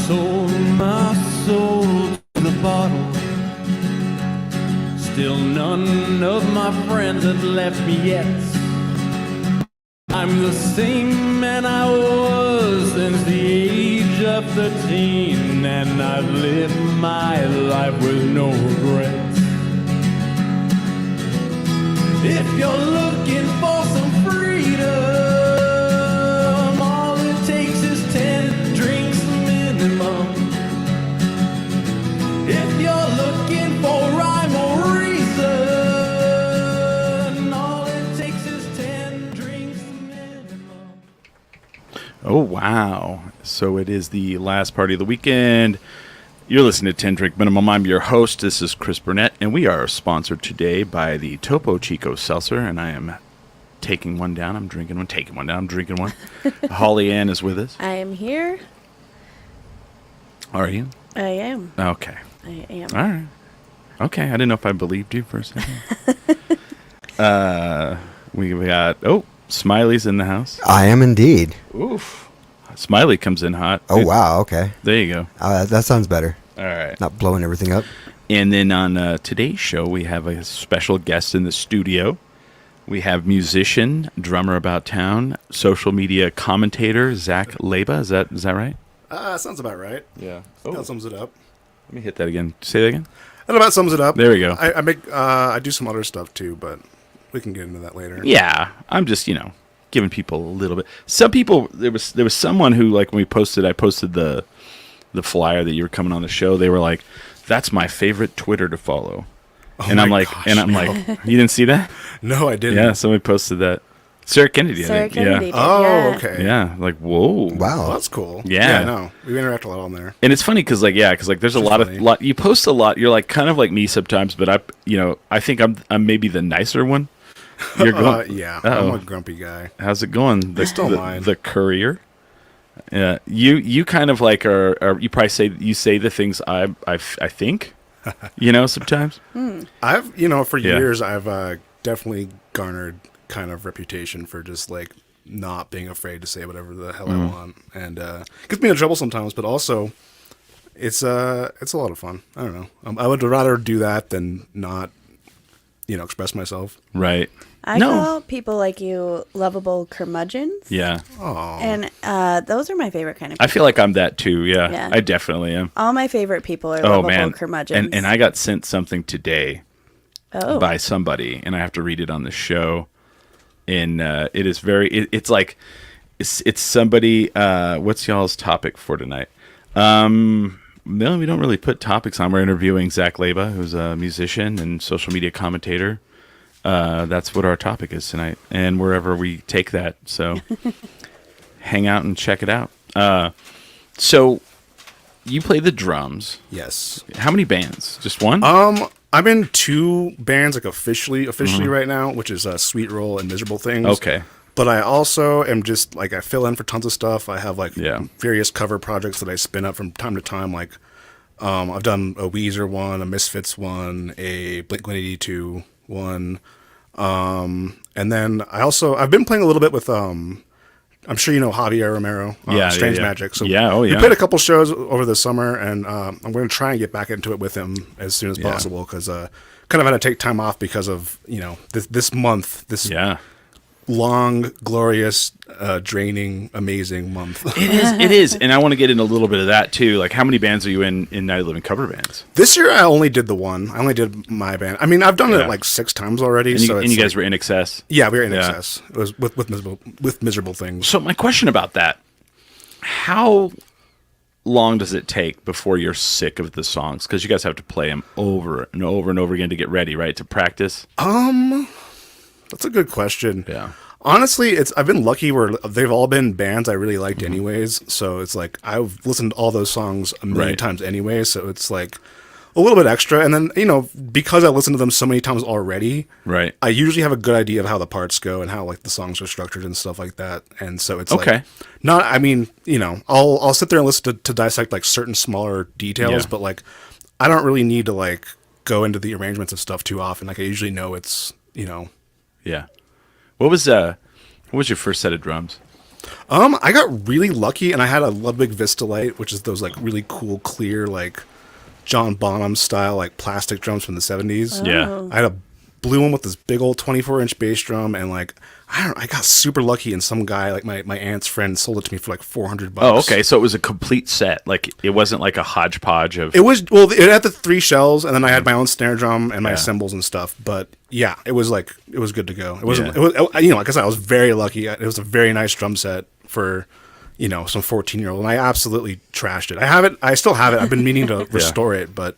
sold my soul to the bottle. Still none of my friends have left me yet. I'm the same man I was since the age of 13, and I've lived my life with no regrets. If you're looking for some freedom, all it takes is 10 drinks minimum. If you're looking for rhyme or reason, all it takes is 10 drinks minimum. Oh, wow. So it is the last party of the weekend. You're listening to 10 Drink Minimum. I'm your host. This is Chris Burnett, and we are sponsored today by the Topo Chico Seltzer, and I am taking one down. I'm drinking one. Taking one down. I'm drinking one. Holly Ann is with us. I am here. Are you? I am. Okay. I am. All right. Okay. I didn't know if I believed you for a second. We got, Smiley's in the house. I am indeed. Oof. Smiley comes in hot. Oh, wow. Okay. There you go. That sounds better. All right. Not blowing everything up. And then on today's show, we have a special guest in the studio. We have musician, drummer about town, social media commentator, Zach Leyba. Is that right? Sounds about right. Yeah. That sums it up. Let me hit that again. Say that again. That about sums it up. There we go. I do some other stuff too, but we can get into that later. Yeah. I'm just, giving people a little bit. Some people, there was someone who, like, when I posted the flyer that you were coming on the show, they were like, that's my favorite Twitter to follow. Oh, and I'm like, you didn't see that? No, I didn't. Yeah, somebody posted that. Sarah Kennedy, I think. Kennedy Yeah. did, Oh, okay. Yeah, like, whoa. Wow. Well, that's cool. Yeah. I know. We interact a lot on there. And it's funny because there's a lot you post a lot. You're like kind of like me sometimes, but I think I'm maybe the nicer one. You're going, yeah. Uh-oh. I'm a grumpy guy. How's it going? They still mind. The courier. Yeah, you kind of like are you probably say the things I think, sometimes. I've for years I've definitely garnered kind of reputation for just like not being afraid to say whatever the hell I want, and gets me in trouble sometimes. But also, it's a lot of fun. I don't know. I would rather do that than not, express myself. Right. I call people like you lovable curmudgeons. Yeah. Oh. And those are my favorite kind of people. I feel like I'm that too. Yeah. Yeah. I definitely am. All my favorite people are lovable man. curmudgeons. And I got sent something today oh. by somebody, and I have to read it on the show. And it is very. It's like it's somebody. What's y'all's topic for tonight? No, we don't really put topics on. We're interviewing Zach Leyba, who's a musician and social media commentator. That's what our topic is tonight, and wherever we take that. So hang out and check it out. So you play the drums. Yes. How many bands? Just one? I'm in 2 bands like officially right now, which is Sweet Roll and Miserable Things. Okay. But I also am just like I fill in for tons of stuff. I have like various cover projects that I spin up from time to time. Like I've done a Weezer one, a Misfits one, a Blink-182 one, and then I've been playing a little bit with I'm sure you know Javier Romero, Strange Magic. So we played a couple shows over the summer, and I'm going to try and get back into it with him as soon as possible because kind of had to take time off because of this month. Long, glorious, draining, amazing month. It is, and I want to get into a little bit of that too. Like, how many bands are you in Night of Living cover bands? This year, I only did the one. I only did my band. I mean, I've done it like 6 times already. And you guys were in excess. Yeah, we were in excess. It was with miserable things. So my question about that: how long does it take before you're sick of the songs? Because you guys have to play them over and over and over again to get ready, right? To practice. That's a good question. Yeah. Honestly, I've been lucky where they've all been bands I really liked anyways. So it's like I've listened to all those songs a million times anyway. So it's like a little bit extra. And then, because I listened to them so many times already, right, I usually have a good idea of how the parts go and how like the songs are structured and stuff like that. And so it's I'll sit there and listen to dissect like certain smaller details, but like I don't really need to like go into the arrangements of stuff too often. Like I usually know it's, Yeah. What was your first set of drums? I got really lucky, and I had a Ludwig Vistalite, which is those like really cool, clear, like John Bonham style, like plastic drums from the 70s. Yeah. I had a blue one with this big old 24-inch bass drum, and like I got super lucky, and some guy, like my aunt's friend, sold it to me for like $400. Oh, okay. So it was a complete set. Like it wasn't like a hodgepodge of. It was, well, it had the 3 shells, and then I had my own snare drum and my cymbals and stuff. But yeah, it was good to go. It wasn't. Yeah. It was, like I said, I was very lucky. It was a very nice drum set for, some 14-year-old, and I absolutely trashed it. I still have it. I've been meaning to restore it, but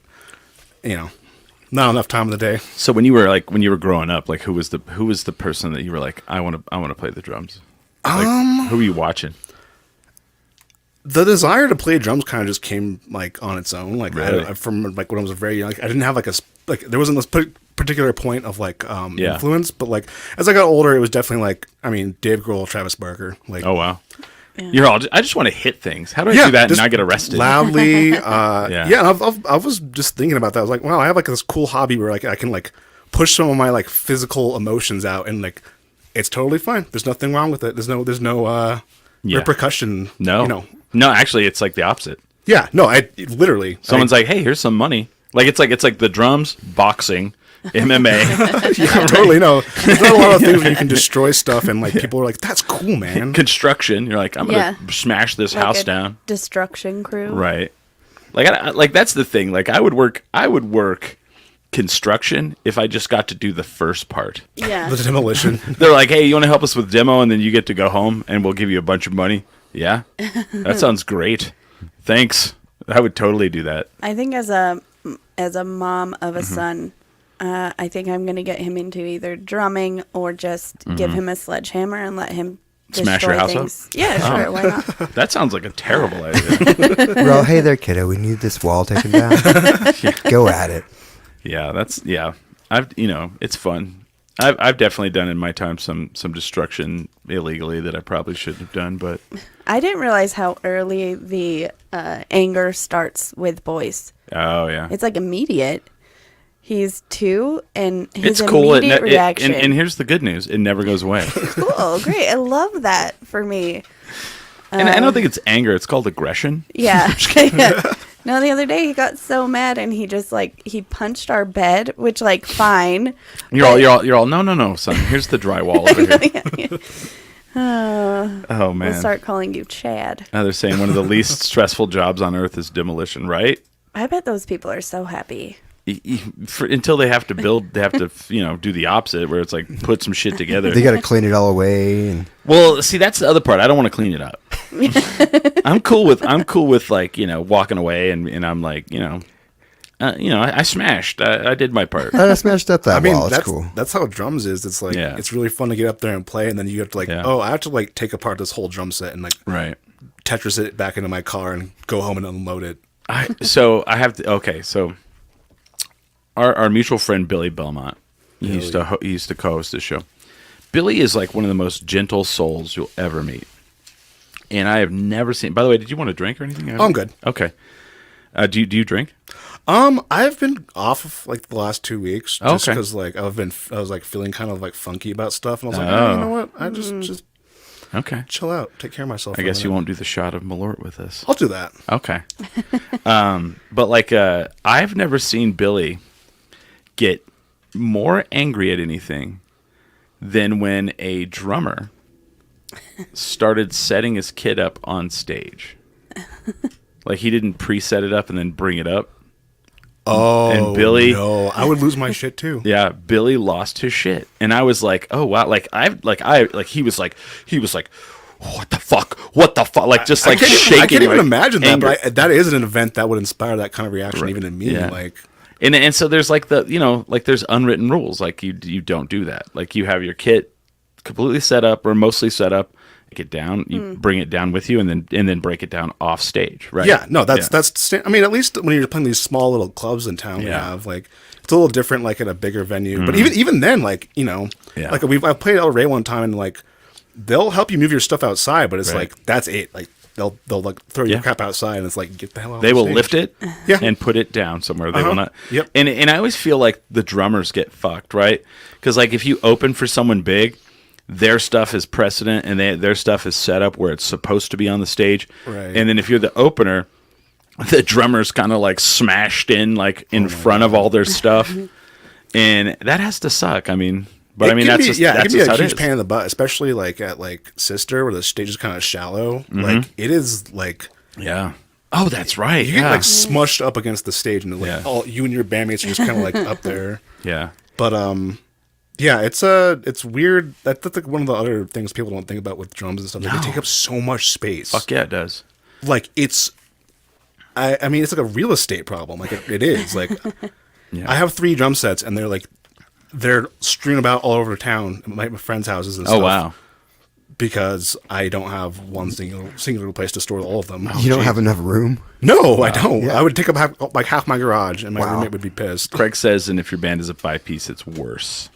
not enough time in the day. So when you were growing up, like who was the person that you were like, I want to play the drums? Like, who were you watching? The desire to play drums kind of just came like on its own. Like Really? from like when I was very young, like, I didn't have like there wasn't this particular point of like influence, but like as I got older, it was definitely like Dave Grohl, Travis Barker. Like, Oh wow. You're all. I just want to hit things. How do I do that and just not get arrested? loudly? Yeah. And I was just thinking about that. I was like, wow, I have like this cool hobby where like I can like push some of my like physical emotions out, and like it's totally fine. There's nothing wrong with it. There's no repercussion. No. No, actually, it's like the opposite. Yeah, no, I literally. Someone's like, "Hey, here's some money." Like it's like the drums, boxing, MMA, yeah, totally no. There's not a lot of things where you can destroy stuff, and like people are like, "That's cool, man." construction. You're like, I'm gonna smash this Like house a down. Destruction crew. Right. Like like that's the thing. Like I would work construction if I just got to do the first part. Yeah. The demolition. They're like, "Hey, you want to help us with demo, and then you get to go home, and we'll give you a bunch of money." Yeah, that sounds great. Thanks. I would totally do that. I think as a mom of a son, I think I'm going to get him into either drumming or just give him a sledgehammer and let him Smash your destroy house things. Yeah, sure. Why not? That sounds like a terrible idea. Well, hey there, kiddo. We need this wall taken down. Go at it. Yeah. It's fun. I've definitely done in my time some destruction illegally that I probably shouldn't have done, but I didn't realize how early the anger starts with boys. oh yeah, It's like immediate. He's 2, and his it's cool. immediate reaction. And here's the good news: it never goes away. Cool, great. I love that for me. And I don't think it's anger; it's called aggression. Yeah. Yeah. No, the other day he got so mad and he just he punched our bed, which fine. You're all no, son. Here's the drywall over here. Oh man. We'll start calling you Chad. They're saying one of the least stressful jobs on earth is demolition, right? I bet those people are so happy. Until they have to build, they have to do the opposite, where it's like put some shit together. They got to clean it all away. And Well, see, that's the other part. I don't want to clean it up. I'm cool with walking away, and I'm like, I smashed. I did my part. I smashed up that wall. It's that's cool. That's how drums is. It's like it's really fun to get up there and play, and then you have to I have to take apart this whole drum set and Right. Tetris it back into my car and go home and unload it. So our mutual friend Billy Belmont, he used to co-host this show. Billy is like one of the most gentle souls you'll ever meet, and I have never seen. By the way, did you want to drink or anything? I'm good. Okay. Do you drink? I've been off of the last 2 weeks just Okay. because I was feeling kind of funky about stuff, and I was like, oh, you know what? I just Okay. chill out, take care of myself. I guess you won't do the shot of Malort with us. I'll do that. Okay. But I've never seen Billy get more angry at anything than when a drummer started setting his kid up on stage. Like he didn't preset it up and then bring it up. Oh, and Billy, no, I would lose my shit too. Yeah, Billy lost his shit, and I was like, "Oh wow!" He was like, "What the fuck? What the fuck?" Shaking. I can't even imagine that. anger. But that is an event that would inspire that kind of reaction, even in me. Yeah. And so there's there's unwritten rules. Like you don't do that. Like you have your kit completely set up or mostly set up. It down, you bring it down with you, and then break it down off stage, right? Yeah, no, that's. I mean, at least when you're playing these small little clubs in town, we have it's a little different, at a bigger venue. But even then, I've played El Rey one time, and they'll help you move your stuff outside, but it's that's it. They'll throw your crap outside, and it's get the hell out. They will stage. lift it, and put it down somewhere. They will not. Yep. And I always feel like the drummers get fucked, right? Because if you open for someone big, their stuff is precedent and their stuff is set up where it's supposed to be on the stage. Right. And then if you're the opener, the drummer's kind of like smashed in like in front of all their stuff. And that has to suck. I mean, but I mean, that's just, it that's can be just a how it huge is. pain in the butt, especially like at like Sister where the stage is kind of shallow. Mm-hmm. Like it is like, Yeah. Oh, that's right. you Yeah. get like smushed up against the stage and like Yeah. all you and your bandmates are just kind of like up there. Yeah. But yeah, it's weird. That's like one of the other things people don't think about with drums and stuff. Like, they take up so much space. Fuck yeah, it does. Like it's, I mean, it's like a real estate problem. Like it is. Like Yeah. I have 3 drum sets, and they're strewn about all over town at my friends' houses and stuff. Oh, wow. Because I don't have one singular place to store all of them. You don't have enough room? No, I don't. Yeah. I would take up half my garage, and my Wow. roommate would be pissed. Craig says, and if your band is a 5-piece, it's worse.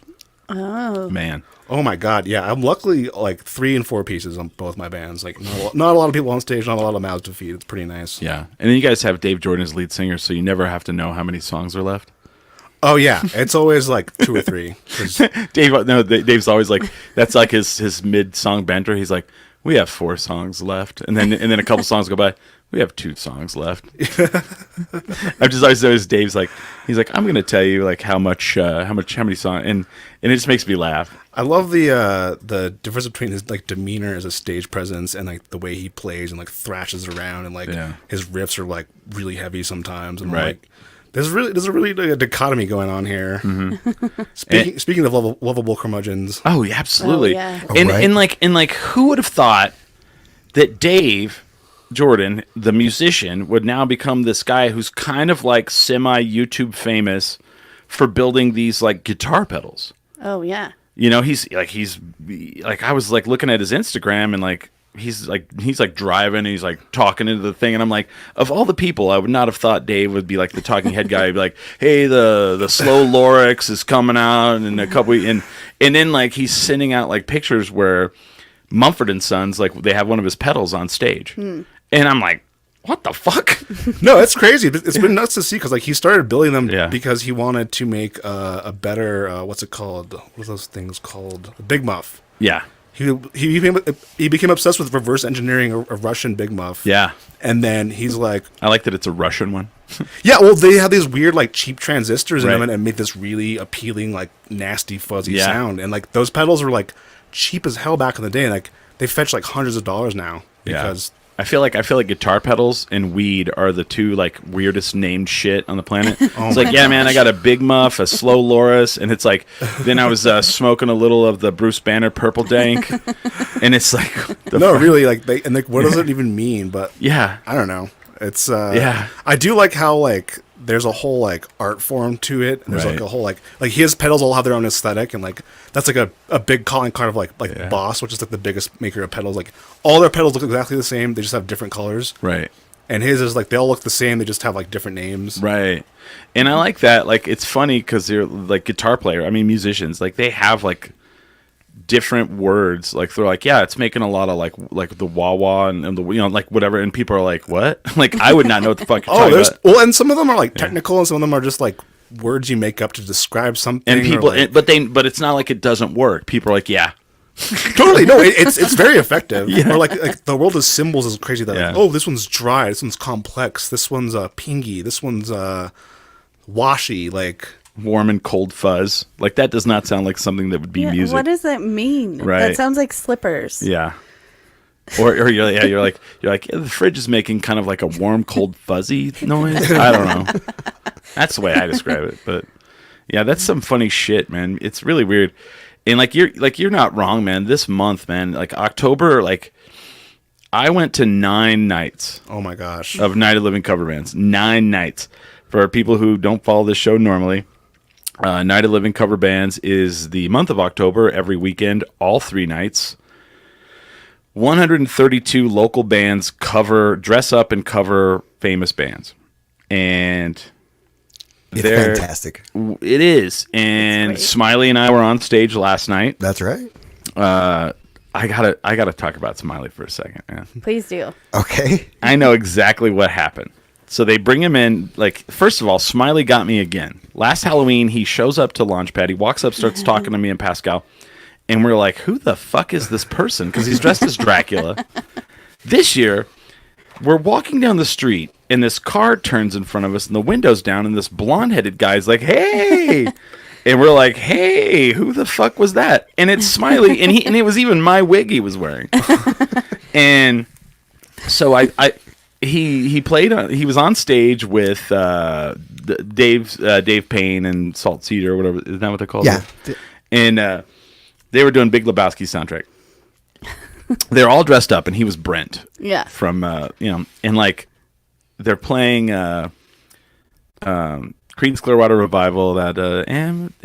Oh. Man. Oh my god, yeah. I'm luckily like 3 and 4 pieces on both my bands. Like not a lot of people on stage, not a lot of mouths to feed. It's pretty nice. Yeah. And then you guys have Dave Jordan as lead singer, so you never have to know how many songs are left. Oh yeah, it's always like 2 or 3. 'Cause- Dave's always like, that's like his mid-song banter. He's like, we have 4 songs left. And then a couple songs go by. We have 2 songs left. I'm just always noticed Dave's like, he's like, I'm gonna tell you like how many songs, and it just makes me laugh. I love the difference between his like demeanor as a stage presence and like the way he plays and like thrashes around and like Yeah. his riffs are like really heavy sometimes and Right. like there's a really like, a dichotomy going on here. Mm-hmm. Speaking of lovable curmudgeons, Oh yeah, absolutely. Oh, yeah. And right. and like who would have thought that Dave Jordan, the musician, would now become this guy who's kind of like semi YouTube famous for building these like guitar pedals. Oh, yeah. You know, he's like I was like looking at his Instagram and like he's like driving and he's like talking into the thing and I'm like, of all the people, I would not have thought Dave would be like the talking head guy. He'd be like, hey, the slow Lorix is coming out in a couple and then like he's sending out like pictures where Mumford and Sons, like they have one of his pedals on stage, and I'm like, what the fuck? no, it's crazy. It's been nuts to see because like he started building them Yeah. because he wanted to make a better what's it called? What are those things called? Big Muff. Yeah, He became obsessed with reverse engineering a Russian Big Muff. yeah. And then he's like, I like that it's a Russian one. yeah, well, they have these weird, like, cheap transistors in Right. them and make this really appealing, like, nasty, fuzzy Yeah. sound. And, like, those pedals were, like, cheap as hell back in the day. Like, they fetch, like, hundreds of dollars now. Because, I feel like guitar pedals and weed are the 2 like weirdest named shit on the planet. It's like, yeah, man, I got a Big Muff, a Slow Loris, and it's like, then I was smoking a little of the Bruce Banner Purple Dank, and it's like, no, really, like, what does it even mean? But, yeah, I don't know. It's, Yeah. I do like how, like, there's a whole, like, art form to it. And there's, Right. like, a whole, like, his pedals all have their own aesthetic. And, like, that's, like, a big calling card of, like Yeah. Boss, which is, like, the biggest maker of pedals. Like, all their pedals look exactly the same. They just have different colors. right. And his is, like, they all look the same. They just have, like, different names. Right. And I like that. Like, it's funny because they're like musicians, like they have like different words. Like they're like, yeah, it's making a lot of like the wah wah and the, you know, like whatever. And people are like, what? Like, I would not know what the fuck you're talking about. Well, and some of them are, like, technical and some of them are just, like, words you make up to describe something. And people, or, like, but it's not like it doesn't work. People are like, yeah, totally. No, it's very effective. Or, like the world of symbols is crazy. That, Yeah. like, oh, this one's dry. This one's complex. This one's pingy. This one's washy. Like, warm and cold fuzz. Like that does not sound like something that would be Yeah, music. what does that mean? Right. That sounds like slippers. Yeah. Or you're like yeah, the fridge is making kind of like a warm, cold, fuzzy noise. I don't know. That's the way I describe it. But yeah, that's some funny shit, man. It's really weird. And you're not wrong, man. This month, man, like October, like I went to 9 nights oh my gosh. of Night of Living cover bands. 9 nights. For people who don't follow this show normally, Night of Living cover bands is the month of October, every weekend, all 3 nights. 132 local bands dress up and cover famous bands. And It's they're- fantastic. it is. And great. Smiley and I were on stage last night. That's right. I gotta talk about Smiley for a second, man. Please do. Okay. I know exactly what happened. So they bring him in, like, first of all, Smiley got me again. Last Halloween, he shows up to Launchpad. He walks up, starts talking to me and Pascal. And we're like, who the fuck is this person? Because he's dressed as Dracula. This year, we're walking down the street, and this car turns in front of us, and the window's down, and this blonde-headed guy's like, hey! And we're like, hey, who the fuck was that? And it's Smiley, and it was even my wig he was wearing. And so he played. He was on stage with Dave Payne and Salt Cedar or whatever. Isn't that what they call it? Yeah. And they were doing Big Lebowski soundtrack. They're all dressed up, and he was Brent. Yeah. From and like they're playing Creedence Clearwater Revival, that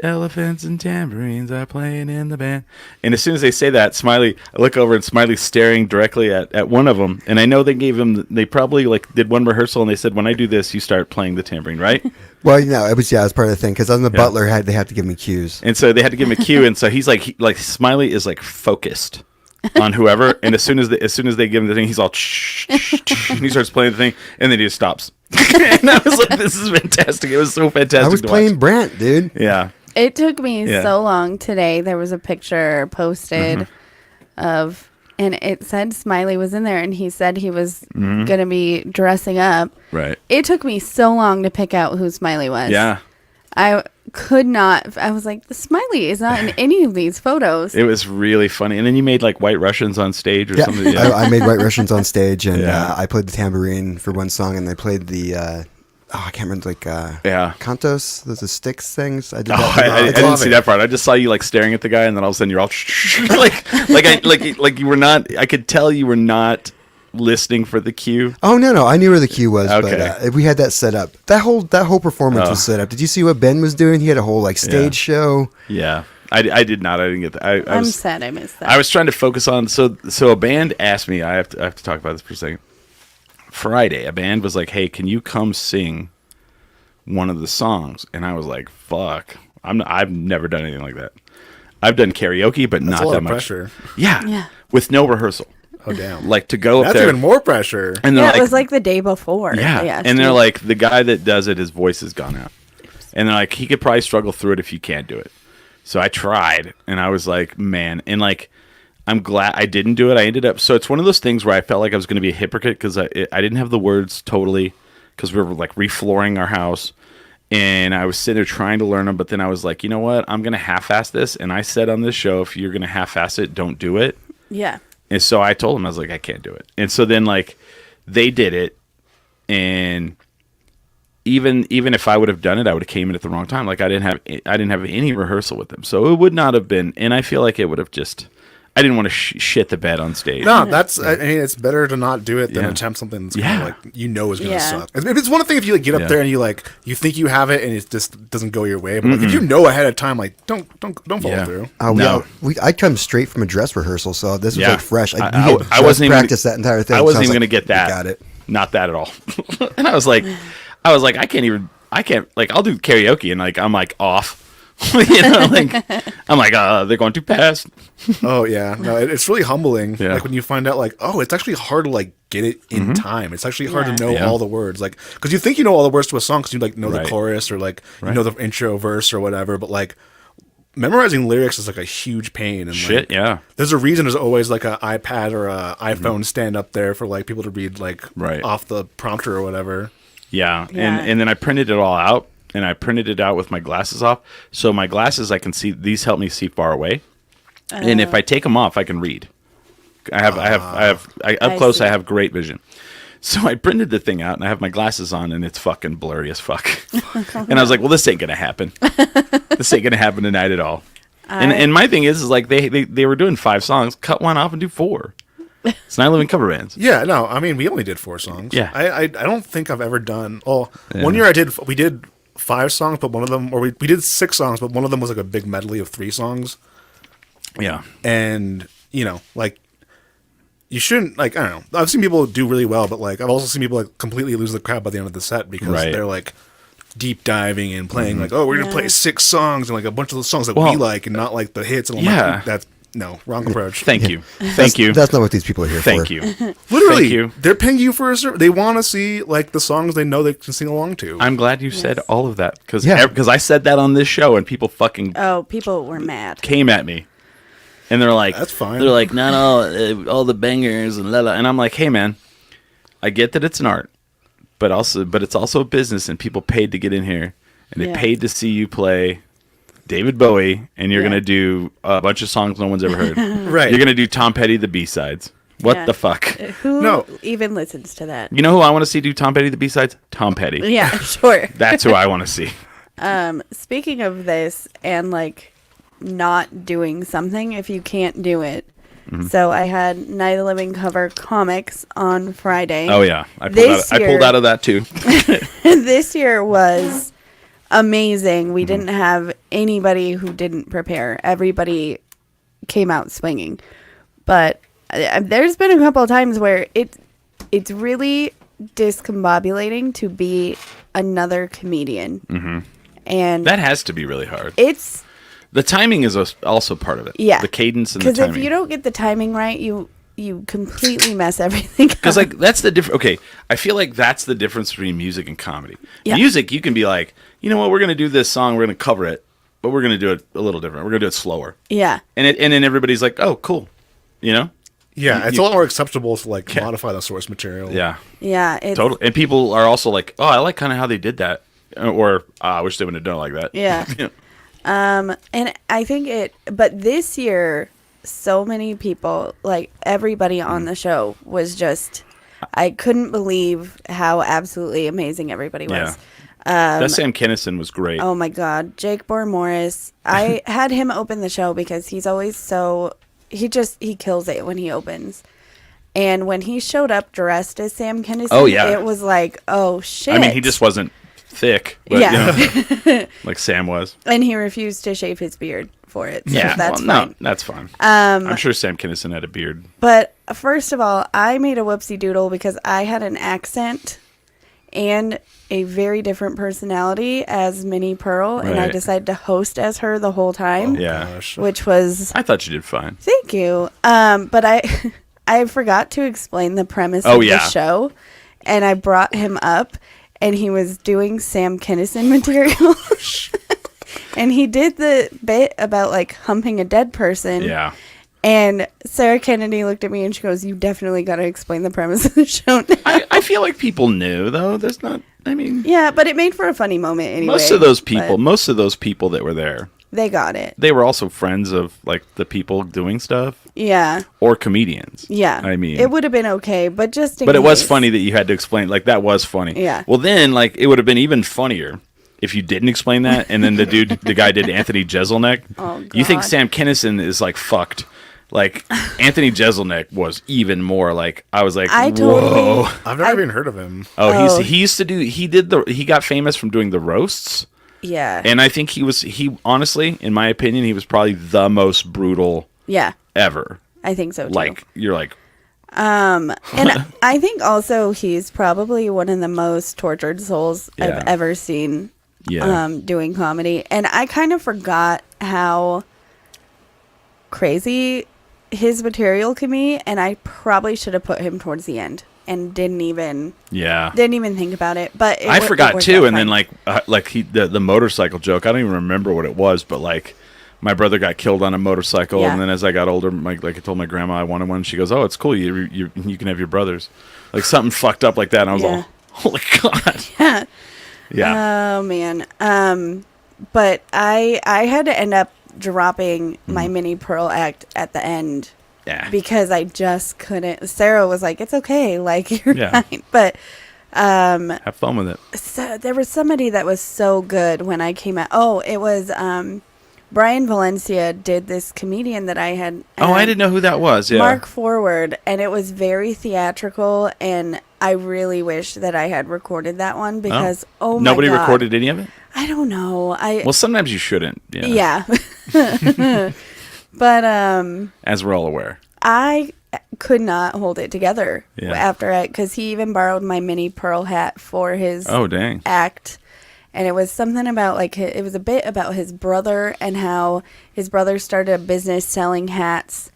elephants and tambourines are playing in the band. And as soon as they say that, Smiley, I look over and Smiley's staring directly at one of them. And I know they probably like did one rehearsal and they said, when I do this, you start playing the tambourine, right? Well, it was part of the thing because I'm the butler. They had to give me cues, and so they had to give him a cue. And so he's like Smiley is like focused on whoever. And as soon as they give him the thing, he's all and he starts playing the thing, and then he just stops. And I was like, this is fantastic. It was so fantastic. I was playing Brent, dude. Yeah. It took me so long today. There was a picture posted of, and it said Smiley was in there, and he said he was going to be dressing up. Right. It took me so long to pick out who Smiley was. Yeah. I could not. I was like, the Smiley is not in any of these photos. It was really funny. And then you made like White Russians on stage or something. Yeah. I made White Russians on stage, and I played the tambourine for one song, and I played the I can't remember, cantos, those sticks things. I did that. I didn't see that part. I just saw you like staring at the guy, and then all of a sudden you're all like you were not. I could tell you were not listening for the cue. Oh no, I knew where the cue was. Okay. But we had that set up. That whole performance was set up. Did you see what Ben was doing? He had a whole stage show. Yeah. I did not. I didn't get that. I'm sad I missed that. I was trying to focus on so a band asked me. I have to talk about this for a second. Friday, a band was like, "Hey, can you come sing one of the songs?" And I was like, "Fuck, I've never done anything like that. I've done karaoke, but not that much pressure." Yeah, with no rehearsal. Oh damn! Like to go up That's there, even more pressure. And it was like the day before. Yeah, and they're like, the guy that does it, his voice has gone out, and they're like, he could probably struggle through it if you can't do it. So I tried, and I was like, man, and like, I'm glad I didn't do it. I ended up, so it's one of those things where I felt like I was going to be a hypocrite because I didn't have the words totally, because we were like reflooring our house, and I was sitting there trying to learn them, but then I was like, you know what, I'm going to half-ass this, and I said on this show, if you're going to half-ass it, don't do it. Yeah. And so I told them, I was like, I can't do it. And so then like they did it, and even if I would have done it, I would have came in at the wrong time. Like I didn't have any rehearsal with them, so it would not have been. And I feel like it would have just. I didn't want to shit the bed on stage. No, that's. I mean, it's better to not do it than attempt something that's kind of like is going to suck. It's one thing if you get up there and you think you have it and it just doesn't go your way. But like, if you know ahead of time, like don't follow through. No, I come straight from a dress rerehearsal, so this was like fresh. I wasn't even practice that entire thing. I wasn't even going to get that. Got it. Not that at all. And I was like, I can't. Like I'll do karaoke and like I'm like off. I'm like, they're going too fast. Oh yeah, no, it's really humbling. Yeah. Like when you find out, like, oh, it's actually hard to like get it in time. It's actually hard to know all the words, like, because you think you know all the words to a song because you like know the chorus or like you know the intro verse or whatever, but like memorizing lyrics is like a huge pain. And shit, like, there's a reason there's always like an iPad or a iPhone stand up there for like people to read like off the prompter or whatever. Yeah. And then I printed it all out. And I printed it out with my glasses off. So my glasses, I can see. These help me see far away. And if I take them off, I can read. I have up close. I have great vision. So I printed the thing out, and I have my glasses on, and it's fucking blurry as fuck. And I was like, "Well, this ain't gonna happen. This ain't gonna happen tonight at all." And my thing is like they were doing 5 songs, cut one off and do 4. It's not living cover bands. Yeah, no, I mean we only did 4 songs. Yeah, I don't think I've ever done. Oh, one year we did 5 songs, but one of them, or we did 6 songs, but one of them was like a big medley of 3 songs. Yeah. And, like, you shouldn't, like, I don't know. I've seen people do really well, but, like, I've also seen people, like, completely lose the crowd by the end of the set because they're, like, deep diving and playing, like, oh, we're going to play 6 songs and, like, a bunch of the songs that we like and not, like, the hits. And I'm like, that's, no, wrong approach. Thank you. Thank you. That's not what these people are here for. Thank you. Literally, Thank you. They're paying you for they want to see, like, the songs they know they can sing along to. I'm glad you said all of that because I said that on this show and people fucking people were mad. Came at me. And they're like, that's fine. They're like, not all the bangers and la la. And I'm like, hey man, I get that it's an art, but it's also a business, and people paid to get in here, and they paid to see you play David Bowie, and you're gonna do a bunch of songs no one's ever heard. Right. You're gonna do Tom Petty the B-sides. What the fuck? Who even listens to that? You know who I want to see do Tom Petty the B-sides? Tom Petty. Yeah, sure. That's who I want to see. Speaking of this and like not doing something if you can't do it. Mm-hmm. So I had Night of the Living cover comics on Friday. Oh yeah, I pulled out of that too. This year was amazing. We didn't have anybody who didn't prepare. Everybody came out swinging. But there's been a couple of times where it's really discombobulating to be another comedian. Mm-hmm. And that has to be really hard. The timing is also part of it. Yeah. The cadence and the timing. Because if you don't get the timing right, you completely mess everything up. Because like that's the difference. Okay, I feel like that's the difference between music and comedy. Yeah. Music, you can be like, you know what, we're gonna do this song, we're gonna cover it, but we're gonna do it a little different. We're gonna do it slower. Yeah. And then everybody's like, oh, cool, you know. Yeah, it's a lot more acceptable to like modify the source material. Yeah. Yeah. Totally. And people are also like, oh, I like kind of how they did that, or I wish they would have done it like that. Yeah. And I think but this year, so many people, like everybody on the show was just, I couldn't believe how absolutely amazing everybody was. Yeah. That Sam Kinison was great. Oh my God. Jake Bohr Morris. I had him open the show because he's always he kills it when he opens. And when he showed up dressed as Sam Kinison, it was like, oh shit. I mean, he just wasn't thick, but, you know, like Sam was. And he refused to shave his beard for it. So that's fine. No, that's fine. I'm sure Sam Kinison had a beard. But first of all, I made a whoopsie doodle because I had an accent and a very different personality as Minnie Pearl, and I decided to host as her the whole time. Which was... I thought you did fine. Thank you. But I forgot to explain the premise of the show, and I brought him up, and he was doing Sam Kinison material. And he did the bit about like humping a dead person. Yeah. And Sarah Kennedy looked at me and she goes, you definitely got to explain the premise of the show now. I feel like people knew, though. There's not, I mean... Yeah, but it made for a funny moment anyway. Most of those people that were there... They got it. They were also friends of, like, the people doing stuff. Yeah. Or comedians. Yeah. I mean... It would have been okay, but just in But case. it was funny that you had to explain... Like, that was funny. Yeah. Well, then, like, it would have been even funnier if you didn't explain that, and then the guy did Anthony Jeselnik. Oh, God. You think Sam Kinison is, like, fucked. Like, Anthony Jeselnik was even more, like, I was like, whoa. I've never even heard of him. Oh, he got famous from doing the roasts. Yeah. And I think he honestly, in my opinion, he was probably the most brutal ever. I think so, too. Like, you're like... and I think also he's probably one of the most tortured souls I've ever seen doing comedy. And I kind of forgot how crazy his material can be, and I probably should have put him towards the end and didn't even think about it. But I forgot too. And then like the motorcycle joke, I don't even remember what it was, but like my brother got killed on a motorcycle, and then as I got older, like I told my grandma I wanted one. She goes, "Oh, it's cool. You can have your brothers." Like something fucked up like that, and I was like, "Holy God!" Yeah. Oh man. But I had to end up dropping my Minnie Pearl act at the end. Yeah. Because I just couldn't. Sarah was like, "It's okay, like you're fine." But have fun with it. So there was somebody that was so good when I came out. Oh, it was Brian Valencia did this comedian that I had. I didn't know who that was. Yeah. Mark Forward, and it was very theatrical, and I really wish that I had recorded that one because my God. Nobody recorded any of it? I don't know. Well, sometimes you shouldn't. Yeah. But as we're all aware, I could not hold it together after it because he even borrowed my Minnie Pearl hat for his act. And it was something about like it was a bit about his brother and how his brother started a business selling hats,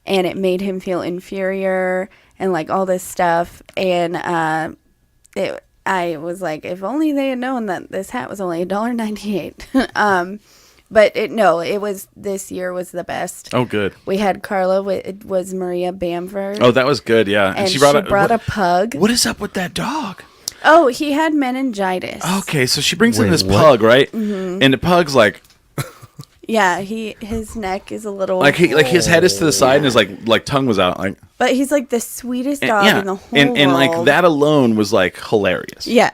and it made him feel inferior and like all this stuff. And I was like, if only they had known that this hat was only $1.98. But it was this year was the best. Oh, good. We had Carla. It was Maria Bamford. Oh, that was good. Yeah, and she brought a pug. What is up with that dog? Oh, he had meningitis. Okay, so she brings in this pug, right? Mm-hmm. And the pug's like, yeah, his neck is a little like his head is to the side and his like tongue was out, like. But he's like the sweetest dog in the whole world. And like that alone was like hilarious. Yeah.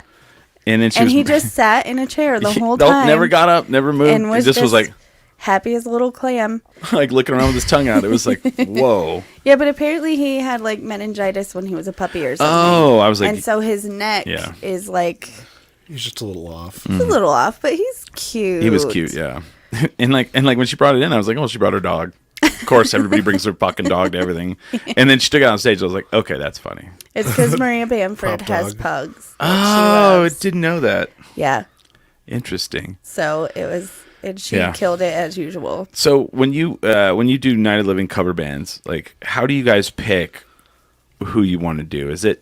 And then he just sat in a chair the whole time. Never got up, never moved. And was just like happy as a little clam. Like looking around with his tongue out. It was like, whoa. Yeah, but apparently he had like meningitis when he was a puppy or something. Oh, I was like, and so his neck is like, he's just a little off. He's a little off, but he's cute. He was cute, yeah. and like when she brought it in, I was like, oh, she brought her dog. Of course, everybody brings their fucking dog to everything. And then she took it on stage. I was like, okay, that's funny. It's because Maria Bamford has pugs. Oh, I didn't know that. Yeah. Interesting. So it was, and she killed it as usual. So when you do Night of Living cover bands, like how do you guys pick who you want to do? Is it?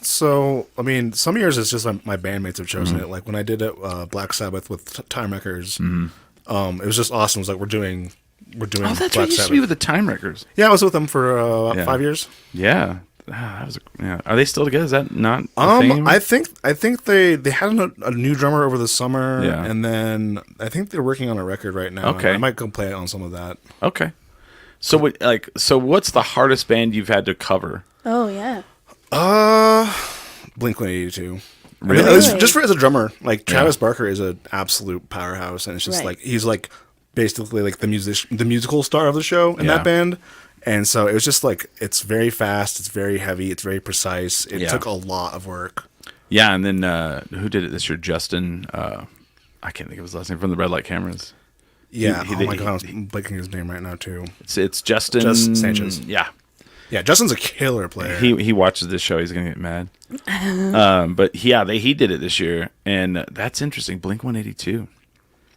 So I mean, some years it's just like my bandmates have chosen it. Like when I did it, Black Sabbath with Time Wreckers, it was just awesome. It was like we're doing. Oh, that's Black right. You used to be with the Time Wreckers. Yeah, I was with them for 5 years. Yeah. That was Are they still together? Is that not a thing? I think they had a new drummer over the summer, and then I think they're working on a record right now. Okay, I might go play on some of that. Okay, so what's the hardest band you've had to cover? Oh yeah, Blink-182. Really? I mean, just as a drummer, like Travis Barker is an absolute powerhouse, and it's just like he's like basically like the musical star of the show in that band. And so it was just like, it's very fast, it's very heavy, it's very precise. It took a lot of work. Yeah, and then who did it this year? Justin, I can't think of his last name, from the Red Light Cameras. Yeah, oh my God, I'm blanking his name right now too. It's Justin Sanchez. Yeah. Yeah, Justin's a killer player. He watches this show, he's going to get mad. But he did it this year, and that's interesting. Blink-182.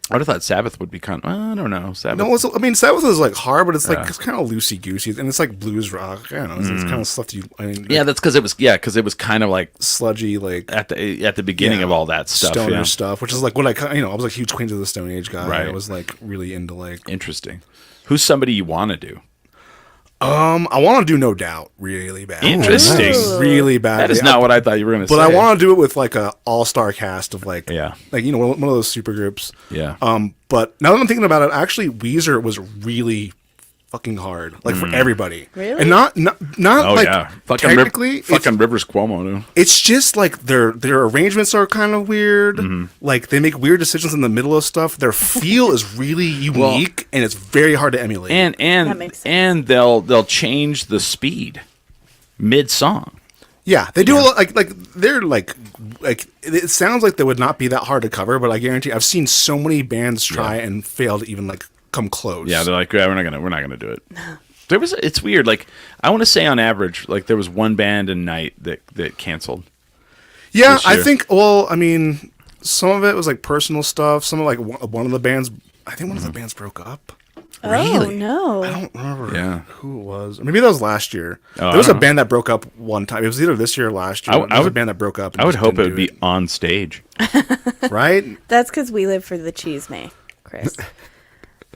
I would have thought Sabbath would be kind of, I don't know. Sabbath. No, Sabbath is like hard, but it's like it's kind of loosey-goosey, and it's like blues rock. I don't know, it's kind of stuff that's because it was kind of like sludgy, like at the beginning of all that stuff, stoner stuff, which is like what I was like a huge Queens of the Stone Age guy. Right. I was like really into like interesting. Who's somebody you want to do? I want to do No Doubt really bad. Interesting. Really bad. That is not what I thought you were going to say. But I want to do it with like a all-star cast of like one of those super groups. Yeah. But now that I'm thinking about it, actually Weezer was really fucking hard, like for everybody. Really? And not like fucking technically, fucking Rivers Cuomo. No? It's just like their arrangements are kind of weird. Like they make weird decisions in the middle of stuff. Their feel is really unique, and it's very hard to emulate. And they'll change the speed mid song. Yeah, they do a lot. Like they're like it sounds like they would not be that hard to cover, but I guarantee I've seen so many bands try and fail to even like come close. Yeah, they're like, we're not gonna do it. It's weird. Like I want to say on average, like there was one band a night that canceled. Yeah, I think. Well, I mean, some of it was like personal stuff. Some of like one of the bands. I think one of the bands broke up. Really? Oh no! I don't remember who it was. Or maybe that was last year. There was a band that broke up one time. It was either this year or last year. There was a band that broke up. I would hope it would be on stage. Right? That's because we live for the cheese, Chris.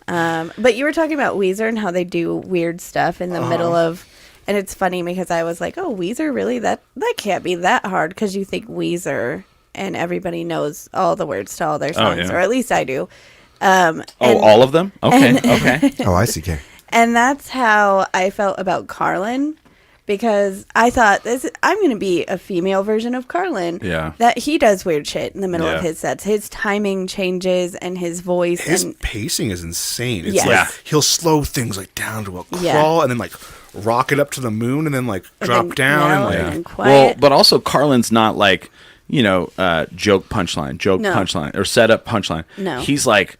But you were talking about Weezer and how they do weird stuff in the middle of, and it's funny because I was like, oh, Weezer, really? That can't be that hard, because you think Weezer and everybody knows all the words to all their songs, or at least I do. All of them? Okay, okay. Oh, I see. Okay. And that's how I felt about Carlin, because I thought I'm going to be a female version of Carlin. Yeah. That he does weird shit in the middle of his sets. His timing changes and his voice. His pacing is insane. It's like he'll slow things like down to a crawl and then like rock it up to the moon and then like drop down and quiet. Well, but also Carlin's not like, joke punchline or setup punchline. No. He's like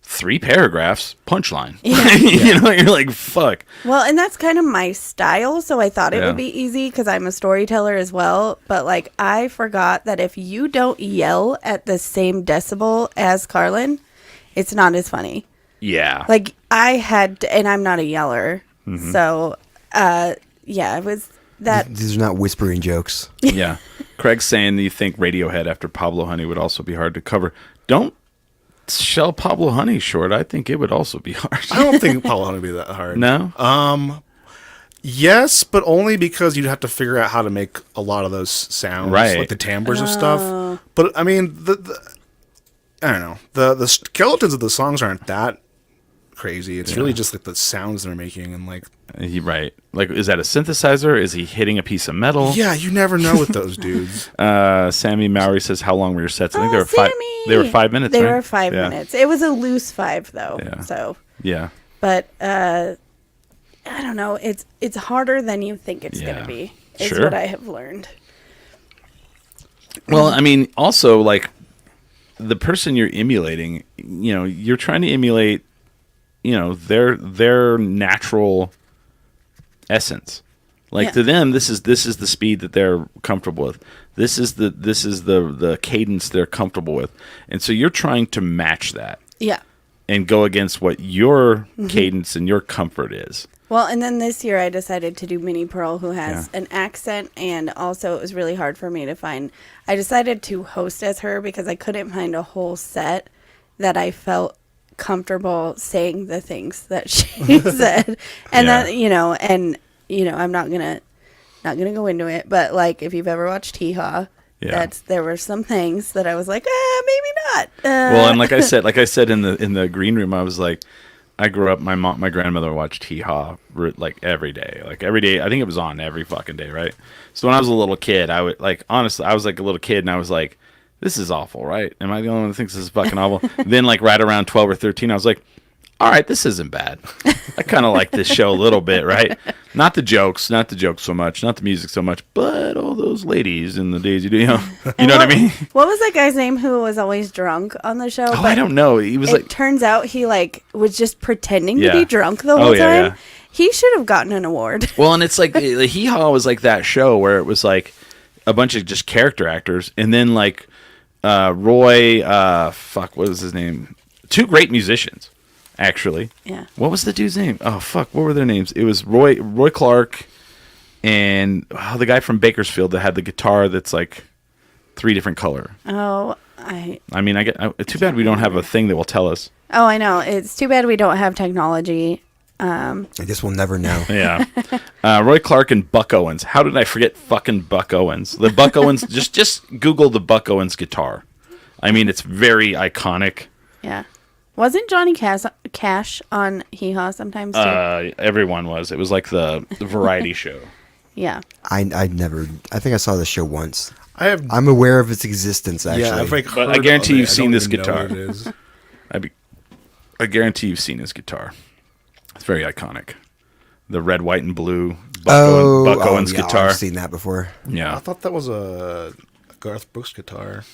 3 paragraphs punchline. You're like, fuck. Well, and that's kind of my style, so I thought it would be easy because I'm a storyteller as well. But like, I forgot that if you don't yell at the same decibel as Carlin, it's not as funny. Yeah. Like I had to, and I'm not a yeller, so it was that. These are not whispering jokes. Yeah. Craig's saying that you think Radiohead after Pablo Honey would also be hard to cover. Don't sell Pablo Honey short, I think it would also be hard. I don't think Pablo Honey would be that hard. No? Yes, but only because you'd have to figure out how to make a lot of those sounds, right, like the timbres and stuff. But I mean, I don't know. The skeletons of the songs aren't that crazy. It's really just like the sounds they're making and like. Right. Like, is that a synthesizer? Is he hitting a piece of metal? Yeah, you never know with those dudes. Sammy Mowry says, "How long were your sets?" I think they were Sammy! 5. They were 5 minutes. They right? were 5 minutes. It was a loose 5 though. Yeah. So. Yeah. But I don't know. It's harder than you think it's gonna be. Is what I have learned. Well, I mean, also like the person you're emulating, you're trying to emulate, their natural essence. Like to them, this is the speed that they're comfortable with. This is the cadence they're comfortable with, and so you're trying to match that. Yeah. And go against what your cadence and your comfort is. Well, and then this year I decided to do Minnie Pearl, who has an accent, and also it was really hard for me to find. I decided to host as her because I couldn't find a whole set that I felt comfortable saying the things that she said, and that I'm not gonna go into it, but like if you've ever watched Hee Haw. Yeah. There were some things that I was like, maybe not. Well, and like I said in the green room, I was like, I grew up. My grandmother watched Hee Haw like every day. I think it was on every fucking day, right? So when I was a little kid, I would honestly, I was like a little kid, and I was like, this is awful, right? Am I the only one that thinks this is fucking awful? Then like right around 12 or 13, I was like, all right, this isn't bad. I kind of like this show a little bit, right? Not the jokes so much, not the music so much, but all those ladies in the days you do, you know what I mean? What was that guy's name who was always drunk on the show? Oh, I don't know. He was turns out he was just pretending to be drunk the whole time. Yeah. He should have gotten an award. Well, and it's like the Hee Haw was like that show where it was like a bunch of just character actors, and then like Roy, what was his name? 2 great musicians. Actually, What was the dude's name? Oh fuck, what were their names? It was Roy Clark, and the guy from Bakersfield that had the guitar that's like 3 different color. Oh, I mean, too bad we don't have a thing that will tell us. Oh, I know. It's too bad we don't have technology. I guess we'll never know. Yeah, Roy Clark and Buck Owens. How did I forget fucking Buck Owens? The Buck Owens. Just Google the Buck Owens guitar. I mean, it's very iconic. Yeah. Wasn't Johnny Cash on Hee Haw sometimes too? Everyone was. It was like the variety show. Yeah. I think I saw the show once. I'm aware of its existence, actually. Yeah, but I guarantee you've seen this guitar. I guarantee you've seen his guitar. It's very iconic. The red, white, and blue Buck Owens guitar. I've seen that before. Yeah. I thought that was a Garth Brooks guitar.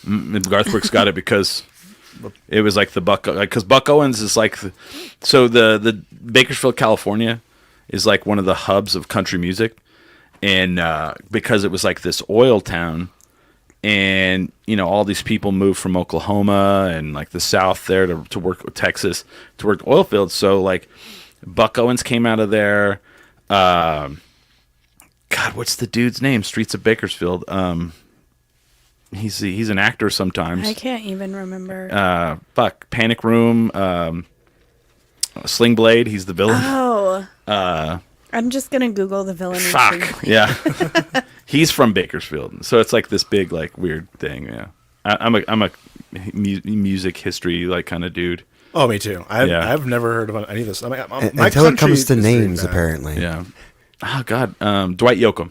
Garth Brooks got it because it was like the because Buck Owens is like the Bakersfield, California is like one of the hubs of country music, and because it was like this oil town, and all these people moved from Oklahoma and like the South there to work with Texas to work oil fields. So like Buck Owens came out of there. God, what's the dude's name? Streets of Bakersfield. He's an actor sometimes. I can't even remember. Panic Room. Sling Blade. He's the villain. Oh. I'm just gonna Google the villain. Fuck. Yeah. He's from Bakersfield, so it's like this big like weird thing. Yeah. I'm a music history like kind of dude. Oh, me too. I've never heard of any of this. I mean, until it comes to names, apparently. Yeah. Oh God. Dwight Yoakam.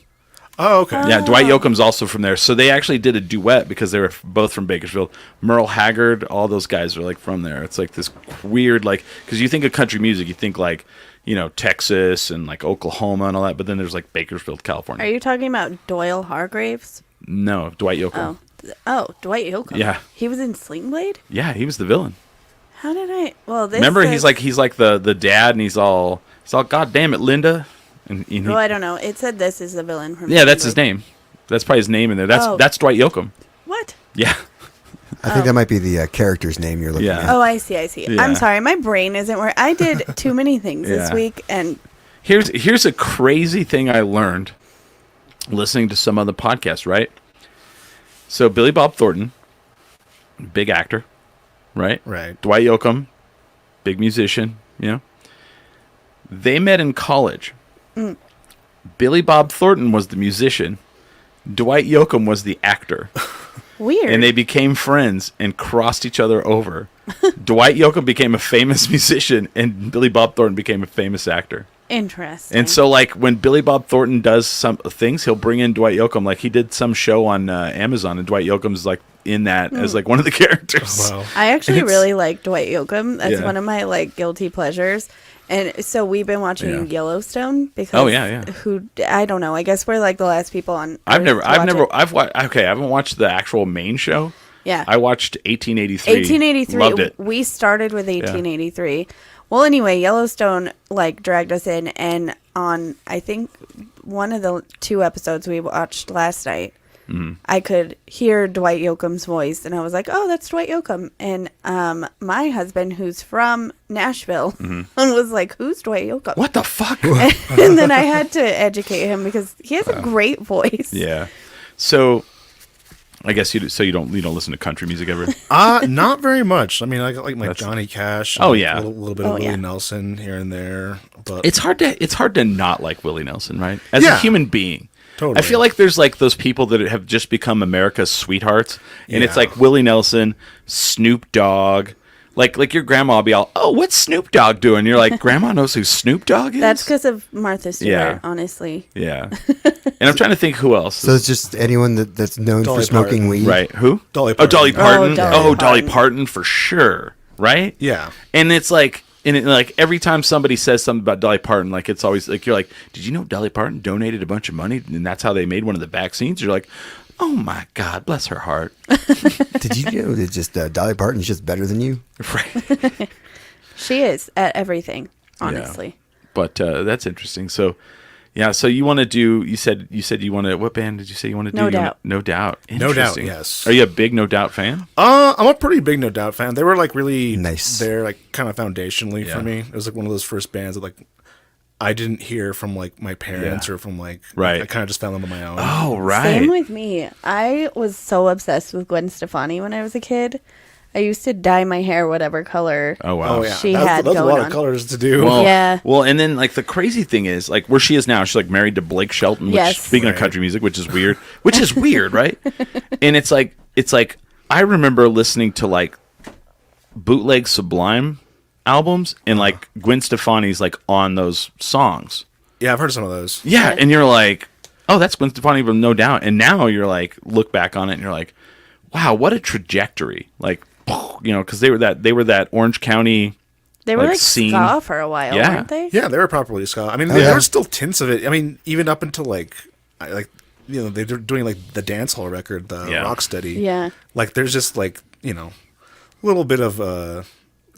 Oh, okay. Yeah, Dwight Yoakam's also from there. So they actually did a duet because they were both from Bakersfield. Merle Haggard, all those guys are like from there. It's like this weird, like, because you think of country music, you think like, Texas and like Oklahoma and all that, but then there's like Bakersfield, California. Are you talking about Doyle Hargraves? No, Dwight Yoakam. Oh, Dwight Yoakam. Yeah. He was in Sling Blade? Yeah, he was the villain. How did I? Well, this remember he's like the dad, and he's all God damn it, Linda. And, I don't know. It said this is the villain from. Yeah, that's his name. That's probably his name in there. That's Dwight Yoakam. What? Yeah. I think that might be the character's name you're looking at. Oh, I see. Yeah. I'm sorry, my brain isn't where I did too many things this week, and here's a crazy thing I learned listening to some other podcasts. Right. So Billy Bob Thornton, big actor, right? Right. Dwight Yoakam, big musician, you know. They met in college. Billy Bob Thornton was the musician. Dwight Yoakam was the actor. Weird. And they became friends and crossed each other over. Dwight Yoakam became a famous musician, and Billy Bob Thornton became a famous actor. Interesting. And so, like, when Billy Bob Thornton does some things, he'll bring in Dwight Yoakam. Like, he did some show on Amazon, and Dwight Yoakam's, like, in that as, like, one of the characters. Oh, wow. I actually really like Dwight Yoakam. That's one of my, like, guilty pleasures. And so we've been watching Yellowstone because I don't know. I guess we're like the last people on. I haven't watched the actual main show. Yeah. I watched 1883. 1883. Loved it. We started with 1883. Yeah. Well, anyway, Yellowstone like dragged us in, and on I think one of the 2 episodes we watched last night, I could hear Dwight Yoakam's voice, and I was like, "Oh, that's Dwight Yoakam." And my husband, who's from Nashville, was like, "Who's Dwight Yoakam? What the fuck?" And then I had to educate him because he has a great voice. Yeah. So, I guess you don't listen to country music ever. Not very much. I mean, I like Johnny Cash. Oh yeah, a little bit of Willie Nelson here and there. But it's hard to not like Willie Nelson, right? As a human being. Totally. I feel like there's like those people that have just become America's sweethearts, and it's like Willie Nelson, Snoop Dogg. Like your grandma will be all, "Oh, what's Snoop Dogg doing?" You're like, "Grandma knows who Snoop Dogg is." That's because of Martha Stewart, honestly. Yeah. And I'm trying to think who else. So it's just anyone that's known for smoking weed, right? Who? Dolly Parton. Oh, Dolly Parton. Dolly Dolly Parton for sure, right? Yeah. And it's like. And like every time somebody says something about Dolly Parton, like it's always like you're like, "Did you know Dolly Parton donated a bunch of money and that's how they made one of the vaccines?" You're like, "Oh my God, bless her heart." Did you know that just Dolly Parton's just better than you? Right. She is at everything, honestly. Yeah. But that's interesting. So, yeah. So you want to do? You said you want to. What band did you say you want to do? No Doubt. No Doubt. No Doubt. Yes. Are you a big No Doubt fan? I'm a pretty big No Doubt fan. They were like really nice. They're like kind of foundationally for me. It was like one of those first bands that like I didn't hear from like my parents or from like I kind of just found them on my own. Oh right. Same with me. I was so obsessed with Gwen Stefani when I was a kid. I used to dye my hair whatever color. Oh wow! She had that's going a lot on. of colors to do. Well, well, and then like the crazy thing is like where she is now. She's like married to Blake Shelton. Which, speaking of country music, which is weird. Right? And it's like I remember listening to like bootleg Sublime albums, and like Gwen Stefani's like on those songs. Yeah, I've heard some of those. Yeah, and you're like, oh, that's Gwen Stefani from No Doubt. And now you're like, look back on it, and you're like, wow, what a trajectory! Like. You know, because they were that Orange County. They were like scene. ska for a while, weren't they? Yeah, they were properly ska. I mean, there were still tints of it. I mean, even up until like you know, they were doing like the dance hall record, the Rocksteady. Yeah. Like, there's just like, you know, a little bit of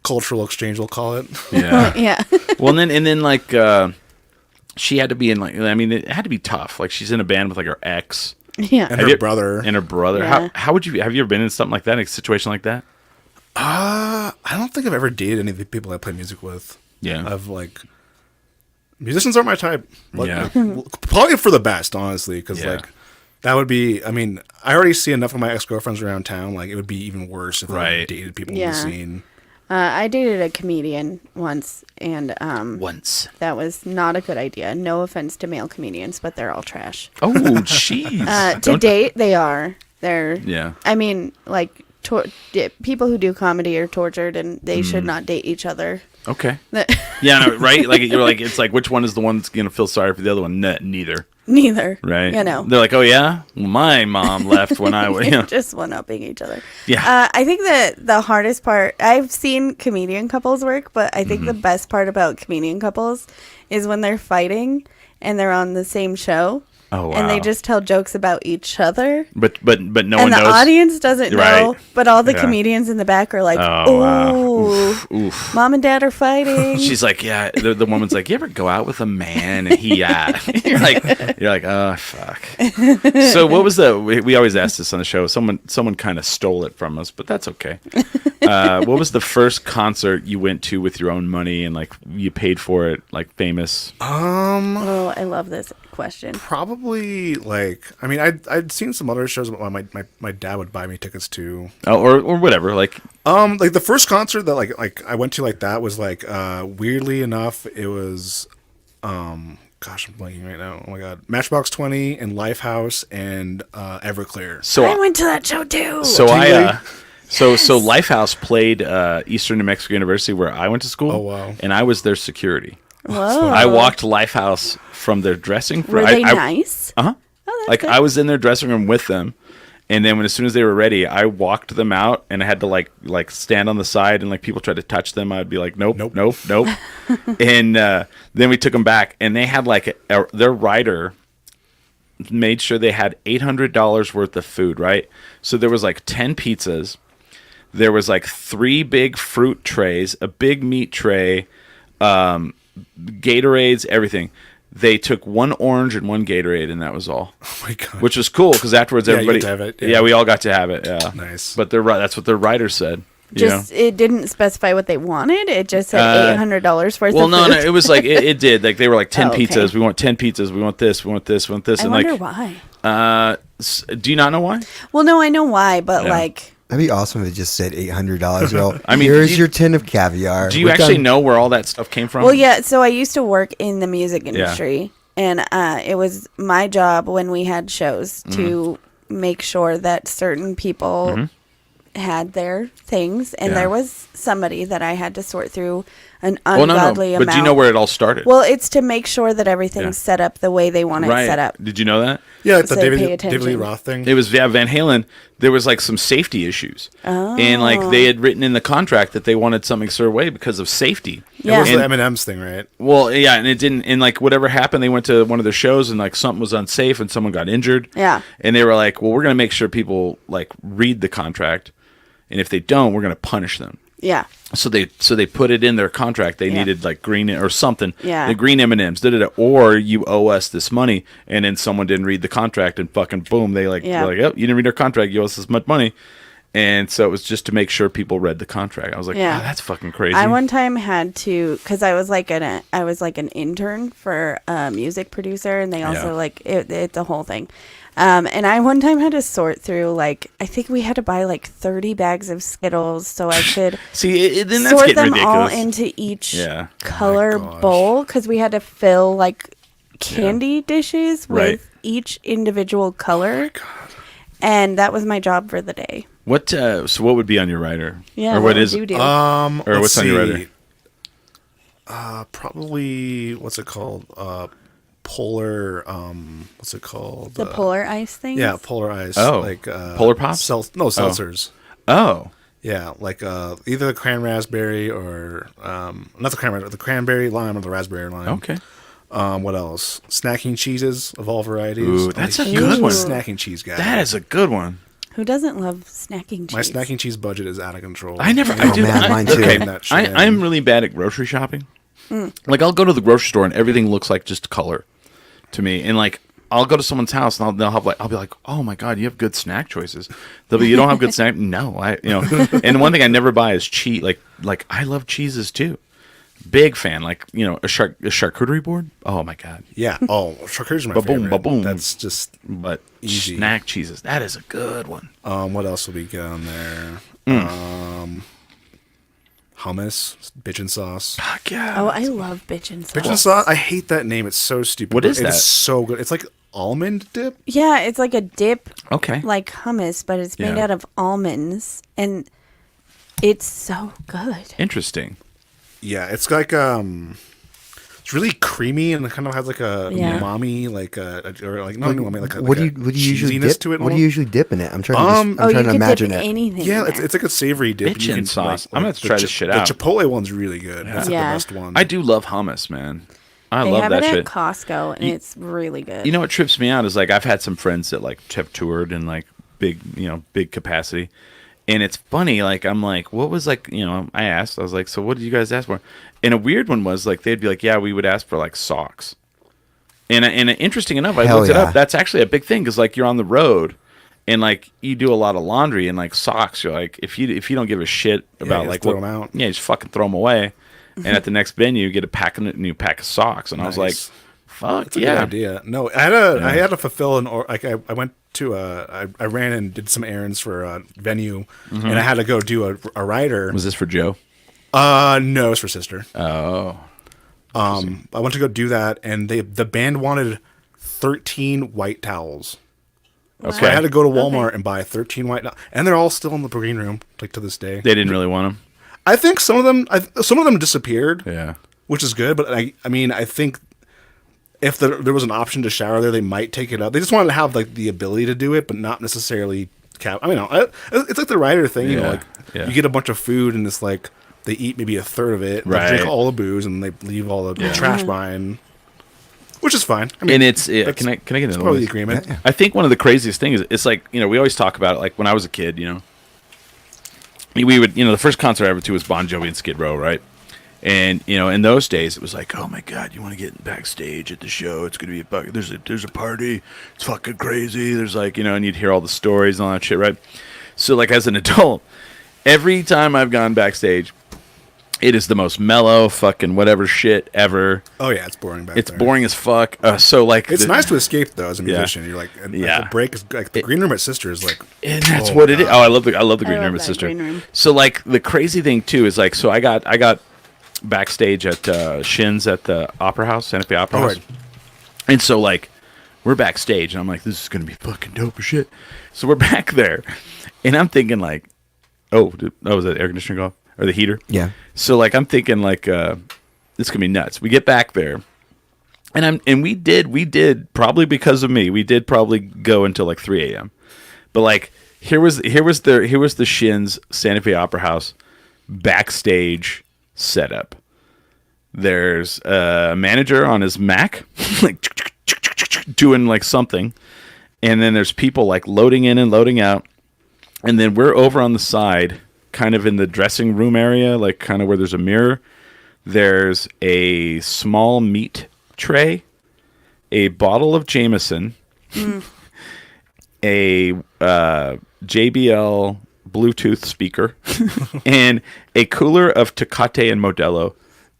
cultural exchange, we'll call it. Yeah. Yeah. Well, and then like she had to be in like, I mean, it had to be tough. Like she's in a band with like her ex. Yeah. And her brother. Yeah. How would you have you ever been in something like that, in a situation like that? I don't think I've ever dated any of the people I play music with. Yeah. I've like musicians aren't my type. Like, yeah. Probably for the best, honestly, because like that would be. I mean, I already see enough of my ex-girlfriends around town. Like it would be even worse if I dated people in the scene. I dated a comedian once, and that was not a good idea. No offense to male comedians, but they're all trash. Oh, jeez. To date, they are. They're. Yeah. I mean, like. People who do comedy are tortured, and they should not date each other. Okay. Yeah, no, right? Like you're like, it's like, which one is the one that's gonna feel sorry for the other one? Neither. Right. You know. They're like, oh yeah, well, my mom left when I was. You know. Just one-upping each other. Yeah. I think that the hardest part. I've seen comedian couples work, but I think the best part about comedian couples is when they're fighting and they're on the same show. Oh, wow. And they just tell jokes about each other. But no one knows. And the audience doesn't know. Right. But all the comedians in the back are like, oh, wow. Oof. Mom and Dad are fighting. She's like, yeah. The woman's like, you ever go out with a man and he, you're like, oh, fuck. So what was we always ask this on the show. Someone kind of stole it from us, but that's okay. What was the first concert you went to with your own money and like you paid for it, like famous? Oh, I love this. question. Probably like, I mean, I'd seen some other shows my dad would buy me tickets to. Oh, or whatever. Like the first concert that like I went to like that was like weirdly enough it was gosh, I'm blanking right now. Oh my god, Matchbox 20 and Lifehouse and Everclear. So I went to that show too. So So Lifehouse played Eastern New Mexico University where I went to school. Oh wow! And I was their security. Whoa! I walked Lifehouse from their dressing room. Were they nice? Uh huh. Oh, like good. I was in their dressing room with them, and then as soon as they were ready, I walked them out, and I had to like stand on the side, and like people tried to touch them, I'd be like, nope. And then we took them back, and they had like their rider made sure they had $800 worth of food, right? So there was like 10 pizzas. There was like 3 big fruit trays, a big meat tray, Gatorades, everything. They took 1 orange and 1 Gatorade, and that was all. Oh my god! Which was cool because afterwards everybody, you got to have it. Yeah, we all got to have it. Yeah, nice. But that's what their writer said. It didn't specify what they wanted. It just said $800 worth. Well, of no, food. it was like it did. Like they were like 10 okay. pizzas. We want 10 pizzas. We want this. We want this. We want this. I and wonder like, why. Do you not know why? Well, no, I know why, but like. That'd be awesome if it just said $800. Well, I mean, here's your tin of caviar. Do you actually know where all that stuff came from? Well, yeah. So I used to work in the music industry, and it was my job when we had shows to make sure that certain people had their things, and there was somebody that I had to sort through an ungodly amount. But do you know where it all started? Well, it's to make sure that everything's set up the way they want it set up. Did you know that? Yeah, it's So a David pay Lee Roth thing. It was Van Halen. There was like some safety issues, and like they had written in the contract that they wanted something a certain way because of safety. Yeah. It was the M&M's thing, right? Well, yeah, and it didn't. And like whatever happened, they went to one of their shows and like something was unsafe and someone got injured. Yeah. And they were like, "Well, we're gonna make sure people like read the contract, and if they don't, we're gonna punish them." Yeah. So they put it in their contract. They needed like green or something. Yeah. The green M&Ms. Or you owe us this money, and then someone didn't read the contract, and fucking boom, they like they're like, oh, you didn't read our contract. You owe us this much money. And so it was just to make sure people read the contract. I was like, wow, that's fucking crazy. I one time had to, because I was like an intern for a music producer, and they also like it's a whole thing. And I one time had to sort through like I think we had to buy like 30 bags of Skittles so I could then that's sort getting them ridiculous. all into each color bowl because we had to fill like candy dishes with each individual color. Oh my God. And that was my job for the day. What so what would be on your rider? Yeah, or what is you do? Or what's on your rider? Probably what's it called? Polar what's it called? The polar ice thing? Yeah, polar ice. Oh, like Polar Pops? Seltzers. Oh. Yeah, like either the cran raspberry or not the cranberry, the cranberry lime or the raspberry lime. Okay. What else? Snacking cheeses of all varieties. Ooh, that's a good one. Snacking cheese guy. That is a good one. Who doesn't love snacking cheese? My snacking cheese budget is out of control. Mine too. Okay, I'm really bad at grocery shopping. Like I'll go to the grocery store and everything looks like just color to me, and like I'll go to someone's house and I'll be like, oh my God, you have good snack choices. They'll be, you don't have good snack. No, And one thing I never buy is cheese. Like I love cheeses too. Big fan. Like a charcuterie board. Oh my God. Yeah. Oh, charcuterie is my favorite. Ba-boom. That's just easy. Snack cheeses. That is a good one. What else will we get on there? Hummus, bitchin' sauce. Fuck yeah. Oh, I love bitchin' sauce. Bitchin' sauce. I hate that name. It's so stupid. What is that? It's so good. It's like almond dip. Yeah, it's like a dip. Okay. Like hummus, but it's made out of almonds, and it's so good. Interesting. Yeah, it's like it's really creamy and it kind of has like a umami, what do you usually dip to it? What do you usually dip in it? I'm trying to imagine it. Anything yeah, it's like a savory dip. Bitchin' sauce. I'm gonna have to try this shit out. The Chipotle one's really good. That's the best one. I do love hummus, man. I love that shit. They have it at Costco, and it's really good. You know what trips me out is like I've had some friends that like have toured in like big capacity. And it's funny, like, I'm like, what was like, I asked, I was like, so what did you guys ask for? And a weird one was like, they'd be like, yeah, we would ask for like socks. And interesting enough, I looked it up. That's actually a big thing because like you're on the road and like you do a lot of laundry and like socks. You're like, if you don't give a shit about like throw them out. Yeah, just fucking throw them away. And at the next venue, you get a new pack of socks. And I was like, Fuck That's a good idea. No, I had to fulfill I went to I ran and did some errands for a venue, and I had to go do a rider. Was this for Joe? No, it's for sister. Oh. I went to go do that, and the band wanted 13 white towels. Okay. So I had to go to Walmart and buy 13 white towels, and they're all still in the green room, like to this day. They didn't really want them. I think some of them disappeared. Yeah, which is good. But I mean, I think if there was an option to shower there, they might take it up. They just wanted to have like the ability to do it, but not necessarily. I mean, it's like the rider thing, you know, like you get a bunch of food and it's like they eat maybe a third of it, they drink all the booze, and they leave all the trash behind, which is fine. I mean, and it's can I get another part of the agreement? I think one of the craziest things is it's like, you know, we always talk about it. Like when I was a kid, you know, we would, you know, the first concert I ever went to was Bon Jovi and Skid Row, right? And, you know, in those days, it was like, oh, my God, you want to get backstage at the show? It's going to be there's a party. It's fucking crazy. There's like, you know, and you'd hear all the stories and all that shit, right? So, like, as an adult, every time I've gone backstage, it is the most mellow fucking whatever shit ever. Oh, yeah, it's boring back there. It's boring as fuck. So, like... It's nice to escape, though, as a musician. You're like... the break is... Like, the green room at Sister is like... And that's what it is. Oh, I love the green room at Sister. So, like, the crazy thing, too, is, like, so I got backstage at Shins at the Opera House, Santa Fe Opera House. Right. And so, like, we're backstage, and I'm like, this is going to be fucking dope as shit. So we're back there, and I'm thinking, like, was that air conditioner off? Or the heater? Yeah. So, like, I'm thinking, like, this is going to be nuts. We get back there, and we did, probably because of me, we did probably go until, like, 3 a.m. But, like, here was the Shins Santa Fe Opera House backstage setup. There's a manager on his Mac, like doing like something, and then there's people like loading in and loading out, and then we're over on the side, kind of in the dressing room area, like kind of where there's a mirror. There's a small meat tray, a bottle of Jameson, a JBL Bluetooth speaker, and a cooler of Tecate and Modelo,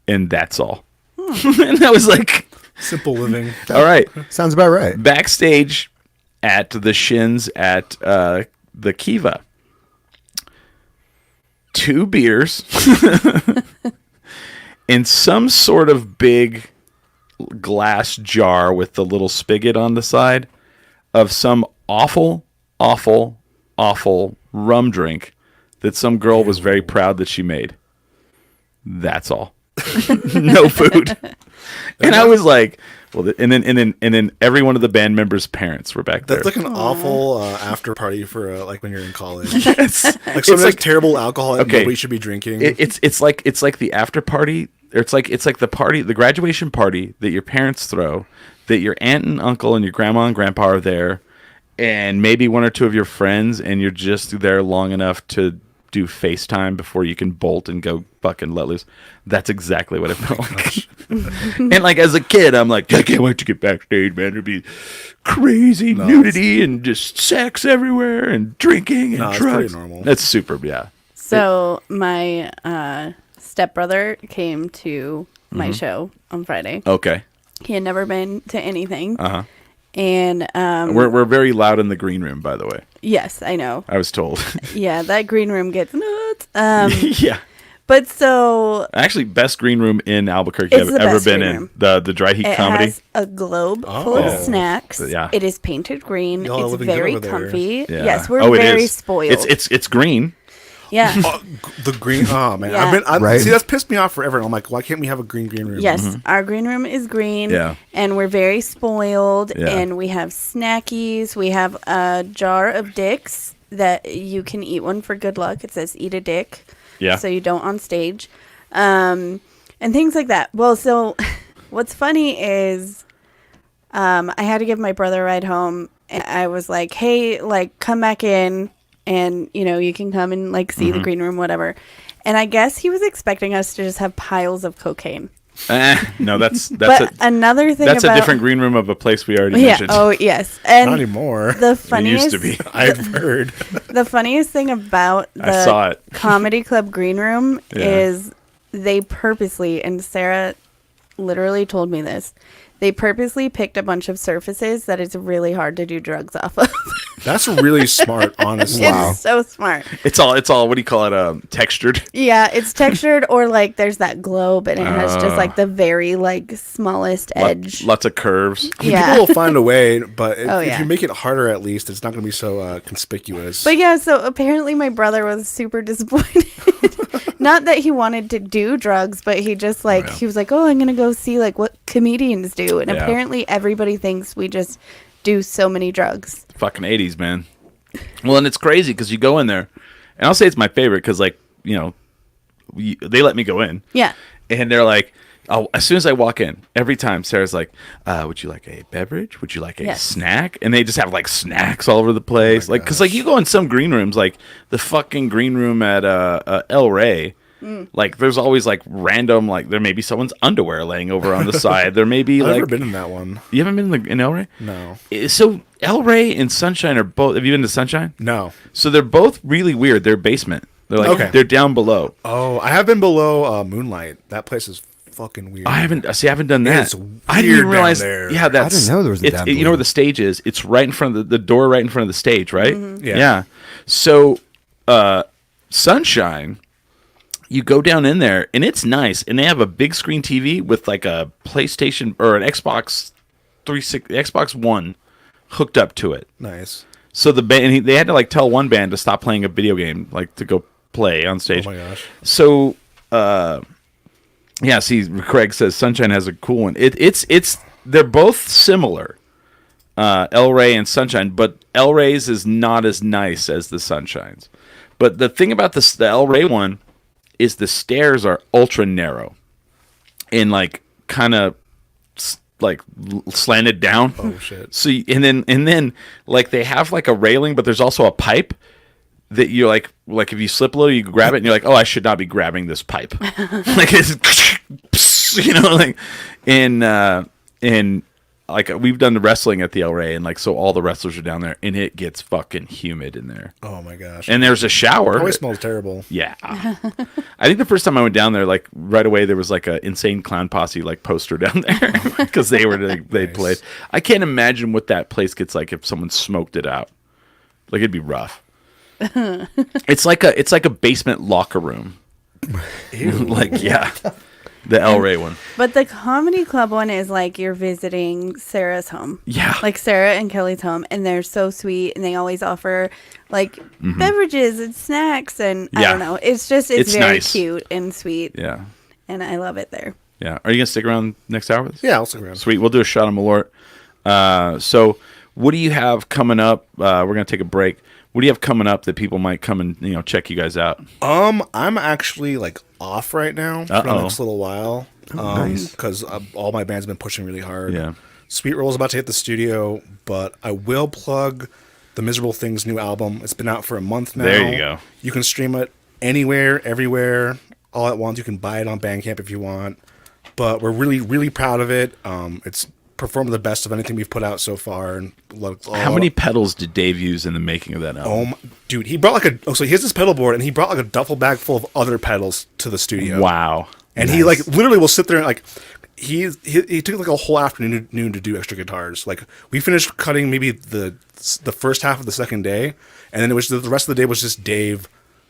and that's all. And that was like simple living. All right, sounds about right. Backstage at the Shins at the Kiva, 2 beers in some sort of big glass jar with the little spigot on the side of some awful rum drink that some girl was very proud that she made. That's all. No food. And I was like, well, and then every one of the band members' parents were back there. That's like an awful after party for like when you're in college. Yes. Like some like terrible alcohol that nobody should be drinking. It's like the after party. It's like the party, the graduation party that your parents throw, that your aunt and uncle and your grandma and grandpa are there, and maybe 1 or 2 of your friends, and you're just there long enough to do FaceTime before you can bolt and go fucking let loose. That's exactly what it felt like. And like as a kid, I'm like, I can't wait to get backstage, man. There'd be crazy nudity and just sex everywhere and drinking and drugs. That's pretty normal. That's super, yeah. So my stepbrother came to my show on Friday. Okay. He had never been to anything. Uh-huh. And we're very loud in the green room, by the way. Yes, I know. I was told. Yeah, that green room gets nuts. Yeah. But so actually, best green room in Albuquerque I've ever been in. The dry heat comedy. It has a globe full of snacks. Yeah. It is painted green. It's very comfy. Yeah. Yes, we're very spoiled. It's green. Yeah. The green. Oh man, yeah. See, that's pissed me off forever. I'm like, why can't we have a green room? Yes, our green room is green. Yeah. And we're very spoiled. Yeah. And we have snackies. We have a jar of dicks that you can eat one for good luck. It says eat a dick. Yeah. So you don't on stage, and things like that. Well, so what's funny is, I had to give my brother a ride home, and I was like, "Hey, like, come back in." And, you know, you can come and, like, see the green room, whatever. And I guess he was expecting us to just have piles of cocaine. No, that's another thing. That's a different green room of a place we already mentioned. Oh, yes. And not anymore. The funniest, it used to be. I've heard. The funniest thing about the comedy club green room is they purposely, and Sarah literally told me this. They purposely picked a bunch of surfaces that it's really hard to do drugs off of. That's really smart, honestly. It's so smart. It's all, what do you call it? Textured? Yeah, it's textured, or like there's that globe and it has just like the very like smallest edge. Lots of curves. Yeah. People will find a way, but if you make it harder, at least it's not going to be so conspicuous. But yeah, so apparently my brother was super disappointed. Not that he wanted to do drugs, but he just like, he was like, oh, I'm going to go see like what comedians do. And apparently everybody thinks we just do so many drugs. Fucking 80s, man. Well, and it's crazy because you go in there, and I'll say it's my favorite because, like, you know, they let me go in. Yeah. And they're like, as soon as I walk in, every time Sarah's like, would you like a beverage? Would you like a snack? And they just have like snacks all over the place. Like, because like you go in some green rooms, like the fucking green room at El Rey. Like there's always like random, like there may be someone's underwear laying over on the side. There may be I've like. never been in that one. You haven't been in El Rey? No. So El Rey and Sunshine are both. Have you been to Sunshine? No. So they're both really weird. They're basement. They're like they're down below. Oh, I have been below Moonlight. That place is fucking weird. I haven't done that. It's weird. I didn't even realize. There. Yeah, that's. I didn't know there was a down below. You know where the stage is? It's right in front of the door, right in front of the stage, right? Mm-hmm. Yeah. So, Sunshine, you go down in there, and it's nice, and they have a big screen TV with like a PlayStation or an Xbox 360, Xbox One hooked up to it. Nice. So the band, they had to like tell one band to stop playing a video game, like to go play on stage. Oh my gosh. So, yeah. See, Craig says Sunshine has a cool one. It's they're both similar, El Rey and Sunshine, but El Rey's is not as nice as the Sunshine's. But the thing about the El Rey one is the stairs are ultra narrow, and like kind of like slanted down. Oh shit! So and then like they have like a railing, but there's also a pipe that you're like if you slip a little, you grab it, and you're like, oh, I should not be grabbing this pipe. Like it's, you know, like and like we've done the wrestling at the El Rey, and like so all the wrestlers are down there, and it gets fucking humid in there. Oh my gosh! And there's a shower. It probably smells terrible. Yeah. I think the first time I went down there, like right away there was like a Insane Clown Posse like poster down there because they played. I can't imagine what that place gets like if someone smoked it out. Like it'd be rough. It's like a basement locker room. Like yeah. The El Rey one. But the comedy club one is like you're visiting Sarah's home. Yeah. Like Sarah and Kelly's home. And they're so sweet. And they always offer like beverages and snacks. And I don't know. It's very nice. Cute and sweet. Yeah. And I love it there. Yeah. Are you going to stick around next hour with us? Yeah, I'll stick around. Sweet. We'll do a shot of Malort. So what do you have coming up? We're going to take a break. What do you have coming up that people might come and check you guys out? I'm actually like off right now for the next little while. Nice. Because all my band's been pushing really hard. Yeah. Sweet Roll's about to hit the studio, but I will plug the Miserable Things new album. It's been out for a month now. There you go. You can stream it anywhere, everywhere, all at once. You can buy it on Bandcamp if you want. But we're really, really proud of it. It's performed the best of anything we've put out so far. And how many pedals did Dave use in the making of that album? Dude, he brought so he has this pedal board, and he brought like a duffel bag full of other pedals to the studio. Wow. And he like literally will sit there and like he took like a whole afternoon to do extra guitars. Like we finished cutting maybe the first half of the second day, and then it was the rest of the day was just Dave,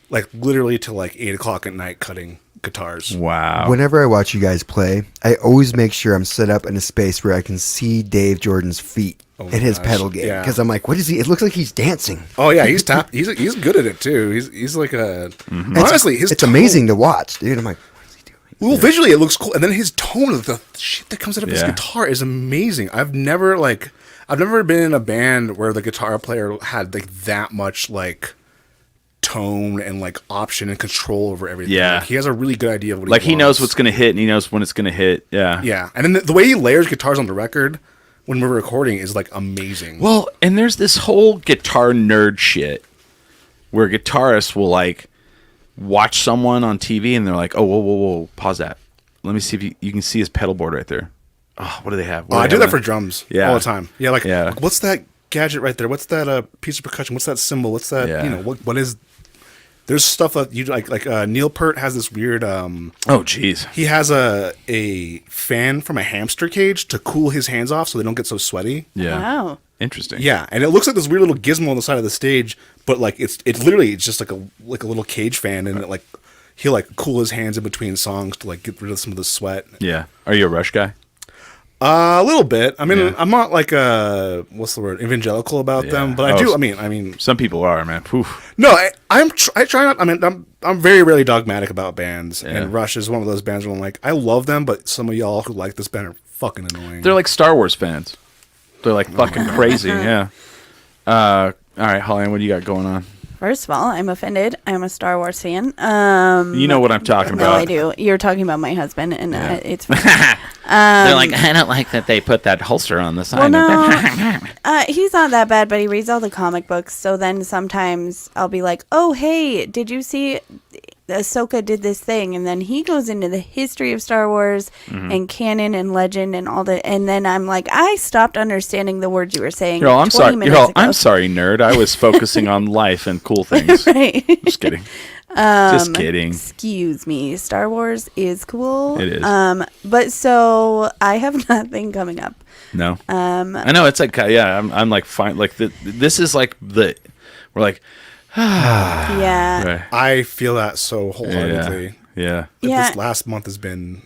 like literally till like 8 o'clock at night cutting guitars. Wow. Whenever I watch you guys play, I always make sure I'm set up in a space where I can see Dave Jordan's feet in his pedal game. Because I'm like, what is he? It looks like he's dancing. Oh yeah, he's he's good at it too. He's like a honestly, it's amazing to watch, dude. I'm like, what is he doing? Well, visually it looks cool, and then his tone of the shit that comes out of his guitar is amazing. I've never been in a band where the guitar player had like that much like tone and like option and control over everything. Yeah. Like, he has a really good idea of what he knows what's going to hit and he knows when it's going to hit. Yeah. Yeah. And then the way he layers guitars on the record when we're recording is like amazing. Well, and there's this whole guitar nerd shit where guitarists will like watch someone on TV and they're like, oh, whoa, pause that. Let me see if you can see his pedal board right there. Oh, what do they have? I do that for drums all the time. Yeah. Like, what's that gadget right there? What's that piece of percussion? What's that cymbal? What's that, what is... There's stuff that you like. Neil Peart has this weird. Geez. He has a fan from a hamster cage to cool his hands off so they don't get so sweaty. Yeah. Wow. Interesting. Yeah, and it looks like this weird little gizmo on the side of the stage, but like it's literally just like a little cage fan, and he'll like cool his hands in between songs to like get rid of some of the sweat. Yeah. Are you a Rush guy? A little bit. I mean, I'm not like what's the word, evangelical about them, but I do. I mean, some people are, man. Oof. No, I try not. I mean, I'm very rarely dogmatic about bands, and Rush is one of those bands where I'm like, I love them, but some of y'all who like this band are fucking annoying. They're like Star Wars fans. They're like fucking crazy. Yeah. All right, Holly, what do you got going on? First of all, I'm offended. I'm a Star Wars fan. You know what I'm talking about. No, I do. You're talking about my husband, and it's fine. They're like, I don't like that they put that holster on the side. Well, no, he's not that bad, but he reads all the comic books. So then sometimes I'll be like, oh, hey, did you see Ahsoka did this thing? And then he goes into the history of Star Wars and canon and legend and all that. And then I'm like, I stopped understanding the words you were saying. I'm sorry, nerd. I was focusing on life and cool things. Right. Just kidding. Just kidding. Excuse me. Star Wars is cool. It is. But so I have nothing coming up. No. I know it's like I'm like fine. Like this is like we're like. Yeah. Right. I feel that so wholeheartedly. Yeah. This last month has been.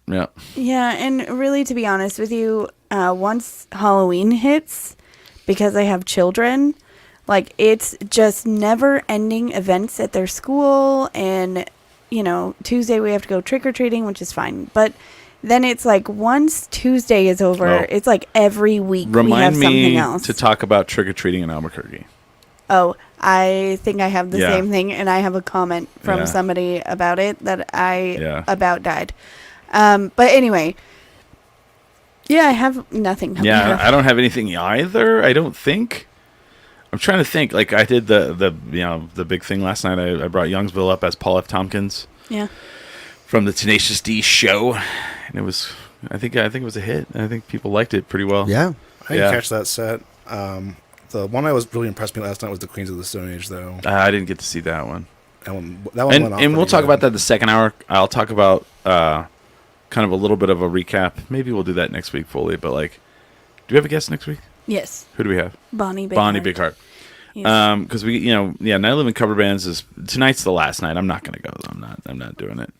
Yeah. Yeah, and really, to be honest with you, once Halloween hits, because I have children, like it's just never-ending events at their school, and Tuesday we have to go trick-or-treating, which is fine, but then it's like once Tuesday is over, it's like every week we have something else. Remind me to talk about trick-or-treating in Albuquerque. Oh, I think I have the same thing, and I have a comment from somebody about it that I about died. But anyway, I have nothing coming up. I don't have anything either. I don't think. I'm trying to think. Like I did the big thing last night. I brought Youngsville up as Paul F. Tompkins. Yeah. From the Tenacious D show, and it was. I think it was a hit. I think people liked it pretty well. Yeah. I didn't catch that set. The one that was really impressed me last night was the Queens of the Stone Age, though. I didn't get to see that one. That one went off. And we'll talk about that the second hour. I'll talk about kind of a little bit of a recap. Maybe we'll do that next week fully. But like, do we have a guest next week? Yes. Who do we have? Bonnie Bigheart. Yes. Because we, Night of Living Cover Bands is tonight's the last night. I'm not gonna go. I'm not doing it.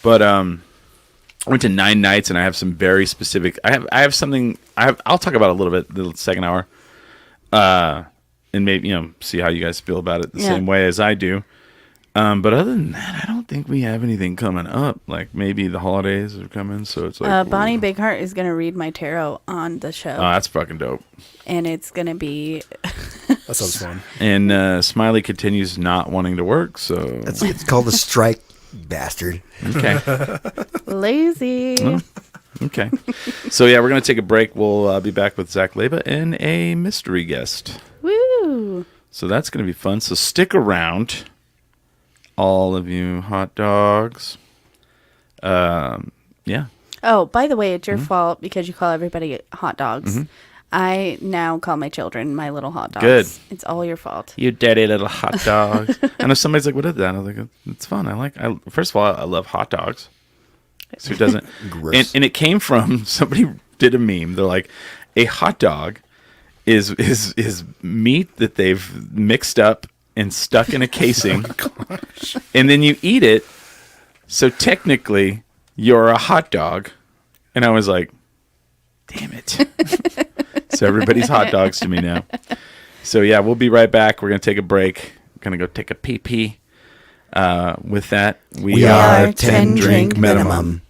But I went to 9 nights, and I have some very specific. I have something. I'll talk about it a little bit the second hour. And maybe, see how you guys feel about it the same way as I do. But other than that, I don't think we have anything coming up. Like maybe the holidays are coming, so it's like Bonnie Bigheart is gonna read my tarot on the show. Oh, that's fucking dope. And it's gonna be that sounds fun. And Smiley continues not wanting to work, so it's called a strike, bastard. Okay. Lazy. Well, okay. So we're gonna take a break. We'll be back with Zach Leyba and a mystery guest. Woo! So that's gonna be fun. So stick around, all of you hot dogs. Yeah. Oh, by the way, it's your fault because you call everybody hot dogs. Mm-hmm. I now call my children my little hot dogs. Good. It's all your fault. You dirty little hot dog. And if somebody's like, "What is that?" I was like, "It's fun. First of all, I love hot dogs." So who doesn't? and it came from somebody did a meme. They're like, a hot dog is meat that they've mixed up and stuck in a casing, and then you eat it. So technically, you're a hot dog. And I was like, damn it. So everybody's hot dogs to me now. So we'll be right back. We're gonna take a break. We're gonna go take a pee. With that, we are 10 drink minimum.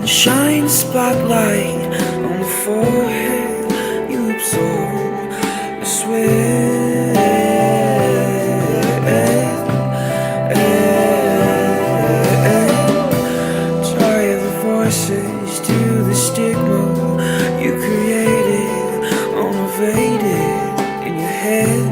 Shine spotlight on the forehead. You absorb the sweat. Tie the voices to the stigma you created, unabated in your head.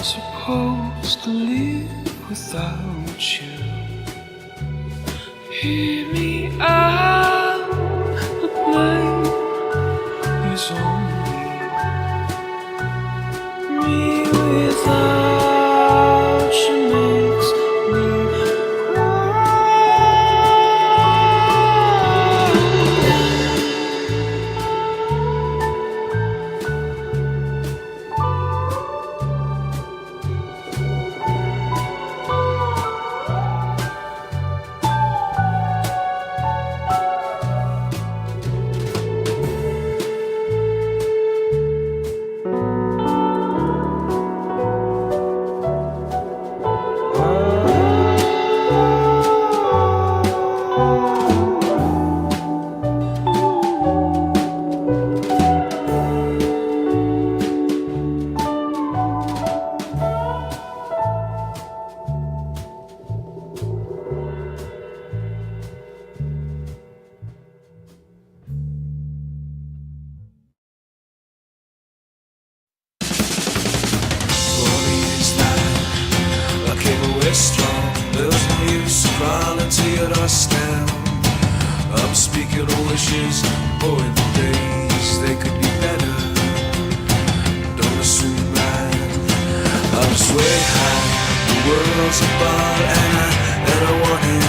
Supposed to live without you. Hear me out, the blame is on you. days, the days, they could be better. Don't assume that I'm just way high, the world's apart, and I want him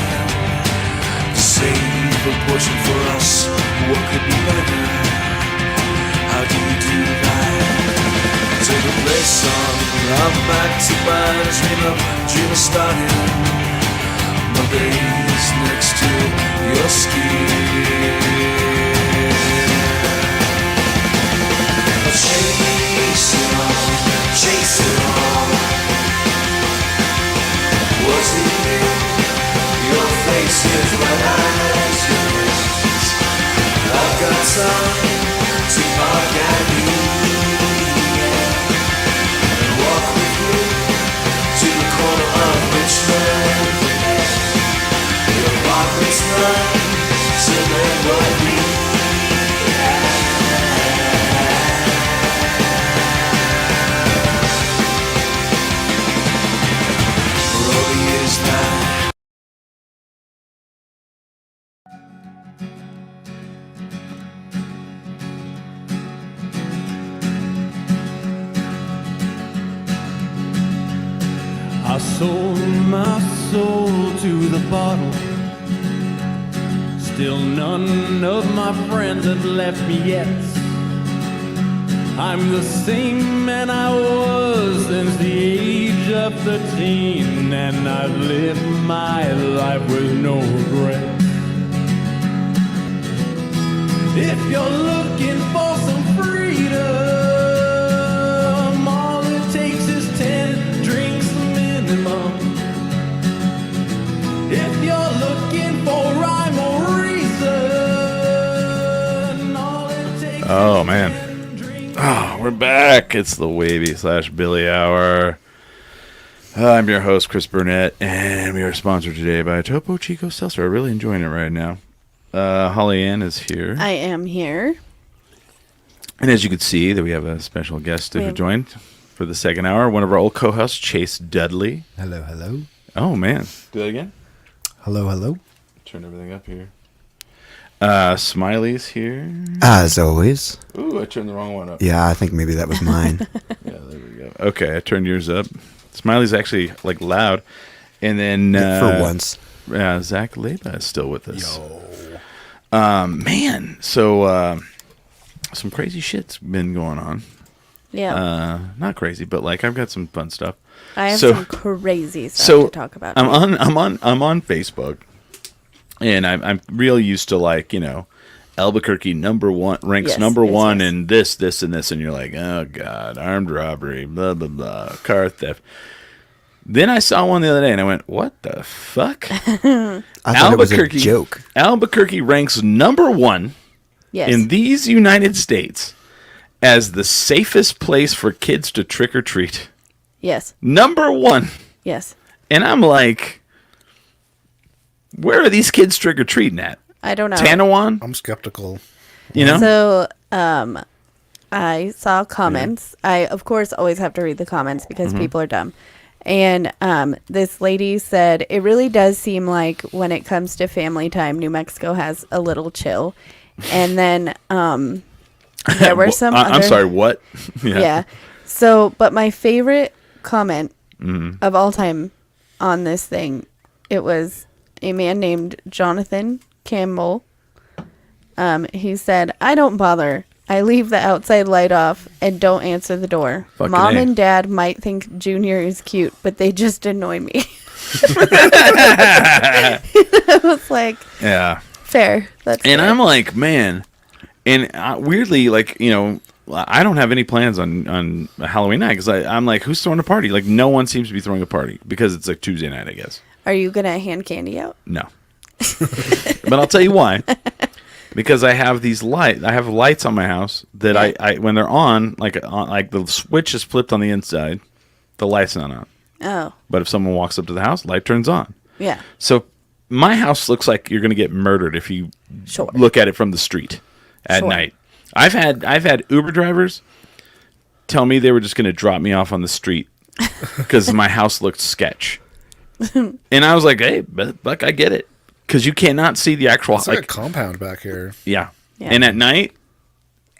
to save a portion for us. What could be better? How do you do that? Take a place on, I'm back to mine, dream of starting my days next to your skin. Chase it on. Was it you? Your face is my eyes, your lips. I've got time to park at you and walk with you to the corner of Richmond. Your apartment's nice, so then what we I sold my soul to the bottle. Still none of my friends have left me yet. I'm the same man I was since the age of 13, and I've lived my life with no regret. If you're looking for some freedom, all it takes is 10 drinks minimum. If you're looking for rhyme or reason, all it takes is man. Oh, we're back. It's the Wavy / Billy Hour. I'm your host, Chris Burnett, and we are sponsored today by Topo Chico Seltzer. I'm really enjoying it right now. Holly Ann is here. I am here. And as you can see, that we have a special guest who joined for the second hour. One of our old co-hosts, Chase Dudley. Hello, hello. Oh, man. Do that again. Hello, hello. Turn everything up here. Smiley's here. As always. Ooh, I turned the wrong one up. Yeah, I think maybe that was mine. Yeah, there we go. Okay, I turned yours up. Smiley's actually like loud. And then for once. Zach Leyba is still with us. Man, so some crazy shit's been going on. Yeah. Not crazy, but like I've got some fun stuff. I have some crazy stuff to talk about. I'm on Facebook. And I'm real used to, like, you know, Albuquerque number one in this, and this, and you're like, oh God, armed robbery, blah blah blah, car theft. Then I saw one the other day, and I went, what the fuck? I thought it was a joke. Albuquerque ranks number one in these United States as the safest place for kids to trick or treat. Yes. Number one. Yes. And I'm like, where are these kids trick-or-treating at? I don't know. Tanawan? I'm skeptical. You know? So, I saw comments. Yeah. I, of course, always have to read the comments because people are dumb. And this lady said, it really does seem like when it comes to family time, New Mexico has a little chill. And then there were some other... I'm sorry, what? Yeah. So, but my favorite comment of all time on this thing, it was... a man named Jonathan Campbell. He said, I don't bother. I leave the outside light off and don't answer the door. Fucking Mom A. and Dad might think Junior is cute, but they just annoy me. I was like, yeah, fair. That's and fair. I'm like, man, and weirdly, like, you know, I don't have any plans on Halloween night because I'm like, who's throwing a party? Like, no one seems to be throwing a party because it's like Tuesday night, I guess. Are you going to hand candy out? No. But I'll tell you why. Because I have these I have lights on my house that I when they're on, like the switch is flipped on the inside, the light's not on. Oh. But if someone walks up to the house, light turns on. Yeah. So my house looks like you're going to get murdered if you look at it from the street at night. I've had Uber drivers tell me they were just going to drop me off on the street because my house looked sketch. And I was like, hey, Buck, I get it. Because you cannot see the actual... It's like a compound back here. Yeah. Yeah. And at night,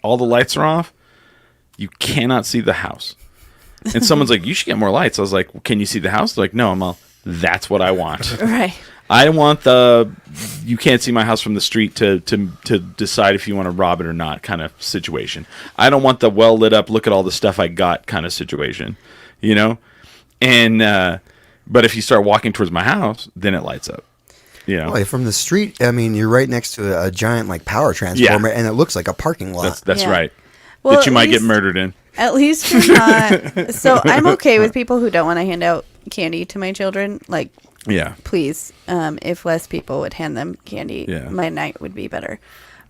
all the lights are off. You cannot see the house. And someone's like, you should get more lights. I was like, well, can you see the house? They're like, no. I'm all, that's what I want. Right. I want you can't see my house from the street to decide if you want to rob it or not kind of situation. I don't want the well lit up, look at all the stuff I got kind of situation, you know? And, but if you start walking towards my house, then it lights up. You know? Well, from the street, I mean, you're right next to a giant like power transformer, and it looks like a parking lot. That's right. Well, that you might get murdered in. At least you're not. So I'm okay with people who don't want to hand out candy to my children. Like, yeah, please, if less people would hand them candy, my night would be better.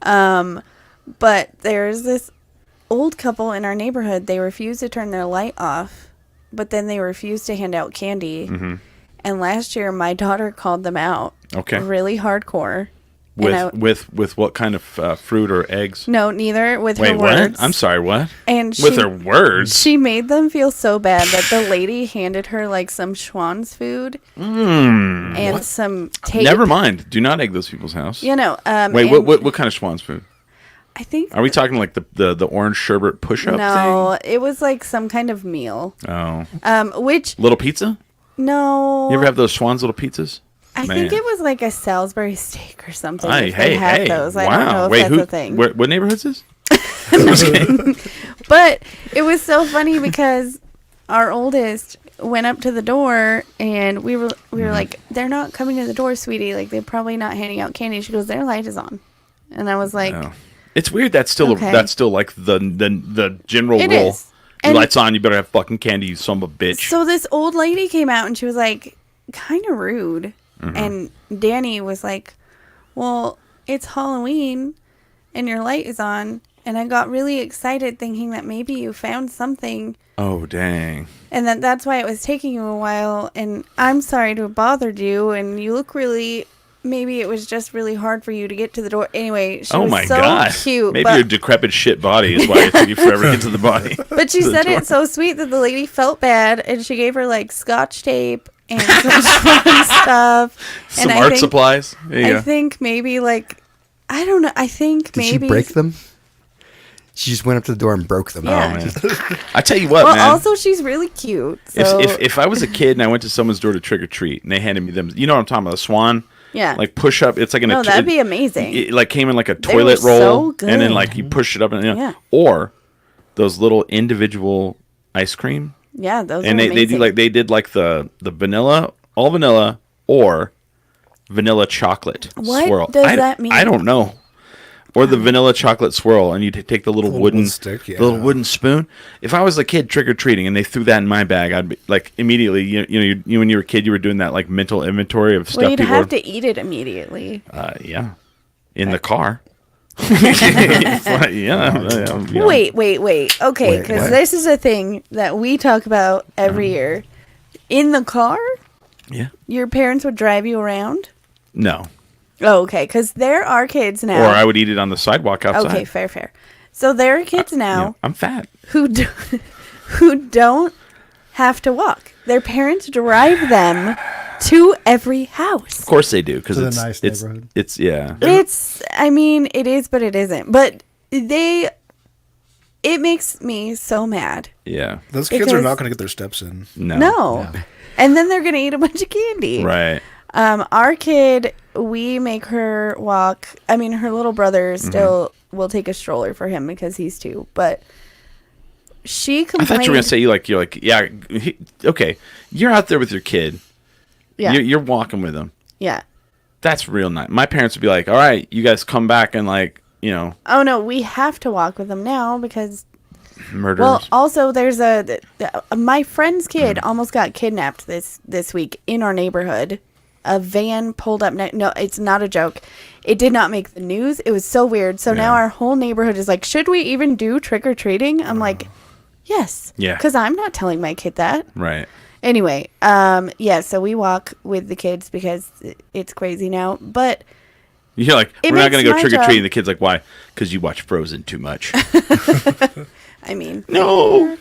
But there's this old couple in our neighborhood. They refuse to turn their light off, but then they refuse to hand out candy. Mm-hmm. And last year, my daughter called them out. Okay. Really hardcore. With what kind of fruit or eggs? No, neither. With her words. What? I'm sorry, what? And with her words? She made them feel so bad that the lady handed her like some Schwann's food and some tape. Never mind. Do not egg those people's house. You know. Wait, what kind of Schwann's food? I think. Are we talking like the orange sherbet push-up No, it was like some kind of meal. Oh. Which little pizza? No. You ever have those Schwann's little pizzas? I think it was like a Salisbury steak or something. Hey, those. Wow. I don't know if that's a thing. What neighborhood is this? But it was so funny because our oldest went up to the door and we were like, they're not coming to the door, sweetie. Like, they're probably not handing out candy. She goes, their light is on. And I was like... Oh. It's weird. That's still like the general rule. Is. Your light's on, you better have fucking candy, you son of a bitch. So this old lady came out and she was like, kind of rude. Mm-hmm. And Danny was like, well, it's Halloween and your light is on. And I got really excited thinking that maybe you found something. Oh, dang. And that's why it was taking you a while. And I'm sorry to have bothered you. And you look really... Maybe it was just really hard for you to get to the door. Anyway, she was so cute. Maybe your decrepit shit body is why it took you forever to get to the body. But she said it so sweet that the lady felt bad, and she gave her like Scotch tape and some fun stuff. Some art supplies. I think maybe like, I don't know. I think maybe. Did she break them? She just went up to the door and broke them. Yeah. Oh, man. I tell you what, man. Well, also, she's really cute. So. If I was a kid and I went to someone's door to trick or treat and they handed me them, you know what I'm talking about, a Swan? Yeah. Like push up. It's like no, that'd be amazing. It like came in like a toilet roll. So good. And then like you push it up and or those little individual ice cream. Yeah, those and are amazing. They did like the vanilla, all vanilla or vanilla chocolate swirl. What does that mean? I don't know. Or the vanilla chocolate swirl, and you take the little wooden stick, the little wooden spoon. If I was a kid trick or treating and they threw that in my bag, I'd be like immediately. You when you were a kid, you were doing that like mental inventory of stuff. Well, you'd have to eat it immediately. Yeah, in the car. Wait. Okay, because this is a thing that we talk about every year. In the car? Yeah. Your parents would drive you around? No. Oh, okay, because there are kids now. Or I would eat it on the sidewalk outside. Okay, fair. So there are kids now. Yeah, I'm fat. Who don't have to walk. Their parents drive them to every house. Of course they do, because it's a nice neighborhood. It's yeah. I mean, it is, but it isn't. But it makes me so mad. Yeah. Those kids are not going to get their steps in. No. And then they're going to eat a bunch of candy. Right. Our kid, we make her walk. I mean, her little brother still will take a stroller for him because he's 2. But she complained. I thought you were gonna say you're like yeah. Okay, you're out there with your kid. Yeah. You're walking with him. Yeah. That's real nice. My parents would be like, all right, you guys come back and like Oh no, we have to walk with them now because. Murderers. Well, also there's my friend's kid almost got kidnapped this week in our neighborhood. A van pulled up. No, it's not a joke. It did not make the news. It was so weird. So now our whole neighborhood is like, should we even do trick or treating? I'm like, yes. Yeah. Because I'm not telling my kid that. Right. Anyway, so we walk with the kids because it's crazy now. But you're like, we're not going to go trick or treating. The kid's like, why? Because you watch Frozen too much. I mean, no.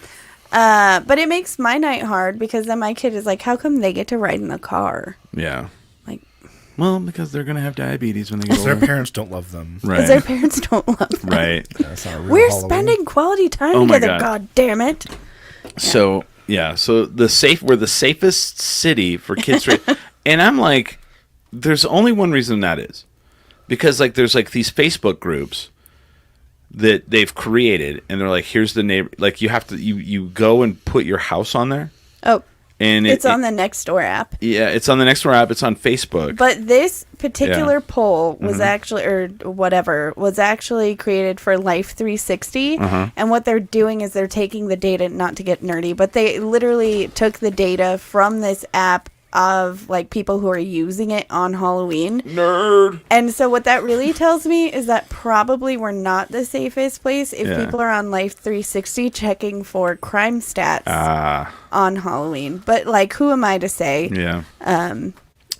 But it makes my night hard because then my kid is like, how come they get to ride in the car? Yeah. Like, Well, because they're gonna have diabetes when they get older. Their parents don't love them. Right. Because their parents don't love them. Right. We're spending quality time together. God damn it. Yeah. So so we're the safest city for kids. And I'm like, there's only one reason that is, because like there's like these Facebook groups that they've created, and they're like, here's the neighbor. Like you have to you go and put your house on there. Oh. And it's on the Nextdoor app. Yeah, it's on the Nextdoor app. It's on Facebook. But this particular poll was actually, or whatever, was actually created for Life 360. And what they're doing is they're taking the data, not to get nerdy, but they literally took the data from this app of like people who are using it on Halloween. Nerd. And so what that really tells me is that probably we're not the safest place if people are on Life 360 checking for crime stats on Halloween. But like, who am I to say? Yeah.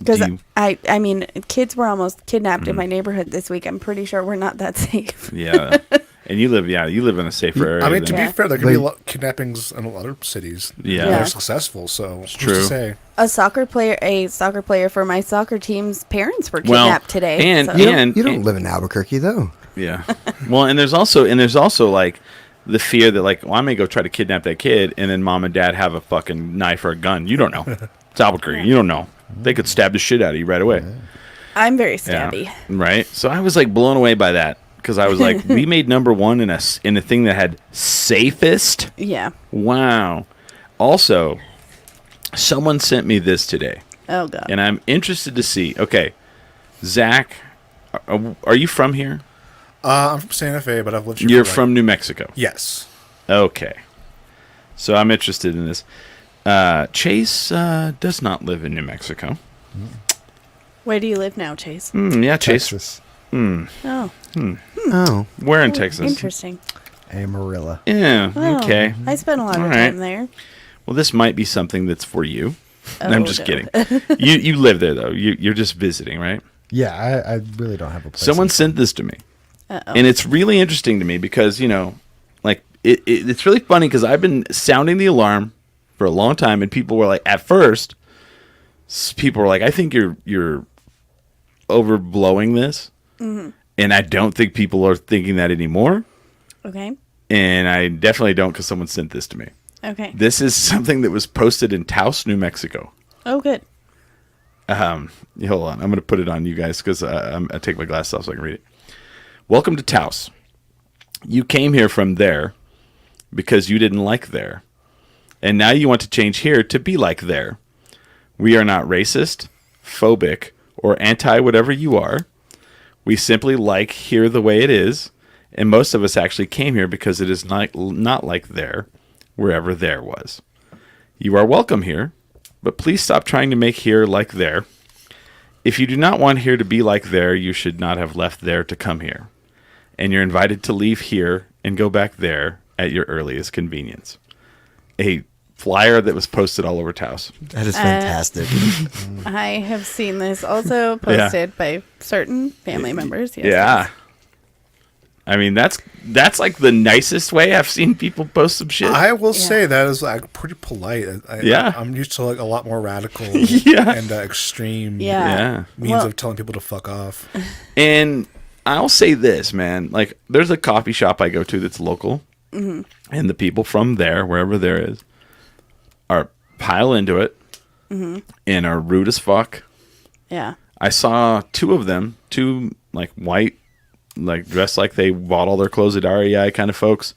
Because I mean, kids were almost kidnapped in my neighborhood this week. I'm pretty sure we're not that safe. Yeah. And you live in a safer area. I mean, to be fair, there can be a lot of kidnappings in a lot of cities. Yeah. They're successful, so it's true. To say. A soccer player for my soccer team's parents were kidnapped today. And you don't live in Albuquerque though. Yeah. Well, and there's also like the fear that like, well, I may go try to kidnap that kid, and then mom and dad have a fucking knife or a gun. You don't know. It's Albuquerque. You don't know. They could stab the shit out of you right away. I'm very stabby. Yeah. Right. So I was like blown away by that. Because I was like, we made number one in a thing that had safest. Yeah. Wow. Also, someone sent me this today. Oh, God. And I'm interested to see. Okay. Zach, are you from here? I'm from Santa Fe, but I've lived here. You're from New Mexico? Yes. Okay. So I'm interested in this. Chase does not live in New Mexico. Where do you live now, Chase? Yeah, Chase. Texas. Oh. Oh. Where in Texas? Interesting. Amarillo. Yeah, okay. I spent a lot of time there. Well, this might be something that's for you. I'm just kidding. You live there, though. You're just visiting, right? Yeah, I really don't have a place. Someone sent this to me. Uh-oh. And it's really interesting to me because, like, it's really funny because I've been sounding the alarm for a long time, and people were like, at first, people were like, I think you're overblowing this. Mm-hmm. And I don't think people are thinking that anymore. Okay. And I definitely don't because someone sent this to me. Okay. This is something that was posted in Taos, New Mexico. Oh, good. Hold on. I'm going to put it on you guys because I take my glasses off so I can read it. Welcome to Taos. You came here from there because you didn't like there. And now you want to change here to be like there. We are not racist, phobic, or anti-whatever you are. We simply like here the way it is, and most of us actually came here because it is not like there, wherever there was. You are welcome here, but please stop trying to make here like there. If you do not want here to be like there, you should not have left there to come here. And you're invited to leave here and go back there at your earliest convenience. A flyer that was posted all over Taos. That is fantastic. I have seen this also posted by certain family members. Yes, yeah. I mean, that's like the nicest way I've seen people post some shit. I will say that is like pretty polite. I'm used to like a lot more radical and extreme means of telling people to fuck off. And I'll say this, man. Like, there's a coffee shop I go to that's local, and the people from there, wherever there is, are pile into it and are rude as fuck. Yeah. I saw two of them, like white, like dressed like they bought all their clothes at REI kind of folks.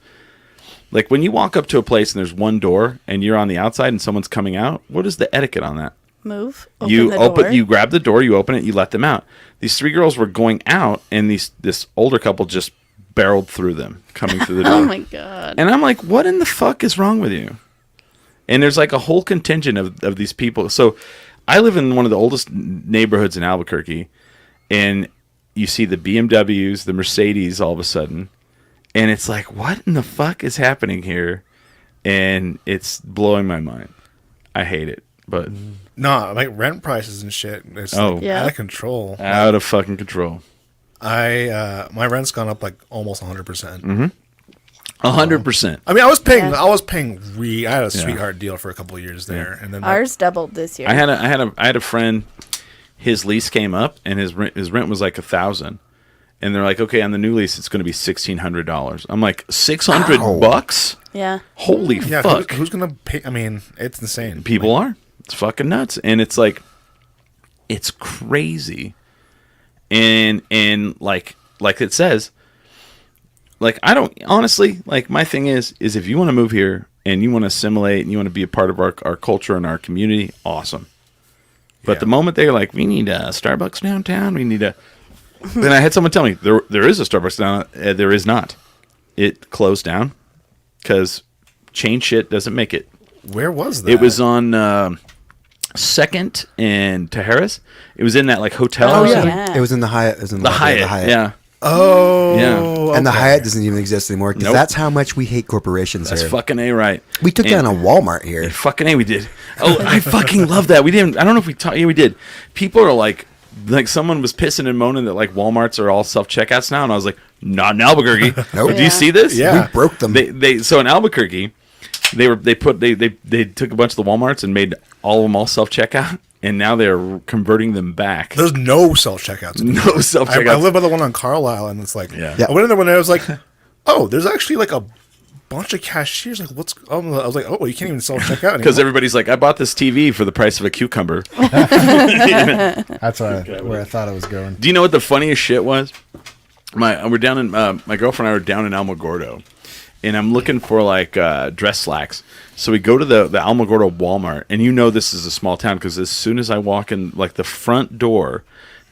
Like when you walk up to a place and there's one door and you're on the outside and someone's coming out, what is the etiquette on that? Open you grab the door, you open it, you let them out. These three girls were going out and this older couple just barreled through them, coming through the door. Oh my God. And I'm like, what in the fuck is wrong with you? And there's like a whole contingent of these people. So I live in one of the oldest neighborhoods in Albuquerque, and you see the BMWs, the Mercedes all of a sudden, and it's like, what in the fuck is happening here? And it's blowing my mind. I hate it, but no, like rent prices and shit. It's out of control. Out of fucking control. My rent's gone up like almost 100%. 100%. I mean, I was paying. I had a sweetheart deal for a couple of years there, and then ours doubled this year. I had a friend. his lease came up and his rent was like $1,000. And they're like, okay, on the new lease, it's going to be $1,600. I'm like, $600? Yeah. Holy fuck. Who's going to pay? I mean, it's insane. People are. It's fucking nuts. And it's like, it's crazy. And like it says, like, I don't, honestly, like, my thing is if you want to move here and you want to assimilate and you want to be a part of our culture and our community, awesome. But the moment they're like, we need a Starbucks downtown, we need a... Then I had someone tell me there is a Starbucks down. There is not. It closed down because chain shit doesn't make it. Where was that? It was on 2nd and Tajeres. It was in that like hotel. Oh yeah, it was in the Hyatt. It was in the Hyatt. Yeah. Oh yeah. Okay. And the Hyatt doesn't even exist anymore because that's how much we hate corporations. That's here. Fucking A right. We took down a Walmart here. Fucking A, we did. Oh, I fucking love that. We didn't. I don't know if we taught you. We did. People are like someone was pissing and moaning that like Walmarts are all self-checkouts now, and I was like, not in Albuquerque. Nope. Do you see this? Yeah, we broke them. So in Albuquerque, they took a bunch of the Walmarts and made all of them all self-checkout, and now they're converting them back. There's no self-checkouts. No self-checkouts. I live by the one on Carlisle, and it's like, yeah. I went in there one day, I was like, oh, there's actually like a bunch of cashiers. Like, what's? I was like, oh, you can't even self-checkout because everybody's like, I bought this TV for the price of a cucumber. That's where I thought it was going. Do you know what the funniest shit was? We're down in my girlfriend and I were down in Alamogordo, and I'm looking for like dress slacks. So we go to the Alamogordo Walmart, and you know this is a small town because as soon as I walk in, like the front door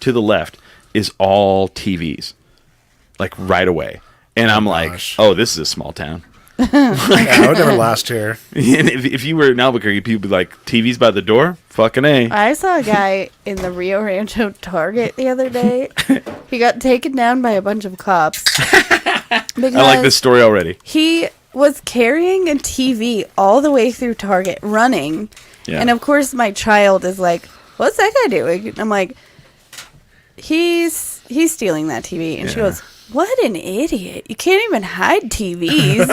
to the left is all TVs, like right away, and I'm like, oh, this is a small town. I would never last here. And if you were in Albuquerque, people would be like, TV's by the door? Fucking A. I saw a guy in the Rio Rancho Target the other day. He got taken down by a bunch of cops. I like this story already. He was carrying a TV all the way through Target, running. Yeah. And of course my child is like, what's that guy doing? And I'm like, he's stealing that TV. And she goes, what an idiot. You can't even hide TVs.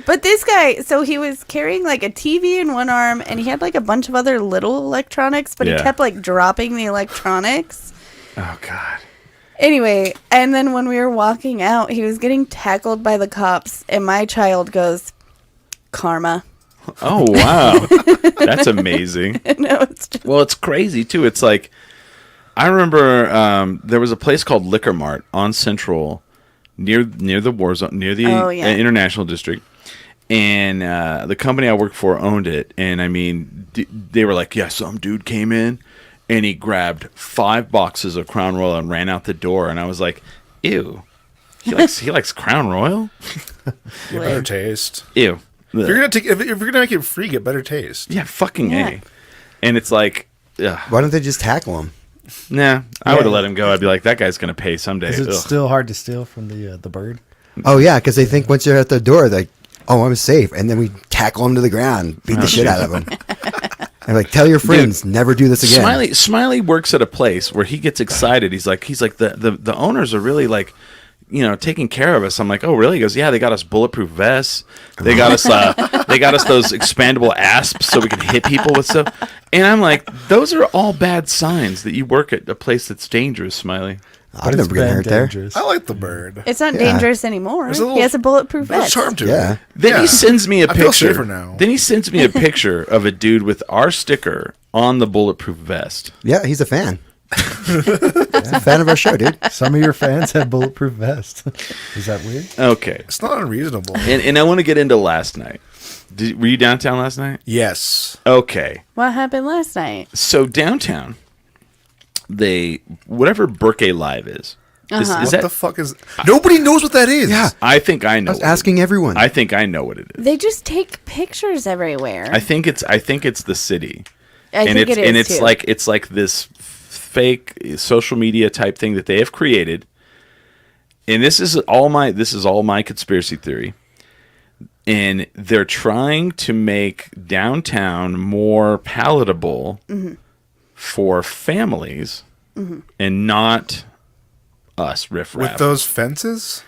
But this guy, so he was carrying like a TV in one arm and he had like a bunch of other little electronics, but he kept like dropping the electronics. Oh, God. Anyway, and then when we were walking out, he was getting tackled by the cops and my child goes, karma. Oh, wow. That's amazing. No, it's just... Well, it's crazy, too. It's like, I remember there was a place called Liquor Mart on Central near the war zone, near the International District. And the company I worked for owned it. And I mean, they were like, yeah, some dude came in and he grabbed 5 boxes of Crown Royal and ran out the door. And I was like, ew. He likes Crown Royal? You better taste. Ew. If you're gonna make it free, get better taste. Yeah, fucking A. And it's like, ugh. Why don't they just tackle him? Nah, I would have let him go. I'd be like, that guy's gonna pay someday. Is it still hard to steal from the bird? Oh yeah, because they think once you're at the door, like, oh, I'm safe, and then we tackle him to the ground, beat the shit out of him. And like, tell your friends, never do this again. Smiley works at a place where he gets excited. He's like the owners are really like, you know, taking care of us. I'm like, oh, really? He goes, yeah, they got us bulletproof vests. They got us those expandable asps so we can hit people with stuff. And I'm like, those are all bad signs that you work at a place that's dangerous, Smiley. I've never been hurt there. I like the bird. It's not dangerous anymore. He has a bulletproof vest. Charm to it. Then he sends me a picture. I feel safer now. Then he sends me a picture of a dude with our sticker on the bulletproof vest. Yeah, he's a fan. He's a fan of our show, dude. Some of your fans have bulletproof vests. Is that weird? Okay. It's not unreasonable. And I want to get into last night. Were you downtown last night? Yes. Okay. What happened last night? So downtown, whatever Burke Live is. Is what the fuck is... Nobody knows what that is. Yeah. I think I know. I was asking everyone. I think I know what it is. They just take pictures everywhere. I think it's the city. I think it is, and it's too. it's like this fake social media type thing that they have created. And this is all my conspiracy theory. And they're trying to make downtown more palatable for families and not us riffraff. With those fences?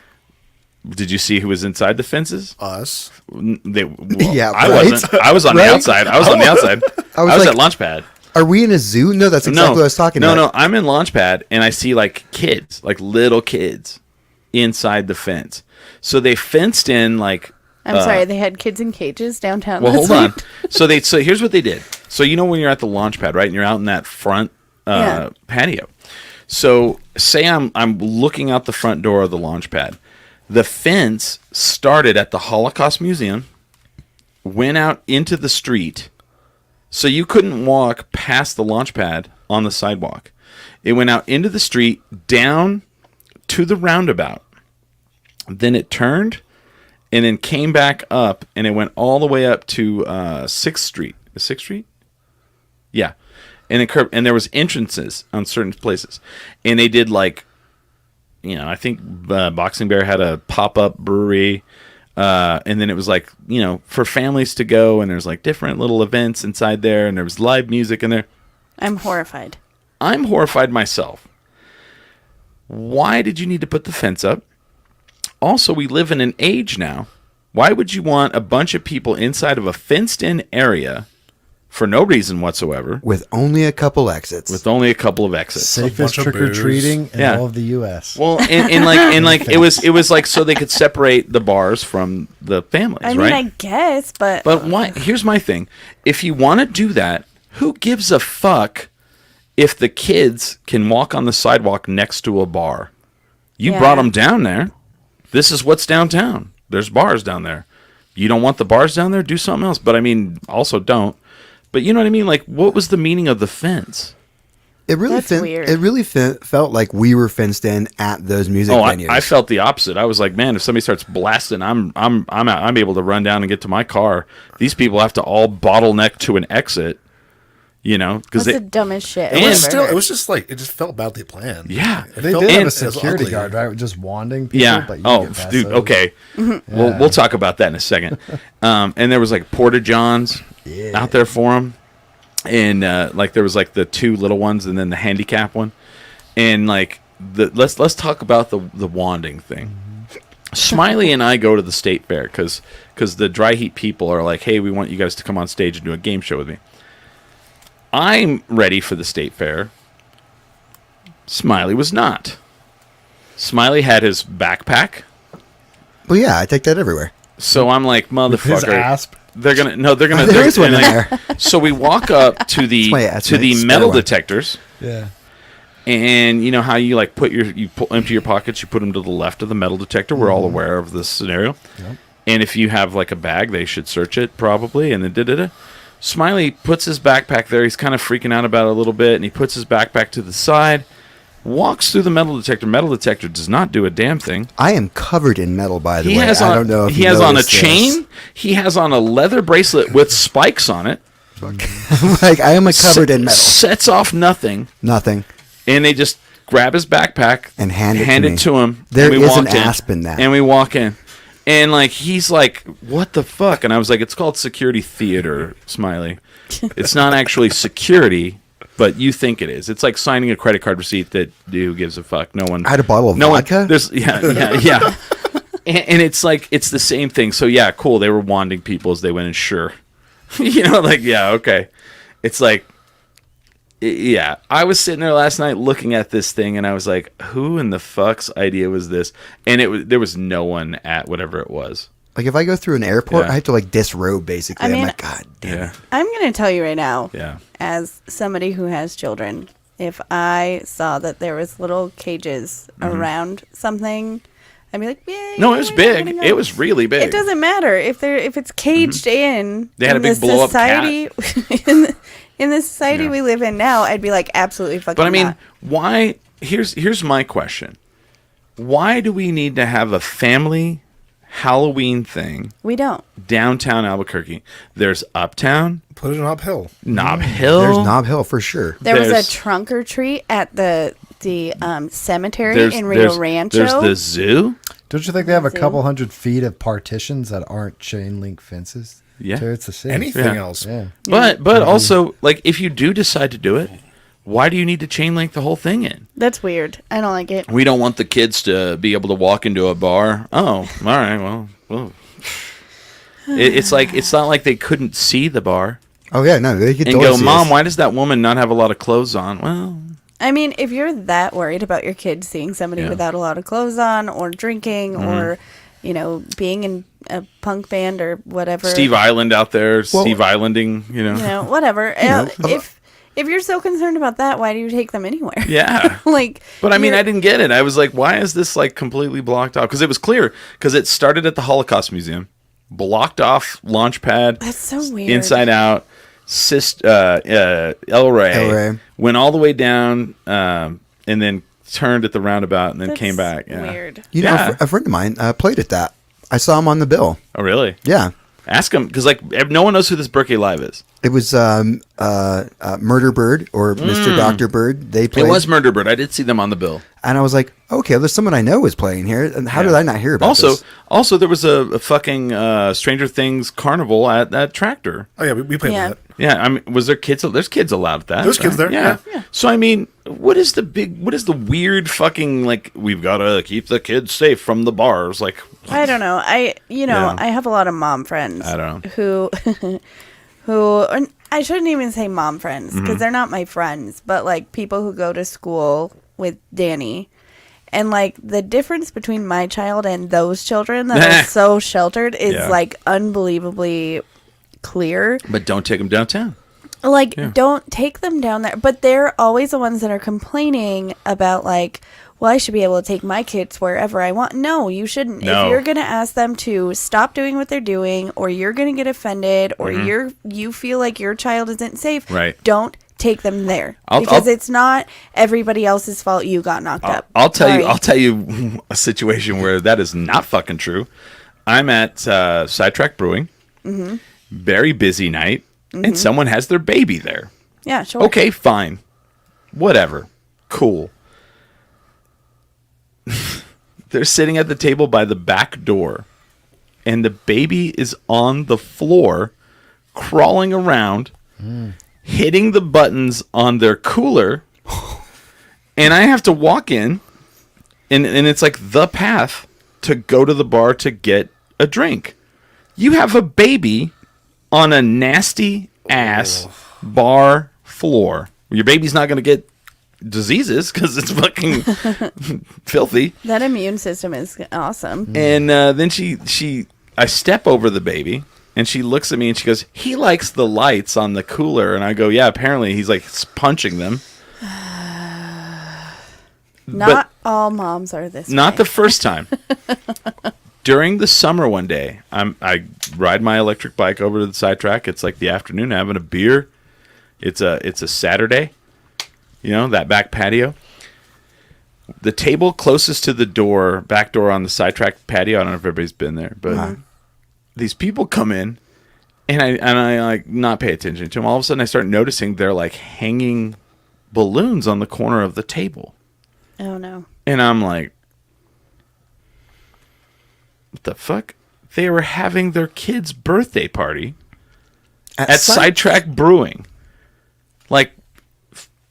Did you see who was inside the fences? Us. Yeah, I right? wasn't. I was on the outside. I was on the outside. I was like, at Launchpad. Are we in a zoo? No, that's exactly what I was talking about. No, I'm in Launchpad, and I see like kids, like little kids, inside the fence. So they fenced in like. I'm sorry, they had kids in cages downtown. Well, hold on. So here's what they did. So when you're at the Launchpad, right, and you're out in that front patio. So say I'm looking out the front door of the Launchpad. The fence started at the Holocaust Museum, went out into the street. So you couldn't walk past the Launchpad on the sidewalk. It went out into the street, down to the roundabout. Then it turned, and then came back up, and it went all the way up to 6th Street. Is 6th Street? Yeah. And it curved, and there was entrances on certain places. And they did like, I think Boxing Bear had a pop-up brewery. And then it was like, for families to go, and there's like different little events inside there, and there was live music in there. I'm horrified. I'm horrified myself. Why did you need to put the fence up? Also, we live in an age now. Why would you want a bunch of people inside of a fenced-in area for no reason whatsoever? With only a couple exits. Safest trick-or-treating in all of the U.S. Well, and it was like so they could separate the bars from the families, I mean, I guess, but why? Here's my thing. If you want to do that, who gives a fuck if the kids can walk on the sidewalk next to a bar? You brought them down there. This is what's downtown. There's bars down there. You don't want the bars down there? Do something else. But I mean, also don't. But you know what I mean? Like, what was the meaning of the fence? It really weird. It really felt like we were fenced in at those music venues. I felt the opposite. I was like, man, if somebody starts blasting, I'm able to run down and get to my car. These people have to all bottleneck to an exit. Because that's the dumbest shit. It was just like it just felt badly planned. Yeah, they did have a security guard, right? Just wanding people. Yeah. But dude. Those. Okay. Yeah. We'll talk about that in a second. And there was like porta johns out there for them, and like there was like the two little ones, and then the handicap one, and like let's talk about the wanding thing. Smiley and I go to the state fair because the Dry Heat people are like, hey, we want you guys to come on stage and do a game show with me. I'm ready for the state fair. Smiley was not. Smiley had his backpack. Well, yeah, I take that everywhere. So I'm like, motherfucker. His asp. They're gonna. There's one in there. So we walk up to the metal detectors. Yeah. And you know how you like empty your pockets, you put them to the left of the metal detector. We're all aware of this scenario. Yep. And if you have like a bag, they should search it probably. And then Smiley puts his backpack there. He's kind of freaking out about it a little bit, and he puts his backpack to the side, walks through the metal detector. Metal detector does not do a damn thing. I am covered in metal, by the way. I don't know if he has on a chain. He has on a leather bracelet with spikes on it. Like, I am covered in metal. Sets off nothing. Nothing. And they just grab his backpack and hand it to him. There is an asp in that. And we walk in. And, like, he's like, what the fuck? And I was like, it's called security theater, Smiley. It's not actually security, but you think it is. It's like signing a credit card receipt that who gives a fuck. No one. I had a bottle of vodka? Yeah. And it's like, it's the same thing. So, yeah, cool. They were wanding people as they went in, sure. Yeah, okay. It's like, yeah. I was sitting there last night looking at this thing, and I was like, who in the fuck's idea was this? And there was no one at whatever it was. Like, if I go through an airport, I have to, like, disrobe, basically. I'm like, God damn it. I'm going to tell you right now, as somebody who has children, if I saw that there was little cages around something, I'd be like, yeah. No, it was big. It was really big. It doesn't matter if it's caged in. They had a big blow-up cat. In the society we live in now, I'd be like, absolutely fucking But I mean, not. why? Here's my question. Why do we need to have a family Halloween thing? We don't. Downtown Albuquerque. There's Uptown. Put it in Nob Hill. Nob Hill. There's Nob Hill for sure. There's a trunk or treat at the cemetery in Rio Rancho. There's the zoo. Don't you think they have a couple 100 feet of partitions that aren't chain link fences? Yeah. So it's the same. Anything else. Yeah. But also, like, if you do decide to do it, why do you need to chain link the whole thing in? That's weird. I don't like it. We don't want the kids to be able to walk into a bar. Oh, all right. Well. It's like, it's not like they couldn't see the bar. Oh yeah, no, they could and go, Mom, why does that woman not have a lot of clothes on? Well, I mean, if you're that worried about your kids seeing somebody without a lot of clothes on, or drinking, or being in a punk band or whatever, Steve Island out there, Steve Islanding, whatever. If you're so concerned about that, why do you take them anywhere? Yeah. But I mean, I didn't get it. I was like, why is this like completely blocked off? Because it was clear, because it started at the Holocaust Museum, blocked off launch pad. That's so weird. Inside Out, El Rey, went all the way down, and then turned at the roundabout and then came back. Yeah. Weird. A friend of mine played at that. I saw him on the bill. Oh, really? Yeah. Ask him, because no one knows who this Berkeley Live is. It was Murder Bird or Mr. Dr. Bird. They played. It was Murder Bird. I did see them on the bill. And I was like, okay, there's someone I know is playing here. And how did I not hear about this? Also, there was a fucking Stranger Things carnival at that Tractor. Oh, yeah, we played that. Yeah, I mean, was there kids? There's kids allowed at that. There's kids there. Yeah. So, I mean, what is the weird fucking, like, we've got to keep the kids safe from the bars? Like, I don't know. I have a lot of mom friends. I don't know. Who I shouldn't even say mom friends, because they're not my friends, but like people who go to school with Danny. And like the difference between my child and those children that are so sheltered is like unbelievably clear. But don't take them downtown. Like, don't take them down there. But they're always the ones that are complaining about, like, well, I should be able to take my kids wherever I want. No, you shouldn't. No. If you're going to ask them to stop doing what they're doing, or you're going to get offended, or you feel like your child isn't safe, don't take them there. Because it's not everybody else's fault you got knocked up. I'll tell you a situation where that is not fucking true. I'm at Sidetrack Brewing. Very busy night. And someone has their baby there. Yeah, sure. Okay, fine. Whatever. Cool. They're sitting at the table by the back door. And the baby is on the floor, crawling around, hitting the buttons on their cooler. And I have to walk in. And it's like the path to go to the bar to get a drink. You have a baby on a nasty ass bar floor. Your baby's not going to get diseases because it's fucking filthy. That immune system is awesome. And then I step over the baby and she looks at me and she goes, he likes the lights on the cooler. And I go, yeah, apparently he's like punching them. Not all moms are this way. Not the first time. During the summer one day, I ride my electric bike over to the sidetrack. It's like the afternoon, having a beer. It's a Saturday, that back patio. The table closest to the back door on the sidetrack patio. I don't know if everybody's been there, but these people come in, and I like not pay attention to them. All of a sudden, I start noticing they're like hanging balloons on the corner of the table. Oh no! And I'm like, what the fuck? They were having their kid's birthday party at Sidetrack Brewing. Like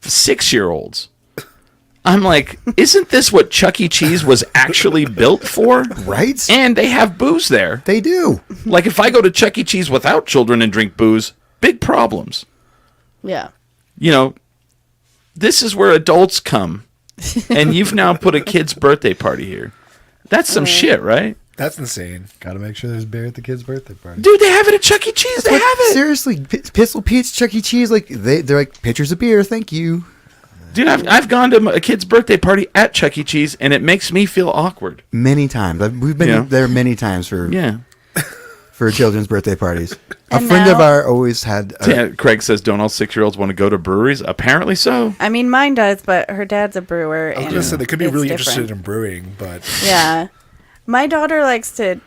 6-year-olds. I'm like, isn't this what Chuck E. Cheese was actually built for? Right? And they have booze there. They do. Like if I go to Chuck E. Cheese without children and drink booze, big problems. Yeah. This is where adults come. And you've now put a kid's birthday party here. That's some shit, right? That's insane. Got to make sure there's beer at the kid's birthday party. Dude, they have it at Chuck E. Cheese. They have it. Seriously, Pistol Pete's, Chuck E. Cheese, like they're like pitchers of beer. Thank you. Dude, I've gone to a kid's birthday party at Chuck E. Cheese, and it makes me feel awkward. Many times. We've been there many times for children's birthday parties. A friend of ours always had... Craig says, don't all 6-year-olds want to go to breweries? Apparently so. I mean, mine does, but her dad's a brewer. I was going to say, they could be really interested in brewing, but... Yeah. My daughter likes to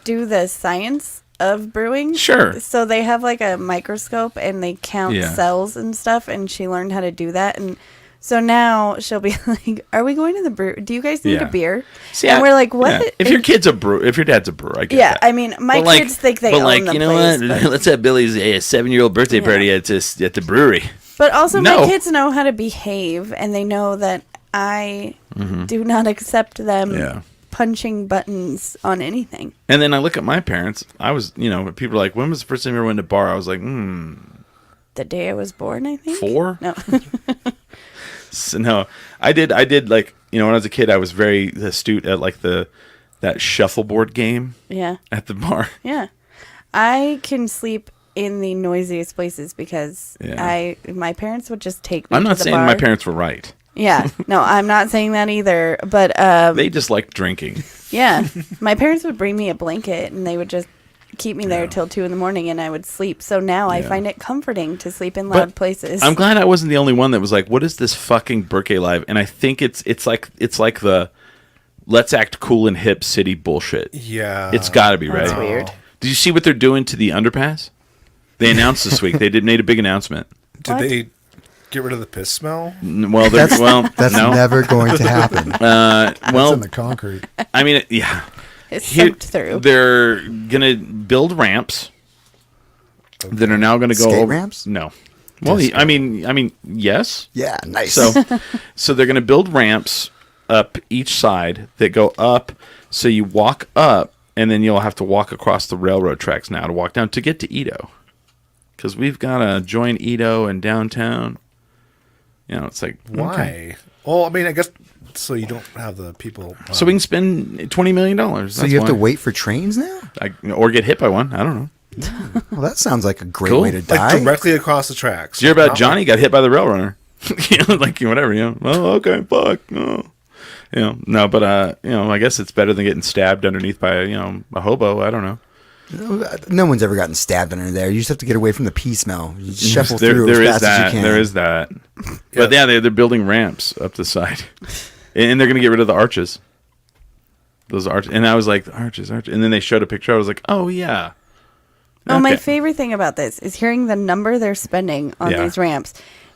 do the science of brewing. Sure. So they have like a microscope and they count cells and stuff, and she learned how to do that. And so now she'll be like, "Are we going to the brew? Do you guys need a beer?" See, and we're like, "What?" Yeah. If your kid's a brewer, if your dad's a brewer, I get that. I mean, my kids think they own the place. What? Let's have Billy's 7-year-old birthday party at the brewery. But also, my kids know how to behave, and they know that I do not accept them punching buttons on anything. And then I look at my parents. I was, people are like, when was the first time you ever went to a bar? I was like, The day I was born, I think. 4? No. So, no, I did like, when I was a kid, I was very astute at like that shuffleboard game. Yeah. At the bar. Yeah. I can sleep in the noisiest places because my parents would just take me I'm to not the saying bar. my parents were right. Yeah. No, I'm not saying that either. But they just liked drinking. Yeah. My parents would bring me a blanket and they would just keep me there till 2 a.m. and I would sleep. So now I find it comforting to sleep in loud places. I'm glad I wasn't the only one that was like, what is this fucking Berkeley Live? And I think it's like the let's act cool and hip city bullshit. Yeah. It's got to be, right? That's weird. Did you see what they're doing to the underpass? They announced this week. They made a big announcement. Did they get rid of the piss smell? Well, that's no. never going to happen. It's in the concrete. I mean, yeah. It's soaked through. They're gonna build ramps that are now gonna go Skate over ramps? No. Well, I mean, yes. Yeah, nice. So they're gonna build ramps up each side that go up. So you walk up, and then you'll have to walk across the railroad tracks now to walk down to get to Edo. Because we've got to join Edo in downtown. It's like, why? Okay. Well, I mean, I guess so you don't have the people. So we can spend $20 million. So you have to wait for trains now? Or get hit by one. I don't know. Well, that sounds like a great Cool. way to die. Like directly across the tracks. Did you hear about Johnny got hit by the rail runner? Whatever, Oh, okay, fuck. No, but I guess it's better than getting stabbed underneath by a hobo. I don't know. No one's ever gotten stabbed under there. You just have to get away from the pee smell. You just shuffle through as fast as you can. There is that. But yeah, they're building ramps up the side, and they're gonna get rid of the arches. Those arches, and I was like, arches, and then they showed a picture. I was like, oh yeah. Oh, my favorite thing about this is hearing the number they're spending on these ramps.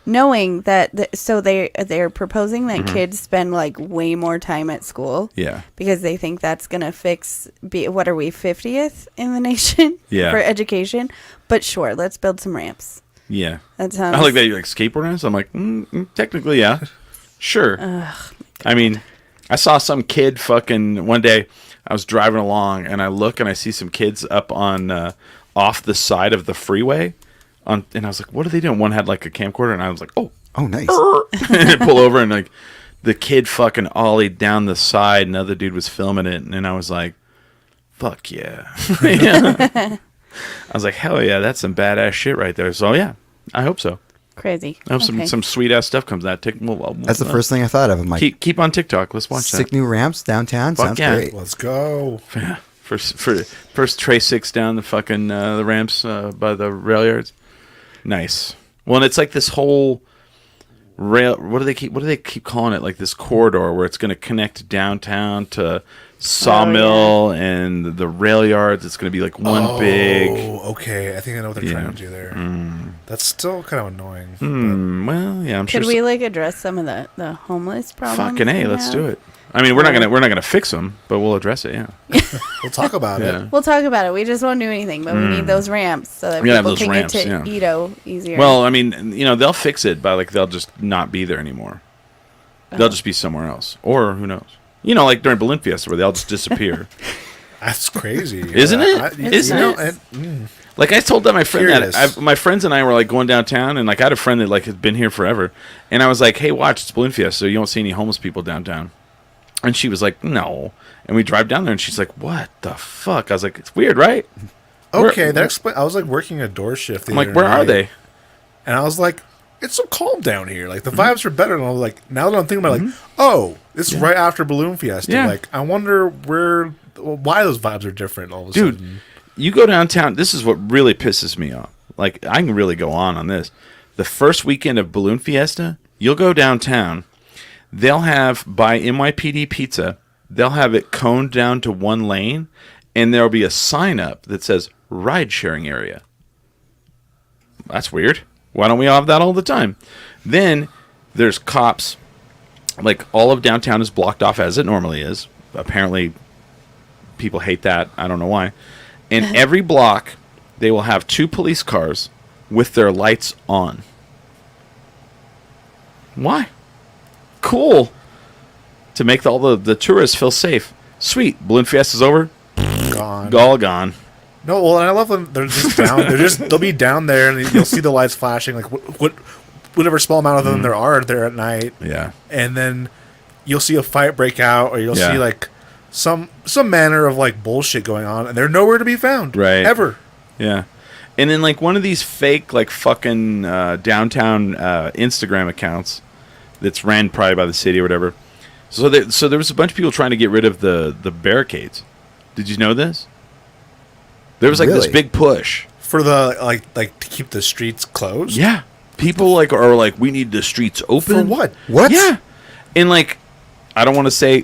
Knowing that, they're proposing that kids spend like way more time at school. Yeah. Because they think that's going to fix, what are we, 50th in the nation for education? But sure, let's build some ramps. Yeah. That sounds... I like that, like skateboard ramps. I'm like, technically, yeah. Sure. I mean, I saw some kid fucking, one day I was driving along and I look and I see some kids up on, off the side of the freeway. And I was like, what are they doing? One had like a camcorder, and I was like, oh, nice. And I pull over, and like the kid fucking ollied down the side, and another dude was filming it, and I was like, fuck yeah. I was like, hell yeah, that's some badass shit right there. So yeah, I hope so. Crazy. I hope some sweet ass stuff comes out. That's the first thing I thought of. I'm like, keep on TikTok. Let's watch sick new ramps downtown. Fuck sounds great. Let's go. Yeah. First Tray 6 down the fucking the ramps by the rail yards. Nice. Well, and it's like this whole rail. What do they keep calling it? Like this corridor where it's going to connect downtown to Sawmill and the rail yards. It's going to be like one big. Oh, okay. I think I know what they're trying to do there. That's still kind of annoying. Well, yeah, I'm sure. Could we like address some of the homeless problems? Fucking A, let's do it. I mean, we're not gonna fix them, but we'll address it. Yeah, we'll talk about it. We'll talk about it. We just won't do anything, but we need those ramps so that people can get to Edo easier. Well, I mean, they'll fix it by like they'll just not be there anymore. They'll just be somewhere else, or who knows? Like during Balloon Fiesta, where they'll just disappear. That's crazy, isn't it? Isn't it? Like I told my friend that my friends and I were like going downtown, and like I had a friend that like had been here forever, and I was like, "Hey, watch, it's Balloon Fiesta, so you don't see any homeless people downtown." And she was like, no. And we drive down there, and she's like, what the fuck? I was like, it's weird, right? Okay, that explains. I was like working a door shift. I'm like, where are they? And I was like, it's so calm down here. Like, the vibes are better. And I was like, now that I'm thinking about it, like, oh, this is right after Balloon Fiesta. Yeah. Like, I wonder why those vibes are different all of a sudden. Dude, you go downtown. This is what really pisses me off. Like, I can really go on this. The first weekend of Balloon Fiesta, you'll go downtown. They'll have, by NYPD Pizza, they'll have it coned down to one lane, and there'll be a sign up that says ride-sharing area. That's weird. Why don't we have that all the time? Then there's cops. Like, all of downtown is blocked off as it normally is. Apparently, people hate that. I don't know why. And every block, they will have 2 police cars with their lights on. Why? Cool. To make all the tourists feel safe. Sweet. Balloon Fiesta's over. Gone. All gone. No, well, and I love when they're just down. They'll be down there, and you'll see the lights flashing, like whatever small amount of them there are there at night. Yeah. And then you'll see a fight break out, or you'll see like some manner of like bullshit going on, and they're nowhere to be found. Right. Ever. Yeah. And then like one of these fake like fucking downtown Instagram accounts that's ran probably by the city or whatever. So there was a bunch of people trying to get rid of the barricades. Did you know this? There was like this big push for the like to keep the streets closed. Yeah, people like are like, we need the streets open. For what? What? Yeah, and like I don't want to say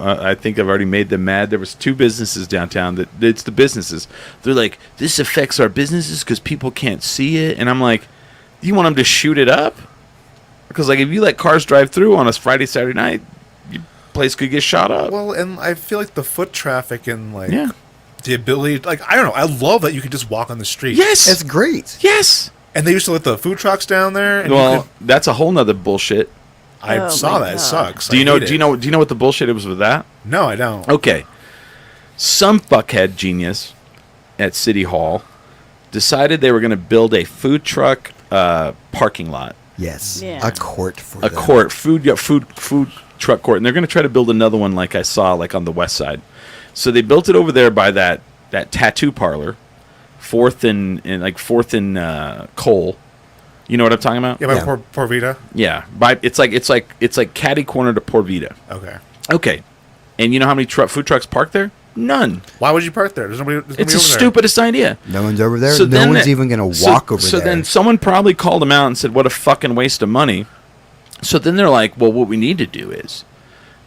I think I've already made them mad. There was 2 businesses downtown that it's the businesses. They're like, this affects our businesses because people can't see it, and I'm like, you want them to shoot it up? Because like if you let cars drive through on a Friday, Saturday night, your place could get shot up. Well, and I feel like the foot traffic and like the ability, like I don't know, I love that you could just walk on the street. Yes, it's great. Yes, and they used to let the food trucks down there. And well, that's a whole nother bullshit. I saw that. God. It sucks. Do you know what the bullshit it was with that? No, I don't. Okay, some fuckhead genius at City Hall decided they were going to build a food truck parking lot. Yes, a court for food truck court, and they're going to try to build another one like I saw like on the west side. So they built it over there by that tattoo parlor, 4th and Cole. You know what I'm talking about? Yeah, by Por Vita. Yeah, it's like catty corner to Por Vita. Okay, and you know how many food trucks park there? None. Why would you park there? There's nobody it's the stupidest idea. No one's over there. So no one's even going to walk over there. So then someone probably called them out and said, "What a fucking waste of money." So then they're like, "Well, what we need to do is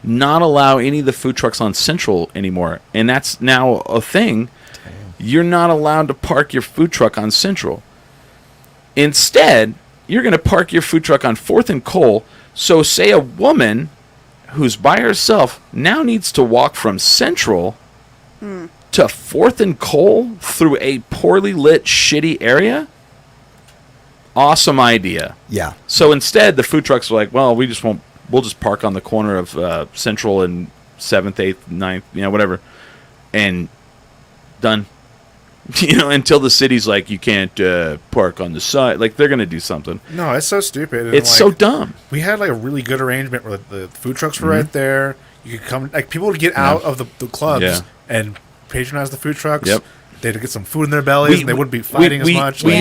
not allow any of the food trucks on Central anymore," and that's now a thing. Damn. You're not allowed to park your food truck on Central. Instead, you're going to park your food truck on 4th and Cole. So say a woman who's by herself now needs to walk from Central to 4th and Cole through a poorly lit, shitty area. Awesome idea. Yeah. So instead, the food trucks are like, well, we'll just park on the corner of Central and 7th, 8th, 9th, whatever. And done. Until the city's like, you can't park on the side. Like, they're going to do something. No, it's so stupid. It's so dumb. We had like a really good arrangement where the food trucks were right there. You could come, like, people would get out of the clubs and patronize the food trucks. Yep. They'd get some food in their bellies, and they wouldn't be fighting as much. We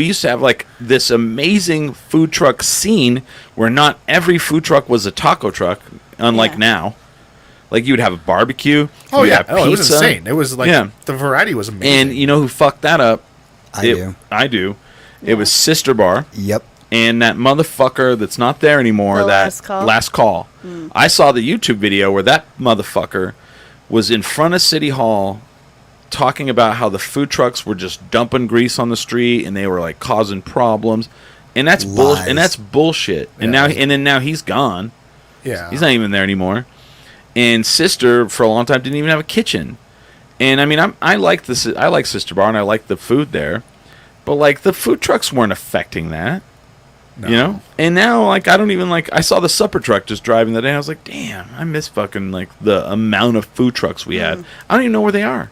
used to have like this amazing food truck scene where not every food truck was a taco truck, unlike now. Like you would have a barbecue. Oh yeah, pizza. It was insane. It was like the variety was amazing. And you know who fucked that up? I do. It was Sister Bar. Yep. And that motherfucker that's not there anymore. Last call. I saw the YouTube video where that motherfucker was in front of City Hall talking about how the food trucks were just dumping grease on the street and they were like causing problems, and that's bullshit. And that's bullshit. And now he's gone. Yeah, he's not even there anymore. And Sister for a long time didn't even have a kitchen. And I mean, I like Sister Bar and I like the food there, but like the food trucks weren't affecting that. No. And now like I don't even like. I saw the supper truck just driving the day. I was like, damn, I miss fucking like the amount of food trucks we had. I don't even know where they are.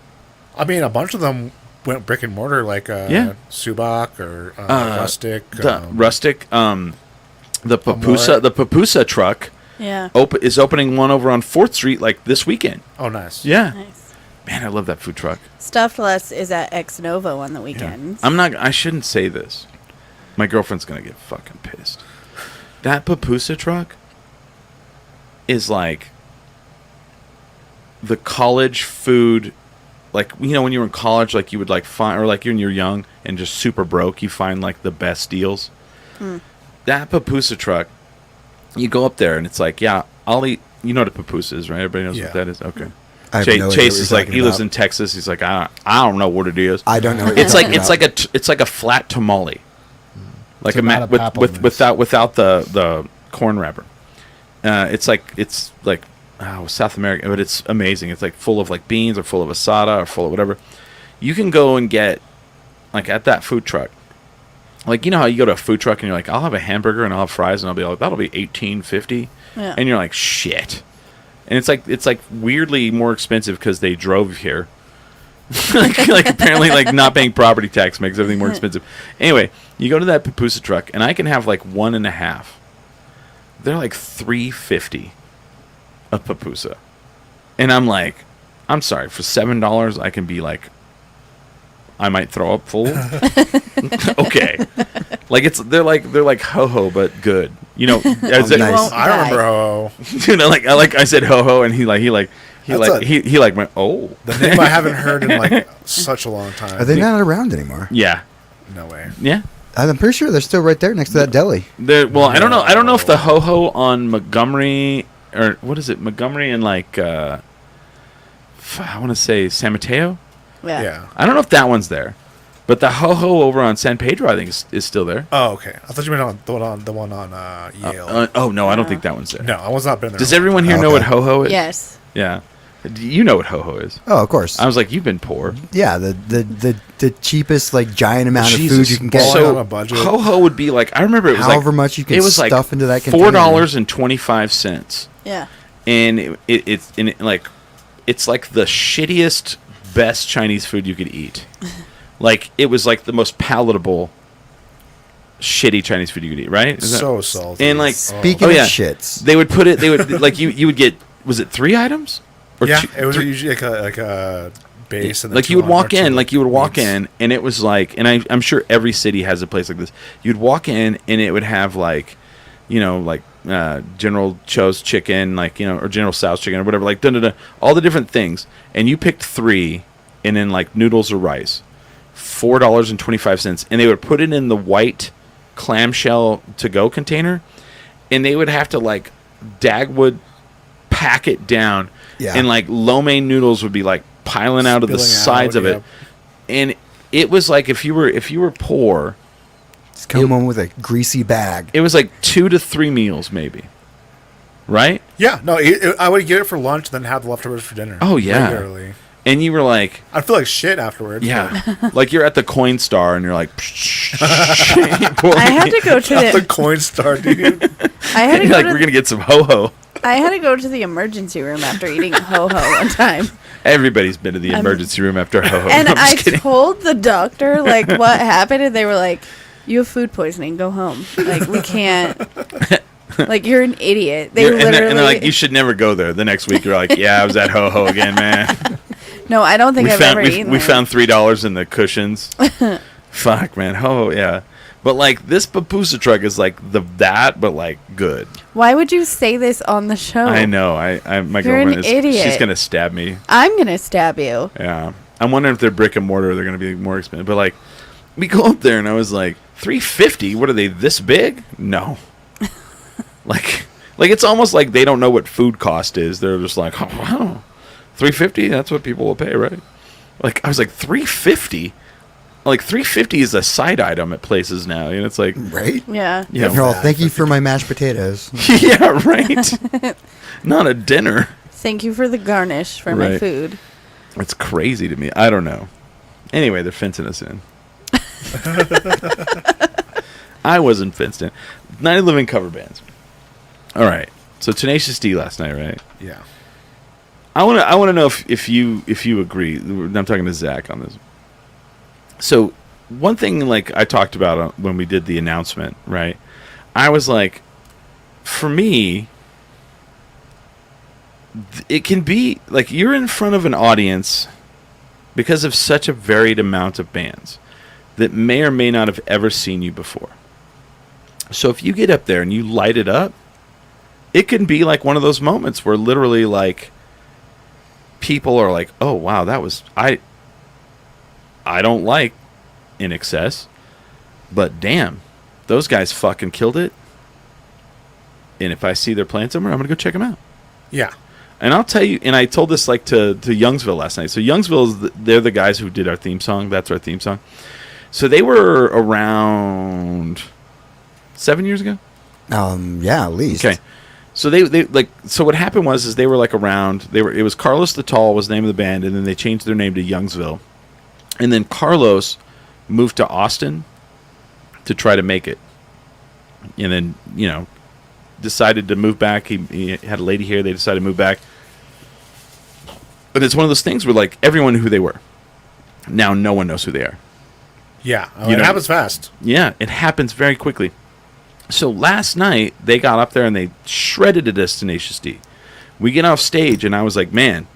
I mean, a bunch of them went brick and mortar, like Subak or Rustic. Rustic. The Papusa truck. Yeah. Is opening one over on 4th Street like this weekend. Oh, nice. Yeah. Nice. Man, I love that food truck. Stuffed Less is at Ex Novo on the weekends. Yeah. I shouldn't say this. My girlfriend's going to get fucking pissed. That Papusa truck is like the college food. Like, when you were in college, like you would like find, or like when you're young and just super broke, you find like the best deals. That Papusa truck, you go up there and it's like, yeah, I'll eat. You know what a Papusa is, right? Everybody knows what that is? Okay. Chase is like, he lives in Texas. He's like, I don't know what it is. I don't know. It's like a flat tamale, like without the corn wrapper. It's like South America, but it's amazing. It's like full of like beans or full of asada or full of whatever. You can go and get like at that food truck. Like, you know how you go to a food truck and you're like, I'll have a hamburger and I'll have fries and I'll be like, that'll be $18.50. Yeah. And you're like, shit. and it's like weirdly more expensive because they drove here. like apparently like not paying property tax makes everything more expensive. Anyway, you go to that pupusa truck, and I can have like 1.5. They're like $3.50 a pupusa, and I'm like, I'm sorry, for $7 I can be like, I might throw up full. Okay, like they're like ho ho but good. You know, nice. I remember ho ho. You know, like I said ho ho, and he went, oh. The name I haven't heard in like such a long time. Are they not around anymore? Yeah. No way. Yeah. I'm pretty sure they're still right there next to that deli. Well, I don't know. I don't know if the ho ho on Montgomery or what is it? Montgomery and like I want to say San Mateo. Yeah. I don't know if that one's there, but the ho ho over on San Pedro I think is still there. Oh, okay. I thought you meant the one on Yale. Oh no, I don't think that one's there. No, I was not been there. Does everyone here know what ho ho is? Yes. Yeah. You know what ho ho is? Oh, of course. I was like, you've been poor. Yeah, the cheapest like giant amount of Jesus. food you can get. So on a budget. ho ho would be like, I remember it was however much you can it was like stuff into that container. $4.25. Yeah. And it's like the shittiest, best Chinese food you could eat. Like it was like the most palatable, shitty Chinese food you could eat. Right? So salty. And like Speaking of shits, they would put it. They would like you would get. Was it 3 items? Or yeah, two, it was 3, usually like a base. And then like you would walk in, meats. and it was like, and I'm sure every city has a place like this. You'd walk in, and it would have like, you know, like General Cho's chicken, like, you know, or General Tso's chicken or whatever, like all the different things, and you picked 3, and then like noodles or rice, $4.25, and they would put it in the white clamshell to go container, and they would have to like Dagwood pack it down. Yeah. And like lo mein noodles would be like piling out of the sides of it. And it was like if you were poor, just come home with a greasy bag. It was like 2 to 3 meals maybe. Right? Yeah, no, I would get it for lunch and then have the leftovers for dinner. Oh yeah. Regularly. And you were like, I feel like shit afterwards. Yeah. Like you're at the Coinstar and you're like I had to go to the Coinstar, dude. I had to go like, we're gonna get some ho ho. I had to go to the emergency room after eating ho ho one time. Everybody's been to the emergency room after ho ho. And I told the doctor like what happened, and they were like, "You have food poisoning. Go home. Like we can't. Like you're an idiot." They literally and they're like, "You should never go there." The next week you're like, "Yeah, I was at ho ho again, man." No, I don't think I've ever eaten. We found $3 in the cushions. Fuck, man, ho, yeah. But like this pupusa truck is like but like good. Why would you say this on the show? I know. My girlfriend is idiot. She's gonna stab me. I'm gonna stab you. Yeah. I'm wondering if they're brick and mortar, they're gonna be more expensive. But like, we go up there and I was like, $3.50? What are they this big? No. like it's almost like they don't know what food cost is. They're just like, oh, wow, $3.50? That's what people will pay, right? Like I was like, $3.50? Like $3.50 is a side item at places now, and it's like, right? Yeah. You know, Girl, thank you for my mashed potatoes. Yeah, right. Not a dinner. Thank you for the garnish for my food. It's crazy to me. I don't know. Anyway, they're fencing us in. I wasn't fenced in. Night of Living cover bands. All right. So Tenacious D last night, right? Yeah. I want to know if you agree. I'm talking to Zach on this. So one thing like I talked about when we did the announcement, right? I was like, for me, it can be like you're in front of an audience because of such a varied amount of bands that may or may not have ever seen you before. So if you get up there and you light it up, it can be like one of those moments where literally like people are like, oh wow, that was I don't like In Excess, but damn, those guys fucking killed it. And if I see they're playing somewhere, I'm gonna go check them out. Yeah. And I'll tell you, and I told this like to Youngsville last night. So Youngsville they're the guys who did our theme song. That's our theme song. So they were around 7 years ago. Yeah, at least. Okay. So they like, so what happened was they were like around. It was Carlos the Tall was the name of the band, and then they changed their name to Youngsville. And then Carlos moved to Austin to try to make it. And then, decided to move back. He had a lady here. They decided to move back. But it's one of those things where like everyone knew who they were. Now no one knows who they are. Yeah, it happens fast. Yeah, it happens very quickly. So last night they got up there and they shredded a Tenacious D. We get off stage and I was like, man,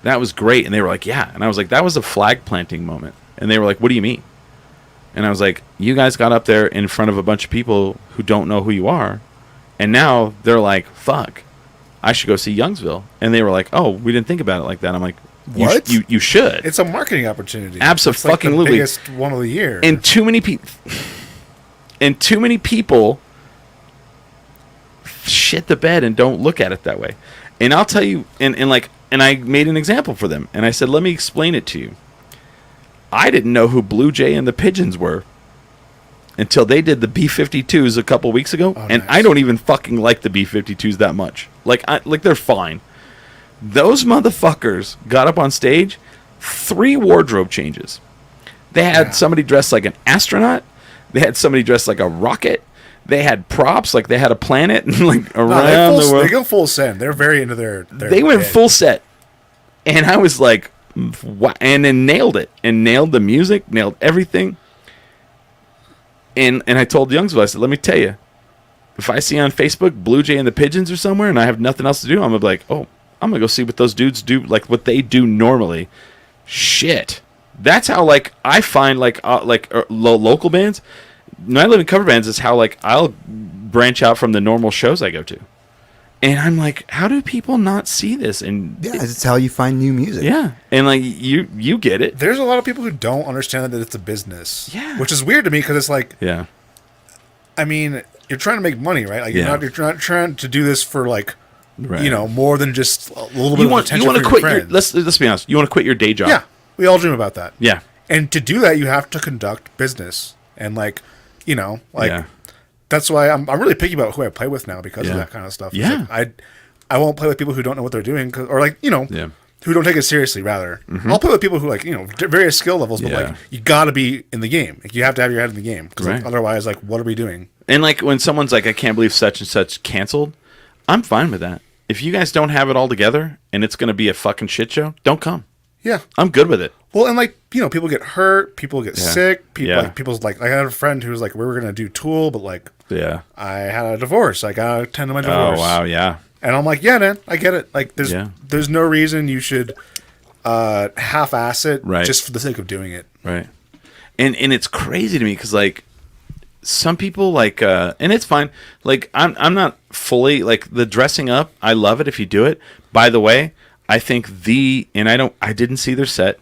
that was great. And they were like, yeah. And I was like, that was a flag planting moment. And they were like, what do you mean? And I was like, you guys got up there in front of a bunch of people who don't know who you are. And now they're like, fuck, I should go see Youngsville. And they were like, oh, we didn't think about it like that. I'm like, what? You should. It's a marketing opportunity. Absolutely. It's like the biggest one of the year. And too many people shit the bed and don't look at it that way. And I'll tell you, and I made an example for them. And I said, let me explain it to you. I didn't know who Blue Jay and the Pigeons were until they did the B-52s a couple weeks ago. Oh, and nice. I don't even fucking like the B-52s that much. Like they're fine. Those motherfuckers got up on stage, 3 wardrobe changes. They had somebody dressed like an astronaut. They had somebody dressed like a rocket. They had props, like they had a planet and like around the world. They go full send. They're very into their They went full set. And I was like, wow. And then nailed it. And nailed the music, nailed everything. And I told Youngsville, I said, let me tell you, if I see on Facebook Blue Jay and the Pigeons or somewhere and I have nothing else to do, I'm going to be like, oh, I'm going to go see what those dudes do, like what they do normally. Shit. That's how, like, I find, like local bands, Night Living cover bands is how, like, I'll branch out from the normal shows I go to. And I'm like, how do people not see this? And yeah, it's how you find new music. Yeah, and like you get it. There's a lot of people who don't understand that it's a business. Yeah, which is weird to me because it's like, yeah, I mean, you're trying to make money, right? Like you're not trying to do this for like, more than just a little bit of attention. You want to quit let's be honest. You want to quit your day job. Yeah, we all dream about that. Yeah, and to do that, you have to conduct business and That's why I'm really picky about who I play with now because of that kind of stuff. Yeah, like I won't play with people who don't know what they're doing, who don't take it seriously. Rather, I'll play with people who various skill levels, but you got to be in the game. Like, you have to have your head in the game because otherwise, what are we doing? And like when someone's like, I can't believe such and such canceled, I'm fine with that. If you guys don't have it all together and it's going to be a fucking shit show, don't come. Yeah, I'm good with it. Well, and people get hurt, people get sick, people's I had a friend who was like, we were gonna do Tool, but I had a divorce. I got to attend to my divorce. Oh wow, yeah. And I'm like, yeah, man, I get it. Like, there's no reason you should half-ass it just for the sake of doing it. Right. And it's crazy to me because some people and it's fine. Like I'm not fully the dressing up. I love it if you do it. By the way, I think I didn't see their set,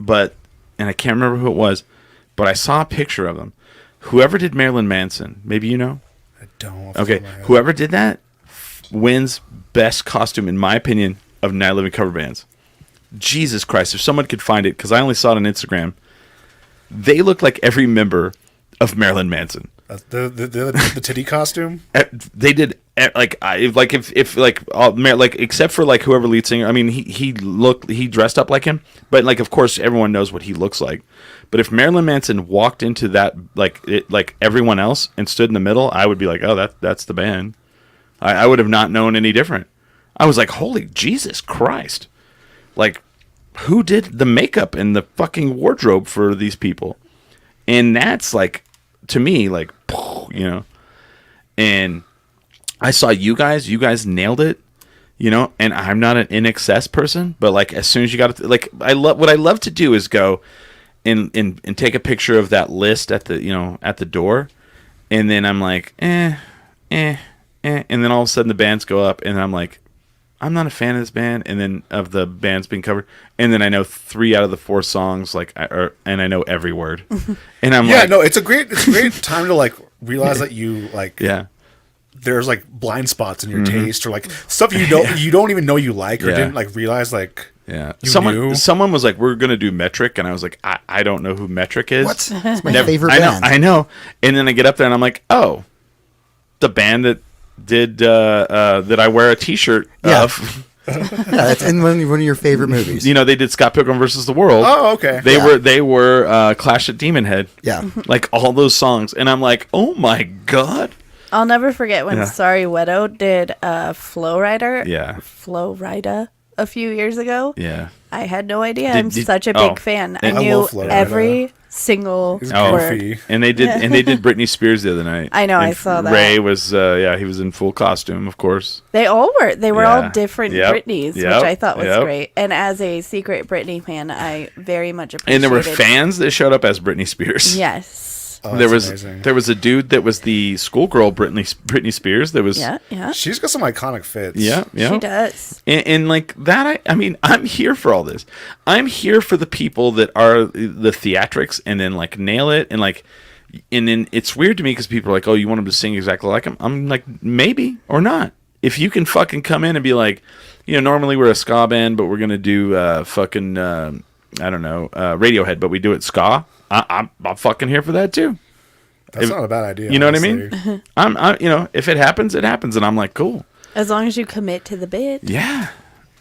and I can't remember who it was, but I saw a picture of them. Whoever did Marilyn Manson, maybe you know? I don't. Okay, whoever did that wins best costume, in my opinion, of Night Living cover bands. Jesus Christ, if someone could find it, because I only saw it on Instagram, they look like every member of Marilyn Manson. The titty costume? They did except for whoever lead singer. I mean, he dressed up like him, but of course everyone knows what he looks like. But if Marilyn Manson walked into that like everyone else and stood in the middle, I would be like, oh, that's the band. I would have not known any different. I was like, holy Jesus Christ! Like, who did the makeup and the fucking wardrobe for these people? And that's to me, and I saw you guys nailed it, and I'm not an NXS person, but as soon as you got it, what I love to do is go and take a picture of that list at the door, and then I'm like, and then all of a sudden the bands go up, and I'm like, I'm not a fan of this band, and then of the bands being covered, and then I know 3 out of the 4 songs, and I know every word, and I'm it's a great time to realize that you there's blind spots in your taste or stuff you don't even know you like or didn't realize someone was like, we're gonna do Metric, and I was like, I don't know who Metric is. What? That's my favorite band. I know, and then I get up there and I'm like, oh, the band that did that I wear a T-shirt of. That's in one of your favorite movies. They did Scott Pilgrim versus the World. Oh, okay. They were Clash at Demon Head. Yeah, all those songs, and I'm like, oh my god. I'll never forget when Sorry Wedo did Flow Rider. Yeah, Flow Rida. a few years ago. Yeah. I had no idea. I'm such a big fan. I knew every single word. And they did Britney Spears the other night. I know, I saw that. Ray was he was in full costume, of course. They all were. They were all different Britneys, which I thought was great. And as a secret Britney fan, I very much appreciated. And there were fans that showed up as Britney Spears. Yes. Oh, there was a dude that was the schoolgirl Britney Spears. That was She's got some iconic fits. Yeah. She does. And like that, I mean, I'm here for all this. I'm here for the people that are the theatrics and then like nail it and then it's weird to me because people are like, oh, you want them to sing exactly like him? I'm like, maybe or not. If you can fucking come in and be like, normally we're a ska band, but we're gonna do Radiohead, but we do it ska. I'm fucking here for that too. That's not a bad idea. You know what I mean? I'm if it happens, it happens, and I'm like, cool. As long as you commit to the bit. Yeah,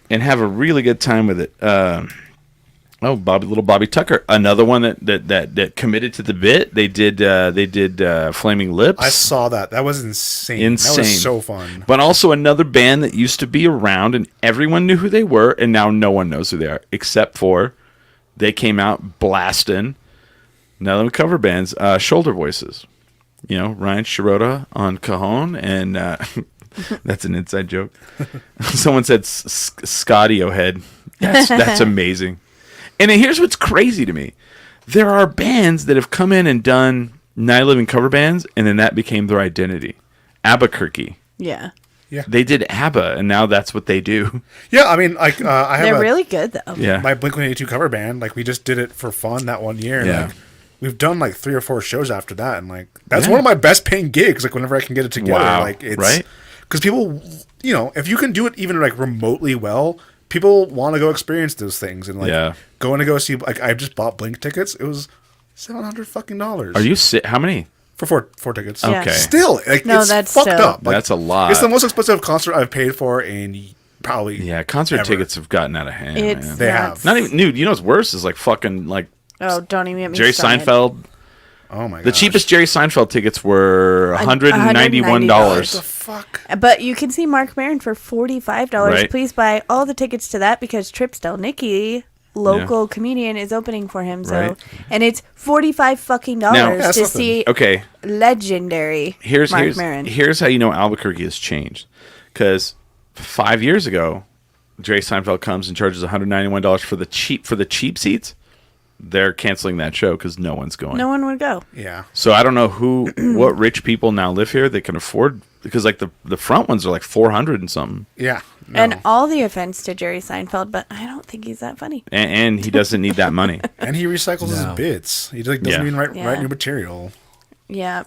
and have a really good time with it. Little Bobby Tucker, another one that committed to the bit. They did Flaming Lips. I saw that. That was insane. That was so fun. But also another band that used to be around, and everyone knew who they were, and now no one knows who they are except for they came out blasting. Now them cover bands, Shoulder Voices. Ryan Shirota on Cajon, and that's an inside joke. Someone said Scotty O'Head. That's amazing. And here's what's crazy to me. There are bands that have come in and done Night Living cover bands, and then that became their identity. Albuquerque. Yeah. Yeah. They did ABBA, and now that's what they do. Yeah, I mean, like they're really good though. Yeah. My Blink-182 cover band, like we just did it for fun that one year. Yeah. Like, we've done like 3 or 4 shows after that, and like that's one of my best paying gigs. Like whenever I can get it together, like it's right because people, if you can do it even like remotely well, people want to go experience those things and like going to go see. Like I just bought Blink tickets. It was $700 Are you how many? For four tickets. Yeah. Okay. Still, like it's that's fucked up. Like, that's a lot. It's the most expensive concert I've paid for in probably concert ever. tickets have gotten out of hand. Man. They have. Not even dude. You know what's worse is like fucking like. Oh, don't even get me Jerry started. Seinfeld. Oh my god. The cheapest Jerry Seinfeld tickets were $191. What the fuck? But you can see Mark Maron for $45. Right. Please buy all the tickets to that because Trip Stelnicki, local comedian, is opening for him. So and it's $45 fucking dollars to see legendary Mark Maron. Here's how you know Albuquerque has changed. Because 5 years ago, Jerry Seinfeld comes and charges $191 for the cheap seats. They're canceling that show because no one's going. No one would go. Yeah. So I don't know what rich people now live here that can afford, because like the front ones are like $400 and something. Yeah. No. And all the offense to Jerry Seinfeld, but I don't think he's that funny. And he doesn't need that money. And he recycles his bits. He like doesn't even write new material. Yeah.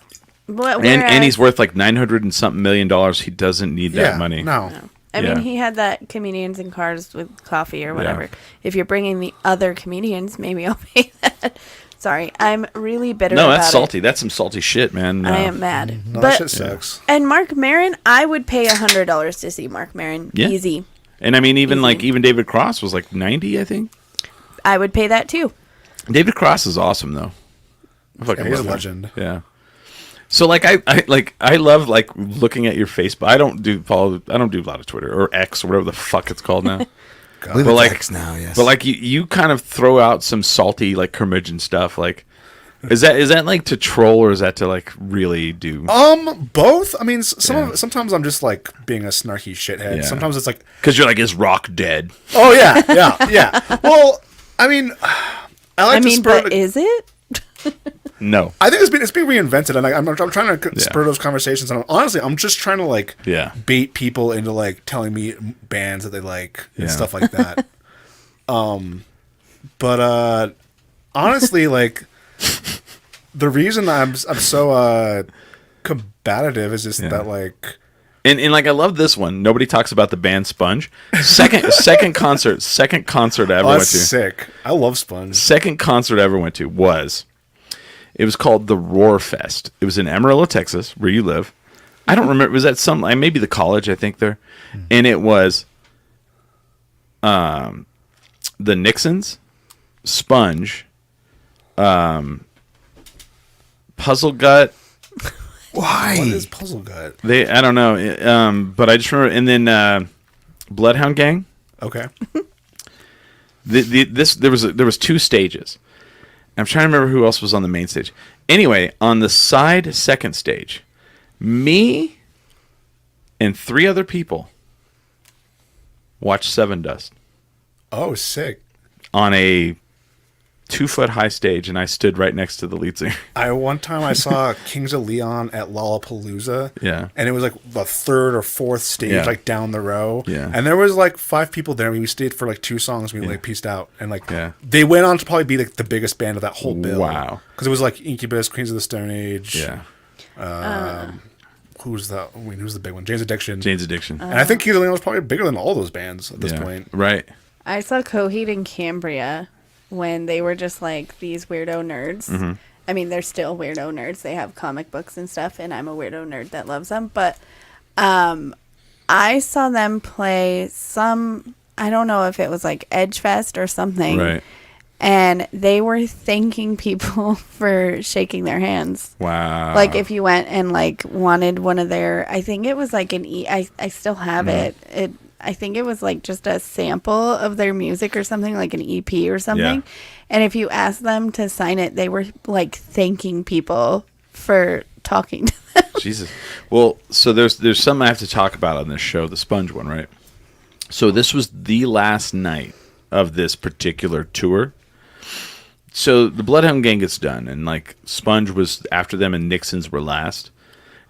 And he's worth like $900 and something million. He doesn't need that money. No. I mean, he had that comedians in cars with coffee or whatever. Yeah. If you're bringing the other comedians, maybe I'll pay that. Sorry, I'm really bitter about it. No, that's salty. That's some salty shit, man. I am mad. No, that shit sucks. And Mark Maron, I would pay $100 to see Mark Maron. Yeah. Easy. And I mean, even David Cross was like 90, I think. I would pay that too. David Cross is awesome, though. He's a legend. Yeah. So I love like looking at your Facebook. I don't do a lot of Twitter or X or whatever the fuck it's called now. But like X now, yes. But like you kind of throw out some salty like curmudgeon stuff. Like, is that like to troll or is that to like really do? Both. I mean, sometimes I'm just like being a snarky shithead. Yeah. Sometimes it's like because you're like, is Rock dead? Oh yeah. Well, I mean, but is it? No, I think it's being reinvented, and I'm trying to spur those conversations. And honestly, I'm just trying to like bait people into like telling me bands that they like and stuff like that. But honestly, like the reason I'm so combative is just that like. And like I love this one. Nobody talks about the band Sponge. Second concert I ever went to. Sick. I love Sponge. Second concert I ever went to was. It was called the Roar Fest. It was in Amarillo, Texas, where you live. I don't remember. Was that maybe the college, I think, there? And it was the Nixons, Sponge, Puzzle Gut. Why? What is Puzzle Gut? I don't know. But I just remember. And then Bloodhound Gang. Okay. There was 2 stages. I'm trying to remember who else was on the main stage. Anyway, on the side second stage, me and 3 other people watched Seven Dust. Oh, sick. On a 2-foot-high stage, and I stood right next to the lead singer. One time I saw Kings of Leon at Lollapalooza. Yeah. And it was like the 3rd or 4th stage, like down the row. Yeah. And there was like 5 people there. We stayed for like 2 songs. We like pieced out. And like they went on to probably be like the biggest band of that whole bill. Wow. Because it was like Incubus, Queens of the Stone Age. Yeah. Who's the big one? Jane's Addiction. And I think Kings of Leon was probably bigger than all those bands at this point. Right. I saw Coheed and Cambria when they were just like these weirdo nerds. Mm-hmm. I mean, they're still weirdo nerds. They have comic books and stuff, and I'm a weirdo nerd that loves them. But I saw them play some, I don't know if it was like Edge Fest or something. Right. And they were thanking people for shaking their hands. Wow. Like if you went and like wanted one of their, I think it was like I still have it. I think it was like just a sample of their music or something, like an EP or something. Yeah. And if you asked them to sign it, they were like thanking people for talking to them. Jesus. Well, so there's something I have to talk about on this show, the Sponge one, right? So this was the last night of this particular tour. So the Bloodhound Gang gets done, and like Sponge was after them, and Nixon's were last.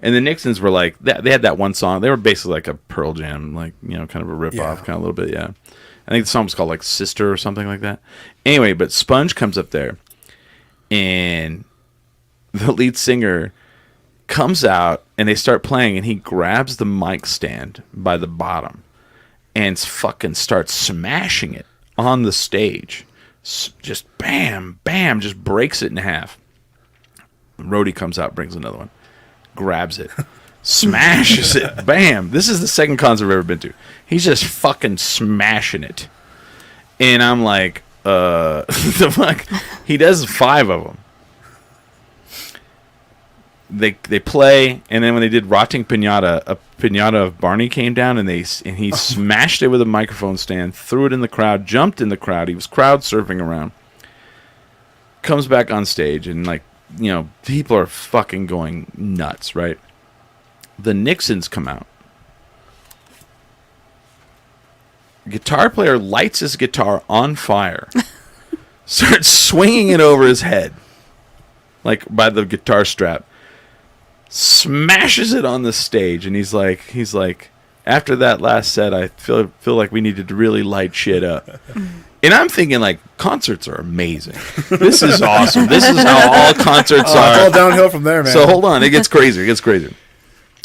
And the Nixons were like, they had that one song. They were basically like a Pearl Jam, like, you know, kind of a ripoff, kind of a little bit, yeah. I think the song was called like Sister or something like that. Anyway, but Sponge comes up there, and the lead singer comes out, and they start playing, and he grabs the mic stand by the bottom and fucking starts smashing it on the stage. Just bam, bam, just breaks it in half. Rhodey comes out, brings another one. Grabs it, smashes it, bam. This is the second concert I've ever been to. He's just fucking smashing it. And I'm like, the fuck? He does 5 of them. They play, and then when they did Rotting Pinata, a pinata of Barney came down, and he smashed it with a microphone stand, threw it in the crowd, jumped in the crowd. He was crowd surfing around. Comes back on stage, and like, you know, people are fucking going nuts, right? The Nixons come out. Guitar player lights his guitar on fire, starts swinging it over his head, like by the guitar strap, smashes it on the stage, and he's like, after that last set, I feel like we needed to really light shit up. And I'm thinking, like, concerts are amazing. This is awesome. This is how all concerts are. It's all downhill from there, man. So hold on. It gets crazier.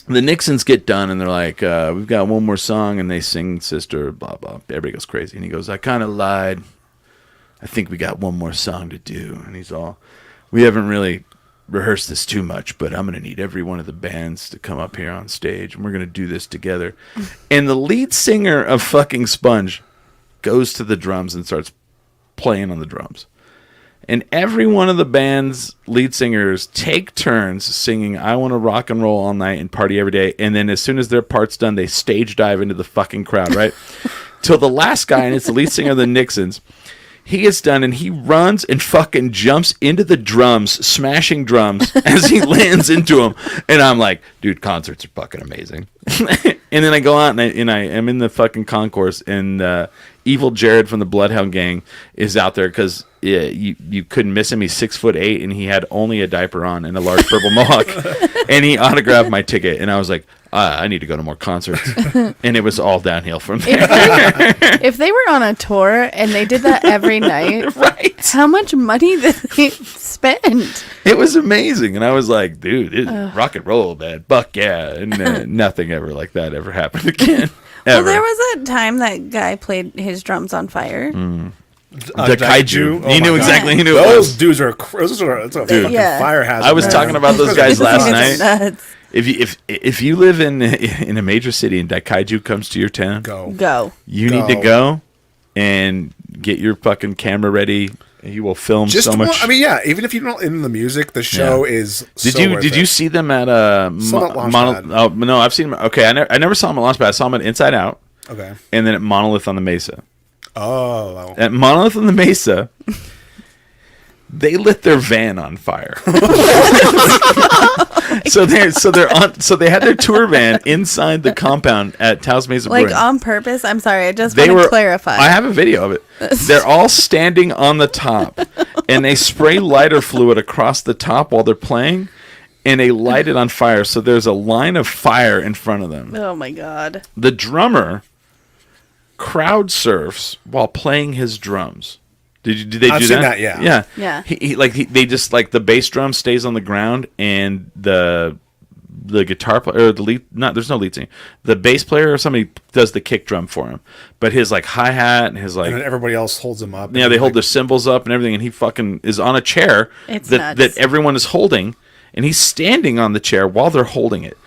The Nixons get done, and they're like, we've got one more song, and they sing Sister, blah, blah. Everybody goes crazy. And he goes, I kind of lied. I think we got one more song to do. And he's all, we haven't really rehearsed this too much, but I'm going to need every one of the bands to come up here on stage, and we're going to do this together. And the lead singer of fucking Sponge goes to the drums and starts playing on the drums. And every one of the band's lead singers take turns singing I Want to Rock and Roll All Night and Party Every Day. And then as soon as their part's done, they stage dive into the fucking crowd, right? Till the last guy, and it's the lead singer of the Nixons, he gets done, and he runs and fucking jumps into the drums, smashing drums as he lands into them. And I'm like, dude, concerts are fucking amazing. And then I go out, and I am in the fucking concourse, and Evil Jared from the Bloodhound Gang is out there because you couldn't miss him. He's 6'8", and he had only a diaper on and a large purple mohawk. And he autographed my ticket, and I was like, I need to go to more concerts. And it was all downhill from there. If they were on a tour and they did that every night, right? How much money did they spend? It was amazing. And I was like, dude, it's rock and roll, man. Buck, yeah. And nothing ever like that ever happened again. Well, there was a time that guy played his drums on fire. The kaiju. Oh, he knew exactly. God. He knew those dudes are it's a fucking fire hazard. I was talking about those guys last night. Nuts. If you live in a major city and Daikaiju comes to your town, go. You need to go and get your fucking camera ready. You will film just so much. I mean, yeah. Even if you don't in the music, the show is. Did you see them at Launchpad? No, I've seen them. Okay, I never saw them at Launchpad. I saw them at Inside Out. Okay. And then at Monolith on the Mesa. Oh. Wow. At Monolith on the Mesa, they lit their van on fire. So they had their tour van inside the compound at Taos Mesa Like Brewing. on purpose? I'm sorry. I just want to clarify. I have a video of it. They're all standing on the top, and they spray lighter fluid across the top while they're playing, and they light it on fire. So there's a line of fire in front of them. Oh my God. The drummer crowd surfs while playing his drums. Did they I've do seen that? Yeah. Yeah. They just like the bass drum stays on the ground and the guitar player or the lead there's no lead singer. The bass player or somebody does the kick drum for him. But his like hi-hat and his like and everybody else holds him up. Yeah, they hold their cymbals up and everything, and he fucking is on a chair that everyone is holding, and he's standing on the chair while they're holding it.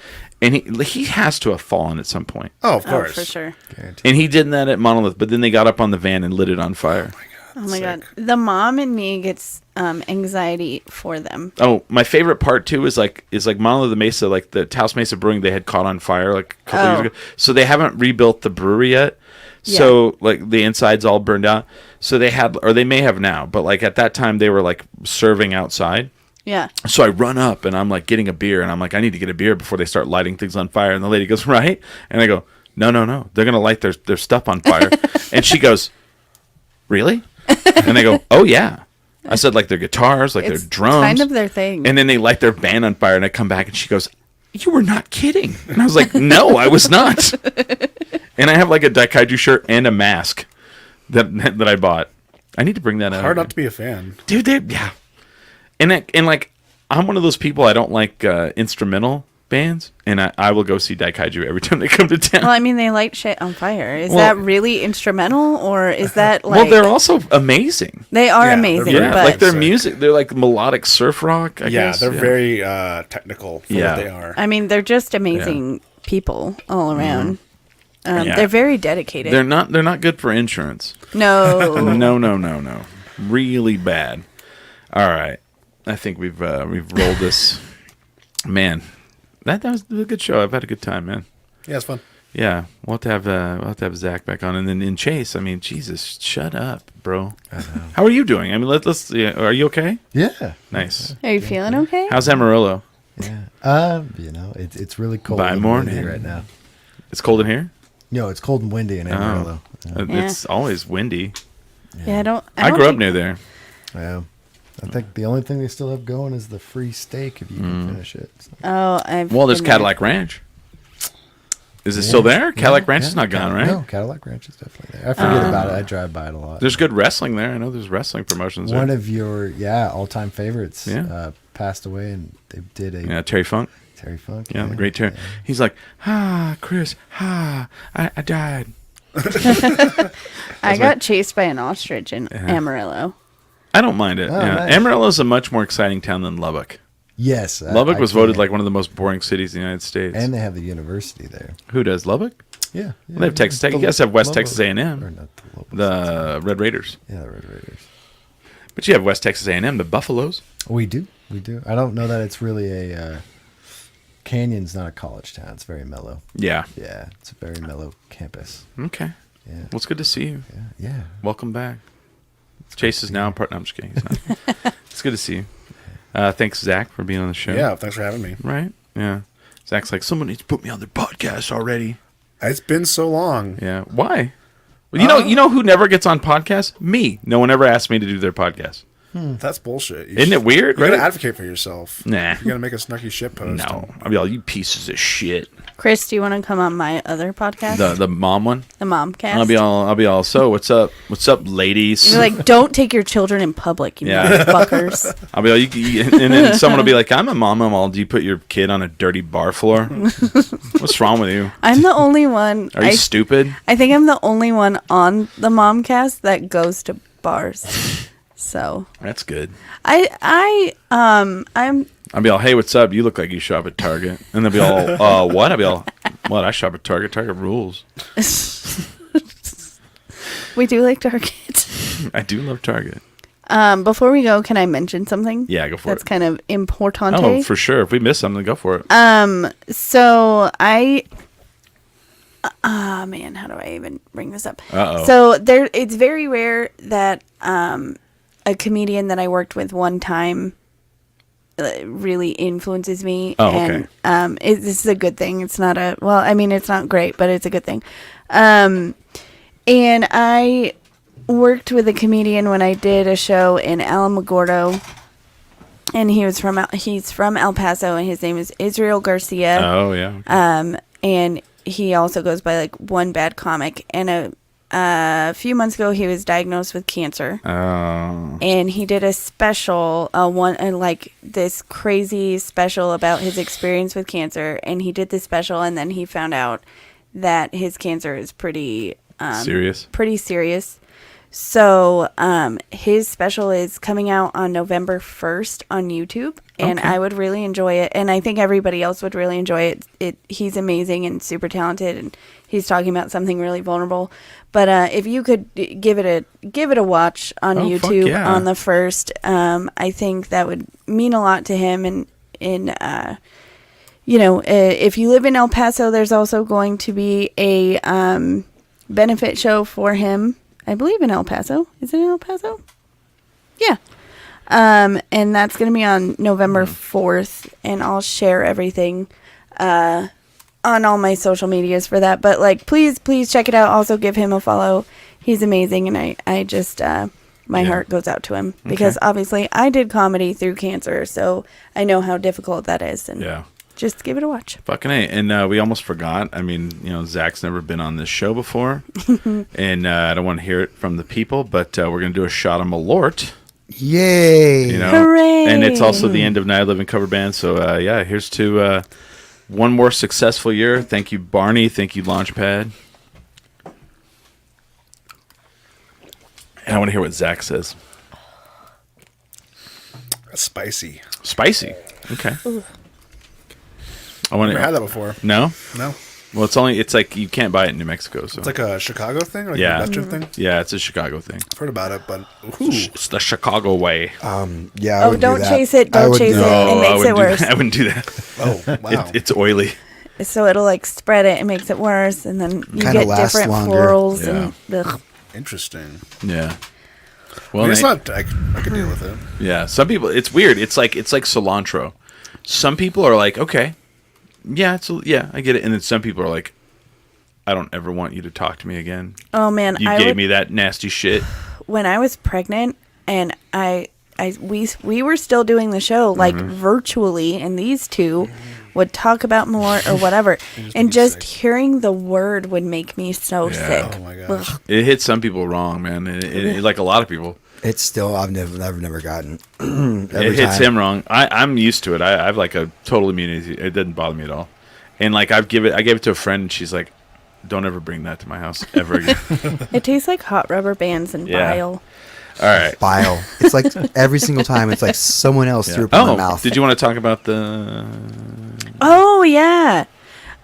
And he has to have fallen at some point. Oh, of course. For sure. Guaranteed. And he did that at Monolith, but then they got up on the van and lit it on fire. Oh my God. The mom in me gets anxiety for them. Oh, my favorite part too is like Monolith the Mesa, like the Taos Mesa Brewing, they had caught on fire like a couple years ago. So they haven't rebuilt the brewery yet. So like the inside's all burned out. So they had, or they may have now, but like at that time they were like serving outside. Yeah. So I run up and I'm like getting a beer, and I'm like, I need to get a beer before they start lighting things on fire. And the lady goes, right? And I go, no. They're going to light their stuff on fire. And she goes, really? And they go, oh yeah. I said, like their guitars, like their drums. Kind of their thing. And then they light their band on fire, and I come back and she goes, you were not kidding. And I was like, no, I was not. And I have like a Daikaiju shirt and a mask that I bought. I need to bring that out. Hard not to be a fan. Dude, yeah. And like, I'm one of those people, I don't like instrumental bands, and I will go see Daikaiju every time they come to town. Well, I mean, they light shit on fire. Is that really instrumental, or is that like... Well, they're also amazing. They are amazing. Yeah, but... like their music, they're like melodic surf rock, I guess. They're very technical for what they are. I mean, they're just amazing people all around. They're very dedicated. They're not good for insurance. No. No. Really bad. All right. I think we've rolled this. Man, that was a good show. I've had a good time, man. Yeah, it's fun. Yeah, we'll have to have Zach back on, and then in Chase. I mean, Jesus, shut up, bro. I know. How are you doing? I mean, let's. Are you okay? Yeah. Nice. Are you feeling okay? How's Amarillo? Yeah. It's really cold. By morning right now. It's cold in here. No, it's cold and windy in Amarillo. It's always windy. Yeah, I grew up near there. Yeah. I think the only thing they still have going is the free steak if you can finish it. So. Oh, there's Cadillac Ranch. Is it still there? Cadillac Ranch is not gone, right? No, Cadillac Ranch is definitely there. I forget about it. I drive by it a lot. There's good wrestling there. I know there's wrestling promotions there. One of your all-time favorites passed away, and they did a Terry Funk. Terry Funk. Yeah, the great Terry. Yeah. He's like, Chris, I died. I got chased by an ostrich in Amarillo. I don't mind it. Nice. Amarillo's a much more exciting town than Lubbock. Yes. Lubbock was voted like one of the most boring cities in the United States. And they have the university there. Who does? Lubbock? Yeah. Well, they have Texas Tech. You guys have West Texas A&M. The Red Raiders. Yeah, the Red Raiders. But you have West Texas A&M, the Buffaloes. We do. I don't know that it's really a... Canyon's not a college town. It's very mellow. Yeah. Yeah, it's a very mellow campus. Okay. Yeah. Well, it's good to see you. Yeah. Welcome back. Chase is now part. No, I'm just kidding. It's good to see you. Thanks, Zach, for being on the show. Yeah, thanks for having me. Right? Yeah. Zach's like, someone needs to put me on their podcast already. It's been so long. Yeah. Why? Well, you know who never gets on podcasts? Me. No one ever asked me to do their podcast. That's bullshit. Isn't it weird? You gotta advocate for yourself. Nah. You gotta make a snarky shit post. No. I'll be all, you pieces of shit. Chris, do you want to come on my other podcast? The mom one? The mom cast. I'll be all, so what's up? What's up, ladies? You're like, don't take your children in public, you motherfuckers. I'll be all, and then someone will be like, I'm a mom. I'm all, do you put your kid on a dirty bar floor? What's wrong with you? I'm the only one. Are you stupid? I think I'm the only one on the momcast that goes to bars. So that's good. I'll be all, hey, what's up? You look like you shop at Target. And they'll be all, what? I'll be all, what? I shop at Target. Target rules. We do like Target. I do love Target. Before we go, can I mention something? Yeah, go for it. That's kind of important. Oh, for sure. If we miss something, go for it. So man, how do I even bring this up? Uh-oh. So it's very rare that a comedian that I worked with one time really influences me. Oh, okay. And this is a good thing. It's not it's not great, but it's a good thing. And I worked with a comedian when I did a show in Alamogordo, and he's from El Paso, and his name is Israel Garcia. Oh yeah. Okay. And he also goes by like One Bad Comic. And a few months ago, he was diagnosed with cancer. Oh. And he did a special, this crazy special about his experience with cancer. And he did this special, and then he found out that his cancer is pretty serious. Pretty serious. So his special is coming out on November 1st on YouTube, and I would really enjoy it, and I think everybody else would really enjoy it. He's amazing and super talented, and he's talking about something really vulnerable. But if you could give it a watch on YouTube on the 1st, I think that would mean a lot to him. And if you live in El Paso, there's also going to be a benefit show for him. I believe in El Paso. Is it in El Paso? Yeah. And that's going to be on November 4th, and I'll share everything on all my social medias for that. But, please check it out. Also give him a follow. He's amazing, and I just, my heart goes out to him. Because, obviously, I did comedy through cancer, so I know how difficult that is. And just give it a watch. Fucking A. And we almost forgot. I mean, Zach's never been on this show before. And I don't want to hear it from the people, but we're going to do a shot of Malort. Yay. Hooray. And it's also the end of Night 11 cover band. So, here's to one more successful year. Thank you, Barney. Thank you, Launchpad. And I want to hear what Zach says. That's spicy. Spicy. Okay. Ooh. I've never had that before. No? No. Well, it's like you can't buy it in New Mexico. So it's like a Chicago thing, a Western thing. Yeah, it's a Chicago thing. I've heard about it, but it's the Chicago way. Don't chase it. Don't chase it. It makes it worse. I wouldn't do that. Oh, wow. It's oily. So it'll spread it. It makes it worse, and then you get different florals. Yeah. And interesting. Yeah. Well, it's not. I could deal with it. Yeah. Some people. It's weird. It's like cilantro. Some people are like, okay. Yeah, I get it. And then some people are like, I don't ever want you to talk to me again. Oh man, you gave me that nasty shit. When I was pregnant, and we were still doing the show virtually, and these two would talk about Malort or whatever, and just hearing the word would make me so sick. Oh my gosh. It hits some people wrong, man. It like a lot of people. It's still I've never gotten. It hits him wrong. I'm used to it. I have like a total immunity. It doesn't bother me at all. And like I gave it to a friend, and she's like, "Don't ever bring that to my house ever again." It tastes like hot rubber bands and bile. All right, bile. It's like every single time, it's like someone else threw it in my mouth. Did you want to talk about the? Oh yeah.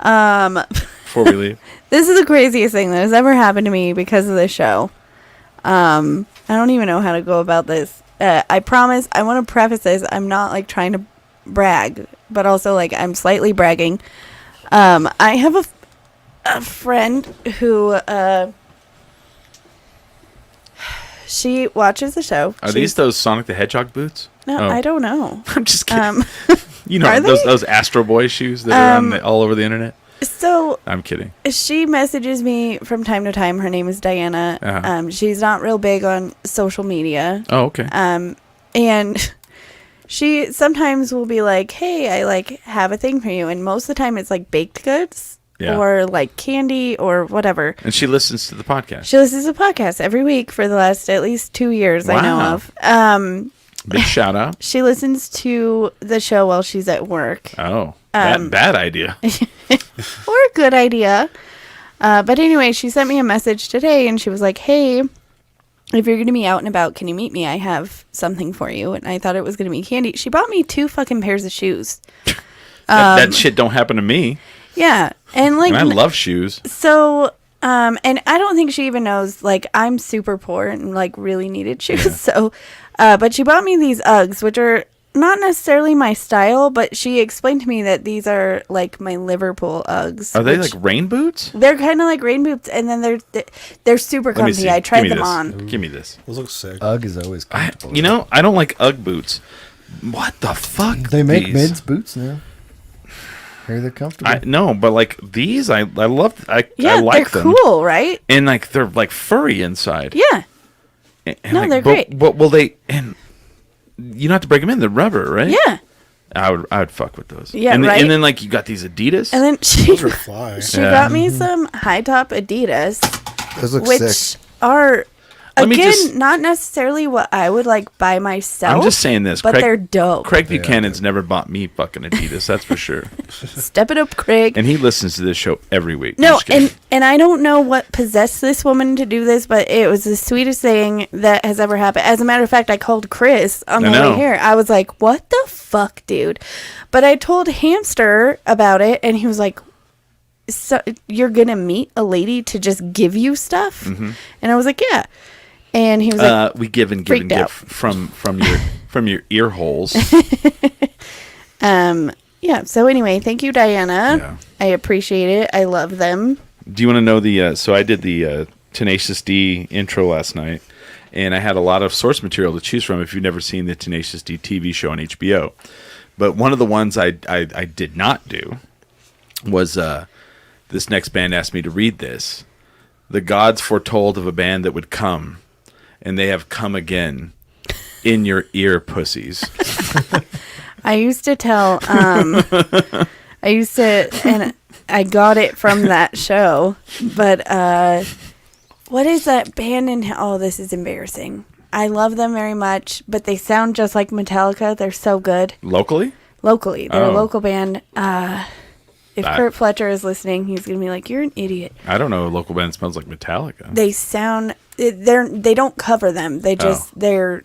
Before we leave, this is the craziest thing that has ever happened to me because of this show. I don't even know how to go about this. I promise, I want to preface this. I'm not like trying to brag, but also like I'm slightly bragging. I have a friend who she watches the show. Are these those Sonic the Hedgehog boots? No, I don't know. I'm just kidding. Those Astro Boy shoes that are all over the internet. So I'm kidding. She messages me from time to time. Her name is Diana. Uh-huh. She's not real big on social media. Oh, okay. And she sometimes will be like, "Hey, I have a thing for you," and most of the time it's like baked goods or like candy or whatever. And she listens to the podcast. She listens to the podcast every week for the last at least 2 years. Wow. I know of. Big shout out. She listens to the show while she's at work. Oh, bad idea. Or a good idea. But anyway, she sent me a message today, and she was like, "Hey, if you're going to be out and about, can you meet me? I have something for you." And I thought it was going to be candy. She bought me 2 fucking pairs of shoes. That shit don't happen to me. Yeah. And I love shoes. So, and I don't think she even knows, like, I'm super poor and, like, really needed shoes. Yeah. So, but she bought me these Uggs, which are not necessarily my style, but she explained to me that these are like my Liverpool Uggs. Are they like rain boots? They're kind of like rain boots, and then they're super comfy. I tried them on. Give me this. Those look sick. Ugg is always comfortable. I don't like Ugg boots. What the fuck? They make men's boots now. Here they're comfortable. No, but like these, I love. I like them. They're cool, right? And like they're like furry inside. Yeah. And no, like, they're great. But will they? And you don't have to break them in. They're rubber, right? Yeah. I would fuck with those. Yeah, and right. And then like you got these Adidas. And then she got me some high top Adidas. Those look which sick. Are not necessarily what I would like by myself. I'm just saying this, but they're dope. Craig Buchanan's never bought me fucking Adidas, that's for sure. Step it up, Craig. And he listens to this show every week. No, and I don't know what possessed this woman to do this, but it was the sweetest thing that has ever happened. As a matter of fact, I called Chris on the way here. I was like, "What the fuck, dude?" But I told Hamster about it, and he was like, "So you're gonna meet a lady to just give you stuff?" Mm-hmm. And I was like, "Yeah." And he was like, "We give and from your ear holes." Yeah. So anyway, thank you, Diana. Yeah. I appreciate it. I love them. Do you want to know the? So I did the Tenacious D intro last night, and I had a lot of source material to choose from. If you've never seen the Tenacious D TV show on HBO, but one of the ones I did not do was this next band asked me to read this. The gods foretold of a band that would come. And they have come again in your ear, pussies. I used to tell, and I got it from that show, but what is that band this is embarrassing. I love them very much, but they sound just like Metallica. They're so good. Locally? Locally. They're a local band. If Kurt Fletcher is listening, he's going to be like, "You're an idiot." I don't know a local band smells like Metallica. They sound... They don't cover them. They just... They're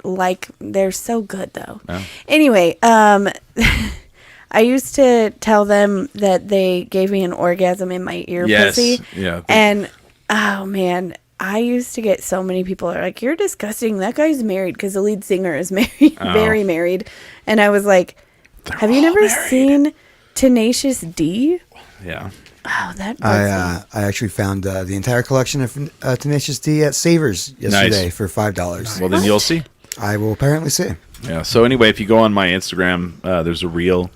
so good, though. Oh. Anyway, I used to tell them that they gave me an orgasm in my ear pussy. Yeah. And, oh, man... I used to get so many people are like, "You're disgusting. That guy's married," because the lead singer is married, very married. And I was like, "Have you never seen Tenacious D?" Yeah. Oh, that. I actually found the entire collection of Tenacious D at Savers yesterday for $5. Well, then you'll see. I will apparently see. Yeah. So anyway, if you go on my Instagram, there's a reel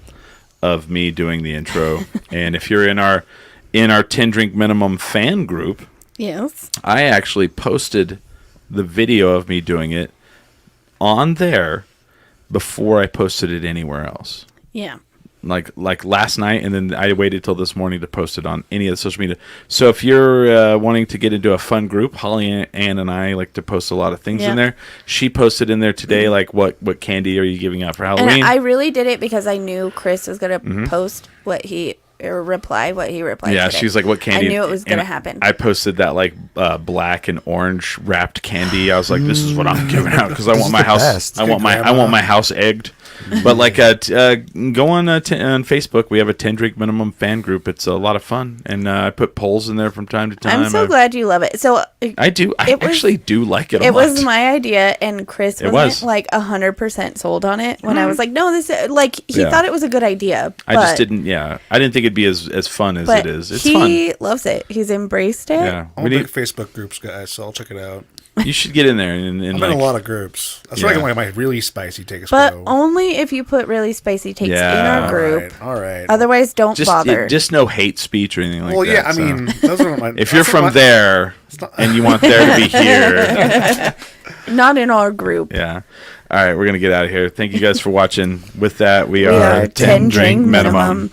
of me doing the intro, and if you're in our 10 Drink Minimum fan group. Yes. I actually posted the video of me doing it on there before I posted it anywhere else. Yeah. Like last night, and then I waited till this morning to post it on any of the social media. So if you're wanting to get into a fun group, Holly Ann and I like to post a lot of things in there. She posted in there today, like what candy are you giving out for Halloween? And I really did it because I knew Chris was going to post what he replied yeah today. She's like, what candy? I knew it was gonna happen. I posted that like black and orange wrapped candy. I was like, this is what I'm giving out because I want my house I want my house egged. But like go on Facebook. We have a 10 Drink Minimum fan group. It's a lot of fun, and I put polls in there from time to time. I'm so glad you love it. So I do. I actually do like it a lot. It was my idea, and Chris wasn't like 100% sold on it when I was like, no, this like he thought it was a good idea. I just didn't. Yeah, I didn't think it'd be as fun as it is. It's fun. He loves it. He's embraced it. Yeah, I'm a big Facebook groups guy, so I'll check it out. You should get in there and I'm in a lot of groups. That's where I get my really spicy takes. But only if you put really spicy takes in our group. All right. Otherwise, don't bother. Just no hate speech or anything like that. Well, yeah, I mean, those are my, if you're from there and you want there to be here, not in our group. Yeah. All right, we're gonna get out of here. Thank you guys for watching. With that, we are 10 Drink Minimum.